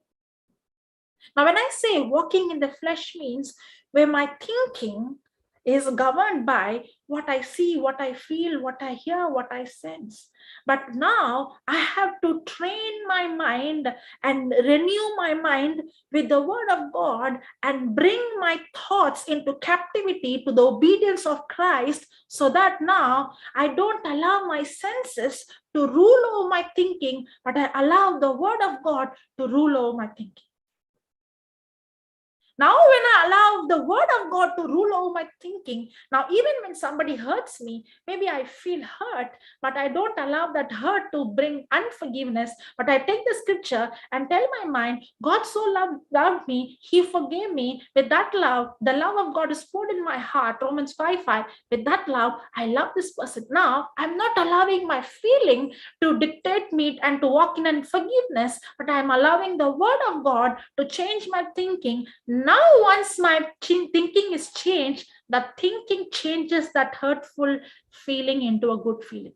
Now, when I say walking in the flesh means where my thinking is governed by what I see, what I feel, what I hear, what I sense. But now I have to train my mind and renew my mind with the word of God and bring my thoughts into captivity to the obedience of Christ, so that now I don't allow my senses to rule over my thinking, but I allow the word of God to rule over my thinking. Now, when I allow the word of God to rule over my thinking, now even when somebody hurts me, maybe I feel hurt, but I don't allow that hurt to bring unforgiveness, but I take the scripture and tell my mind, God so loved me, He forgave me. With that love, the love of God is poured in my heart, Romans 5:5. With that love, I love this person. Now, I'm not allowing my feeling to dictate me and to walk in unforgiveness, but I'm allowing the word of God to change my thinking. Now, once my thinking is changed, the thinking changes that hurtful feeling into a good feeling.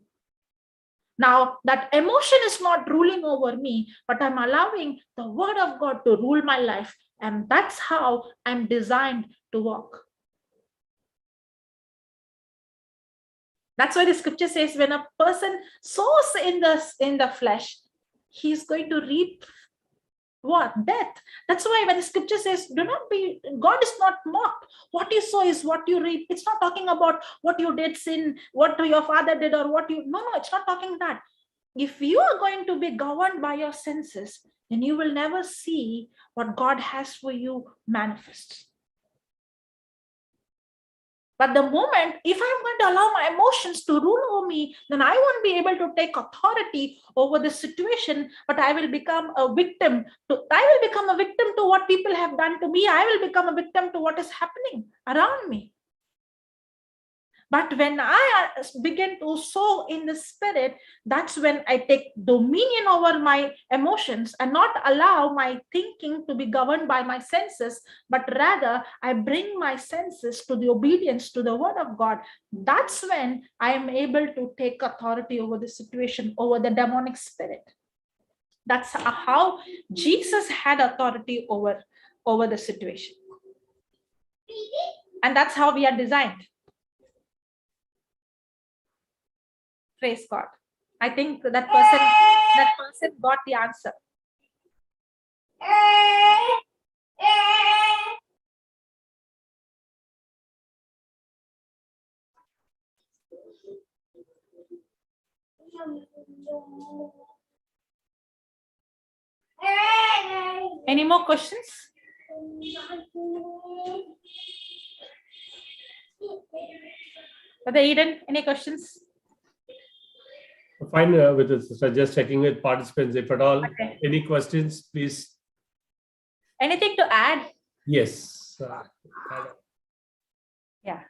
Now, that emotion is not ruling over me, but I'm allowing the word of God to rule my life. And that's how I'm designed to walk. That's why the scripture says, when a person sows in the flesh, he's going to reap what? Death. That's why when the scripture says, God is not mocked. What you sow is what you reap. It's not talking about what you did sin, what your father did, or no, it's not talking that. If you are going to be governed by your senses, then you will never see what God has for you manifest. But the moment, if I'm going to allow my emotions to rule over me, then I won't be able to take authority over the situation, but I will become a victim to what people have done to me. I will become a victim to what is happening around me. But when I begin to sow in the spirit, that's when I take dominion over my emotions and not allow my thinking to be governed by my senses, but rather I bring my senses to the obedience to the word of God. That's when I am able to take authority over the situation, over the demonic spirit. That's how Jesus had authority over the situation. And that's how we are designed. Praise God. I think that person got the answer. Any more questions? Brother Eden, any questions? Fine with this. So just checking with participants. If at all, Okay. any questions, please. Anything to add? Yes. Yeah.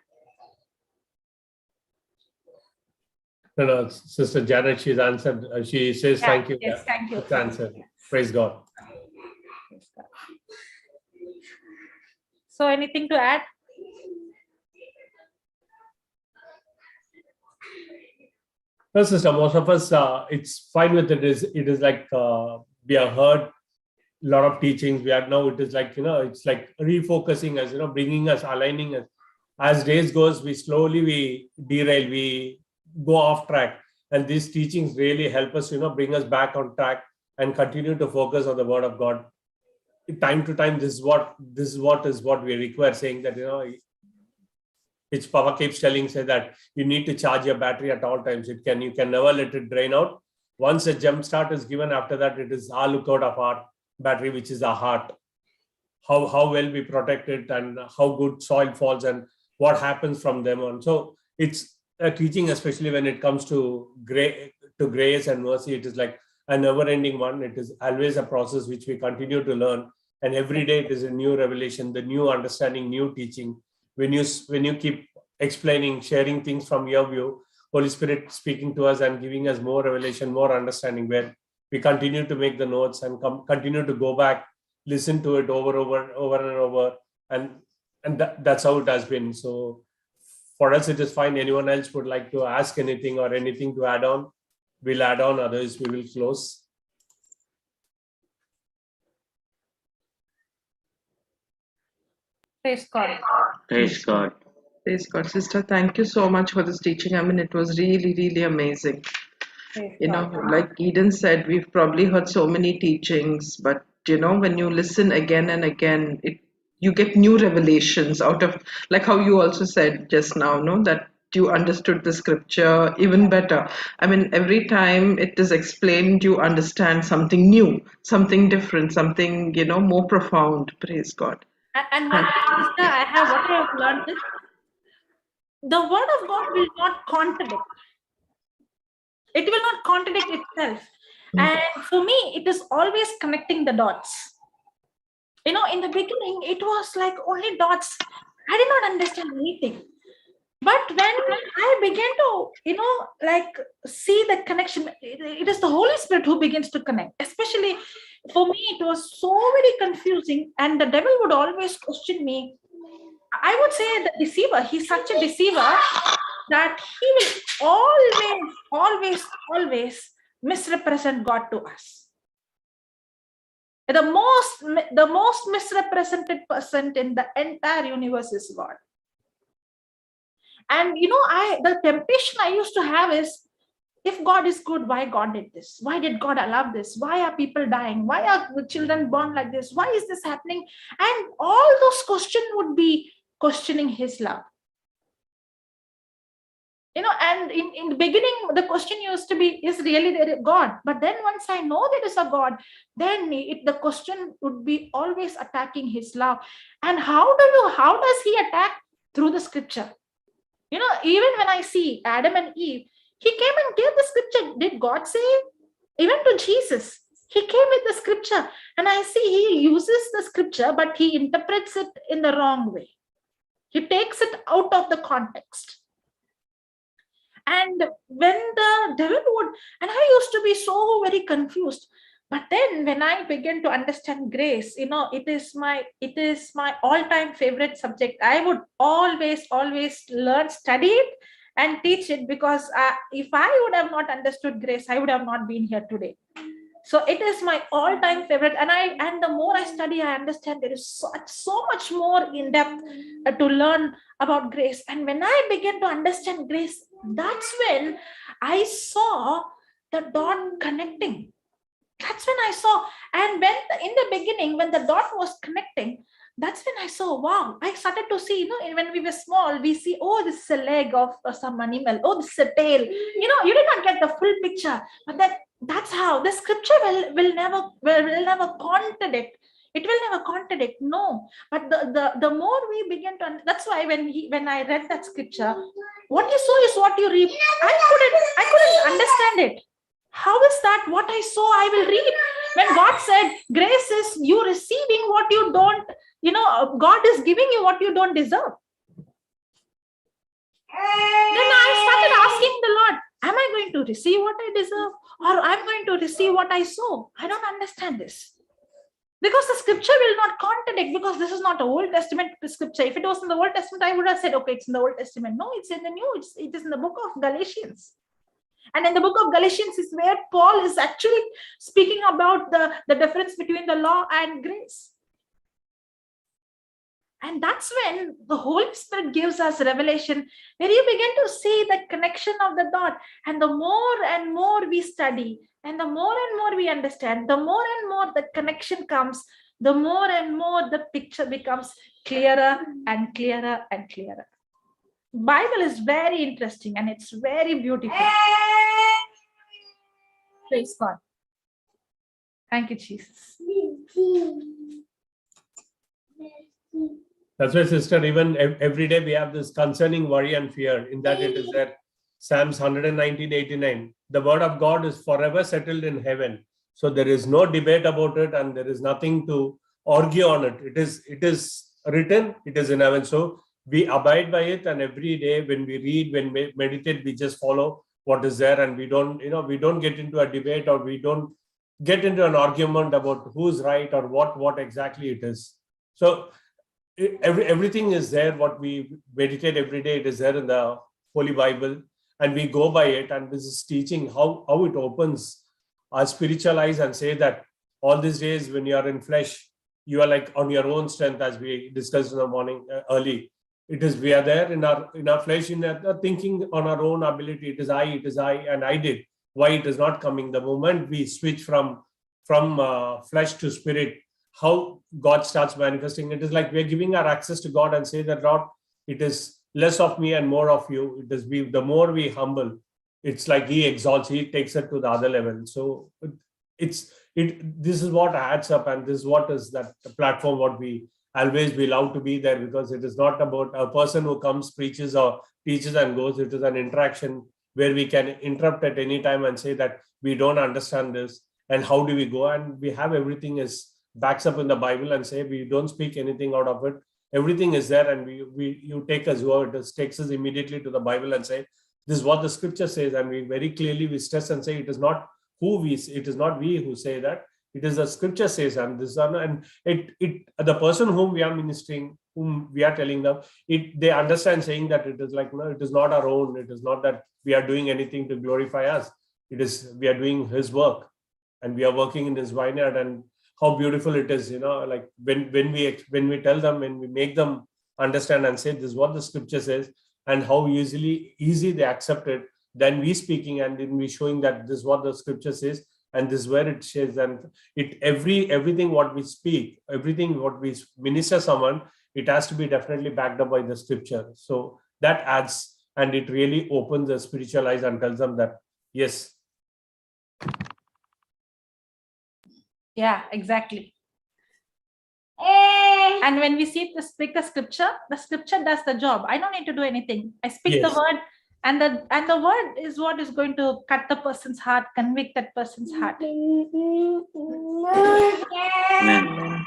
No, Sister Janet, she's answered. She says Yeah, thank you. yes, thank you. It's answered. Praise God. So anything to add? No, sister, most of us, it's fine with it. It is like we have heard a lot of teachings. We are now, it is like, it's like refocusing us, bringing us, aligning us. As days goes, we derail, we go off track. And these teachings really help us, bring us back on track and continue to focus on the word of God. Time to time, this is what we require, saying that, which Papa keeps say that you need to charge your battery at all times. You can never let it drain out. Once a jump start is given, after that, it is our lookout of our battery, which is our heart. How well we protect it and how good soil falls and what happens from them on. So it's a teaching, especially when it comes to grace and mercy. It is like a never-ending one. It is always a process which we continue to learn. And every day it is a new revelation, the new understanding, new teaching. When you keep explaining, sharing things from your view, Holy Spirit speaking to us and giving us more revelation, more understanding, where we continue to make the notes and continue to go back, listen to it over and over. And that's how it has been. So for us, it is fine. Anyone else would like to ask anything or anything to add on, we'll add on. Otherwise, we will close. Praise God. Praise God. Praise God, sister. Thank you so much for this teaching. I mean, it was really, really amazing. Praise You God. know, like Eden said, we've probably heard so many teachings, but when you listen again and again, you get new revelations out of, like how you also said just now, no, that you understood the scripture even better. I mean, every time it is explained, you understand something new, something different, something, more profound. Praise God. And one thing, sister, what I have learned is the word of God will not contradict. It will not contradict itself. And for me, it is always connecting the dots. In the beginning, it was like only dots. I did not understand anything. But when I began to, see the connection, it is the Holy Spirit who begins to connect. Especially for me, it was so very confusing. And the devil would always question me. I would say the deceiver, he's such a deceiver that he will always misrepresent God to us. The most misrepresented person in the entire universe is God. And the temptation I used to have is, if God is good, why God did this? Why did God allow this? Why are people dying? Why are the children born like this? Why is this happening? And all those questions would be questioning his love. And in the beginning, the question used to be, is really there God? But then once I know there is a God, then the question would be always attacking his love. And how does he attack? Through the scripture. Even when I see Adam and Eve, he came and gave the scripture. Did God say? Even to Jesus, he came with the scripture. And I see he uses the scripture, but he interprets it in the wrong way. He takes it out of the context. And when the devil would, and I used to be so very confused. But then when I began to understand grace, it is my all-time favorite subject. I would always learn, study it and teach it, because if I would have not understood grace, I would have not been here today. So it is my all-time favorite. And the more I study, I understand there is so much more in depth to learn about grace. And when I began to understand grace, that's when I saw the dot connecting. That's when when I saw. And in the beginning, when the dot was connecting, that's when I saw, wow, I started to see, when we were small, we see, oh, this is a leg of some animal. Oh, this is a tail. You did not get the full picture. But that's how the scripture will never contradict. It will never contradict. No. But the more we begin to, that's why when I read that scripture, what you sow is what you reap. I couldn't understand it. How is that? What I sow, I will reap. When God said, grace is you receiving what you don't, God is giving you what you don't deserve. Then I started asking the Lord, am I going to receive what I deserve? Or I'm going to receive what I sow? I don't understand this. Because the scripture will not contradict, because this is not an Old Testament scripture. If it was in the Old Testament, I would have said, okay, it's in the Old Testament. No, it's in the New. It is in the book of Galatians. And in the book of Galatians is where Paul is actually speaking about the difference between the law and grace. And that's when the Holy Spirit gives us revelation, where you begin to see the connection of the dot. And the more and more we study, and the more and more we understand, the more and more the connection comes, the more and more the picture becomes clearer and clearer and clearer. Bible is very interesting and it's very beautiful. Praise God. Thank you, Jesus. That's why, sister, even every day we have this concerning worry and fear. In that it is there, Psalms 119:89. The word of God is forever settled in heaven. So there is no debate about it and there is nothing to argue on it. It is written, it is in heaven. So we abide by it, and every day when we read, when we meditate, we just follow what is there, and we don't get into a debate, or we don't get into an argument about who's right or what exactly it is. So everything is there. What we meditate every day, it is there in the Holy Bible, and we go by it. And this is teaching how it opens our spiritual eyes and say that all these days when you are in flesh, you are like on your own strength, as we discussed in the morning early. It is, we are there in our flesh, in our thinking on our own ability. It is I, and I did. Why it is not coming? The moment we switch from flesh to spirit, how God starts manifesting. It is like we're giving our access to God and say that, Lord, it is less of me and more of you. It is the more we humble, it's like He exalts, He takes it to the other level. So this is what adds up, and this is what is that platform what we love to be there, because it is not about a person who comes, preaches or teaches and goes. It is an interaction where we can interrupt at any time and say that we don't understand this, and how do we go? And we have everything is backs up in the Bible, and say we don't speak anything out of it. Everything is there, and you take us who it takes us immediately to the Bible and say, this is what the scripture says, and we very clearly we stress and say it is not it is not we who say that. It is the scripture says, and this and the person whom we are ministering, whom we are telling them, they understand, saying that it is like, no, it is not our own. It is not that we are doing anything to glorify us. It is, we are doing His work, and we are working in His vineyard. And how beautiful it is, like when we tell them, when we make them understand and say this is what the scripture says, and how easy they accept it. Then we speaking, and then we showing that this is what the scripture says, and this is where it says. And everything what we speak, everything what we minister someone, it has to be definitely backed up by the scripture. So that adds, and it really opens the spiritual eyes and tells them that yes. Yeah, exactly. And when we speak the scripture does the job. I don't need to do anything. I speak the word, and the word is what is going to cut the person's heart, convict that person's heart. Amen.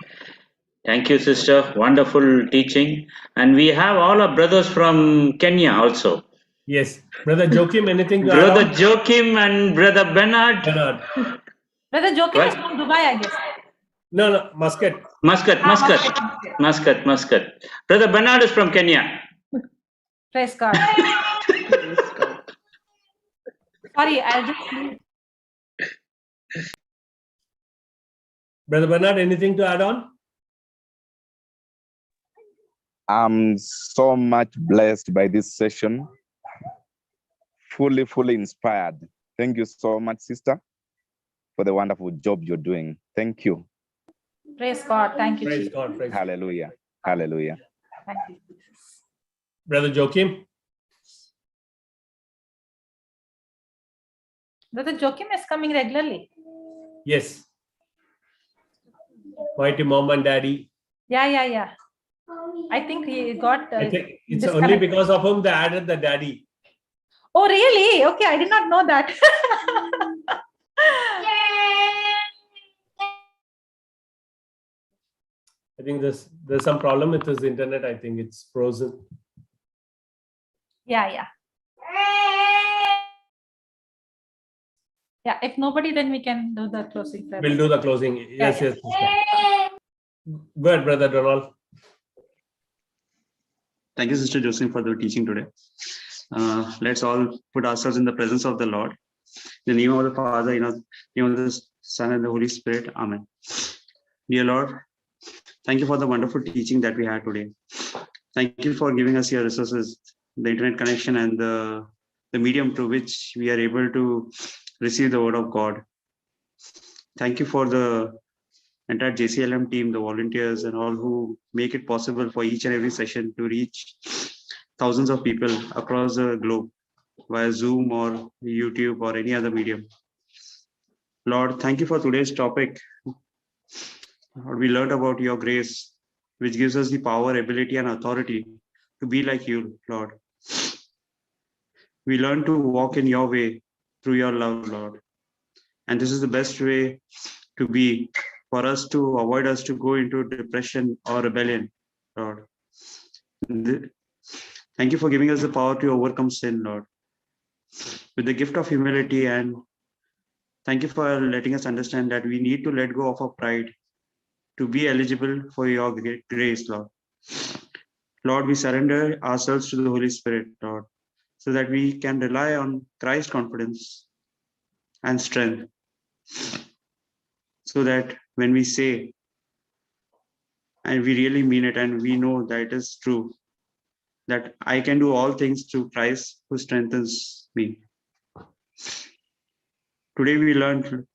Thank you, sister. Wonderful teaching. And we have all our brothers from Kenya also. Yes. Brother Joachim, anything to add Brother on? Joachim and Brother Bernard. Brother Joachim is from Dubai, I guess. No, Muscat. Muscat. Brother Bernard is from Kenya. Praise God. Sorry, I'll just... Brother Bernard, anything to add on? I'm so much blessed by this session. Fully inspired. Thank you so much, sister. for the wonderful job you're doing. Thank you. Praise God. Thank you, Praise Jesus. God. Praise God. Hallelujah. Hallelujah. Thank you, Jesus. Brother Joachim. Brother Joachim is coming regularly. Yes. Mighty mom and daddy. Yeah. I think he got. I think it's disconnected. only because of whom they added the daddy. Oh, really? Okay, I did not know that. I think there's some problem with his internet. I think it's frozen. Yeah. Yeah, if nobody, then we can do the closing prayer. We'll do the closing. Yes, Yeah. yes. Go ahead, Brother Donald. Thank you, Sister Josephine, for the teaching today. Let's all put ourselves in the presence of the Lord. In the name of the Father, in the name of the Son and the Holy Spirit. Amen. Dear Lord, thank you for the wonderful teaching that we had today. Thank you for giving us your resources, the internet connection and the medium through which we are able to receive the word of God. Thank you for the entire JCILM team, the volunteers and all who make it possible for each and every session to reach thousands of people across the globe via Zoom or YouTube or any other medium. Lord, thank you for today's topic. Lord, we learned about your grace, which gives us the power, ability, and authority to be like you, Lord. We learn to walk in your way through your love, Lord. And this is the best way to be, for us to avoid us to go into depression or rebellion, Lord. Thank you for giving us the power to overcome sin, Lord, with the gift of humility. And thank you for letting us understand that we need to let go of our pride to be eligible for your grace, Lord. Lord, we surrender ourselves to the Holy Spirit, Lord, so that we can rely on Christ's confidence and strength, so that when we say, and we really mean it, and we know that it is true, that I can do all things through Christ who strengthens me. Today we learned,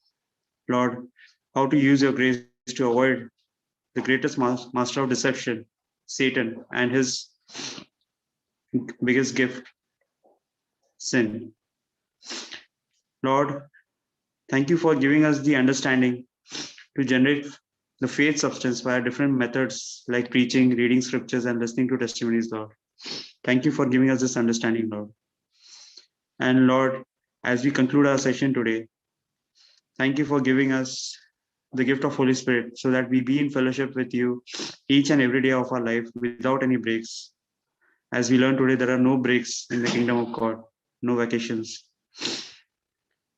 Lord, how to use your grace to avoid the greatest master of deception, Satan, and his biggest gift, sin. Lord, thank you for giving us the understanding to generate the faith substance via different methods like preaching, reading scriptures, and listening to testimonies, Lord. Thank you for giving us this understanding, Lord. And Lord, as we conclude our session today, thank you for giving us the gift of Holy Spirit so that we be in fellowship with you each and every day of our life without any breaks. As we learned today, there are no breaks in the kingdom of God, no vacations.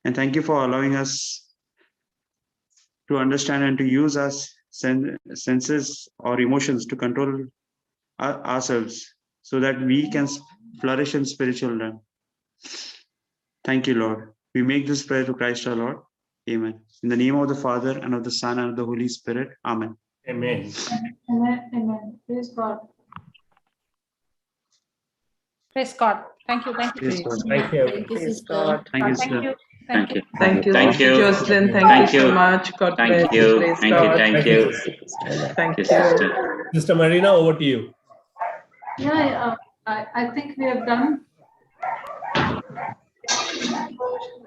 And thank you for allowing us to understand and to use our senses or emotions to control ourselves so that we can flourish in spiritual realm. Thank you, Lord. We make this prayer to Christ our Lord. Amen. In the name of the Father, and of the Son, and of the Holy Spirit. Amen. Amen. Amen. Praise God. Praise God. Thank you. Praise God. Thank you. Praise God. Thank you, Thank sir. you. Thank you. Thank you, Thank Sister you. Jocelyn. Thank Thank you you. so much. God bless. Thank you. Praise Thank you. God. Thank Thank you. you, sister. Thank Yes, you. sister. Sister Marina, over to you. Yeah, I think we have done.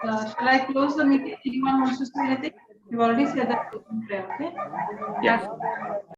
Shall I close the meeting? Anyone wants to say anything? You've already said that. Okay. Yeah.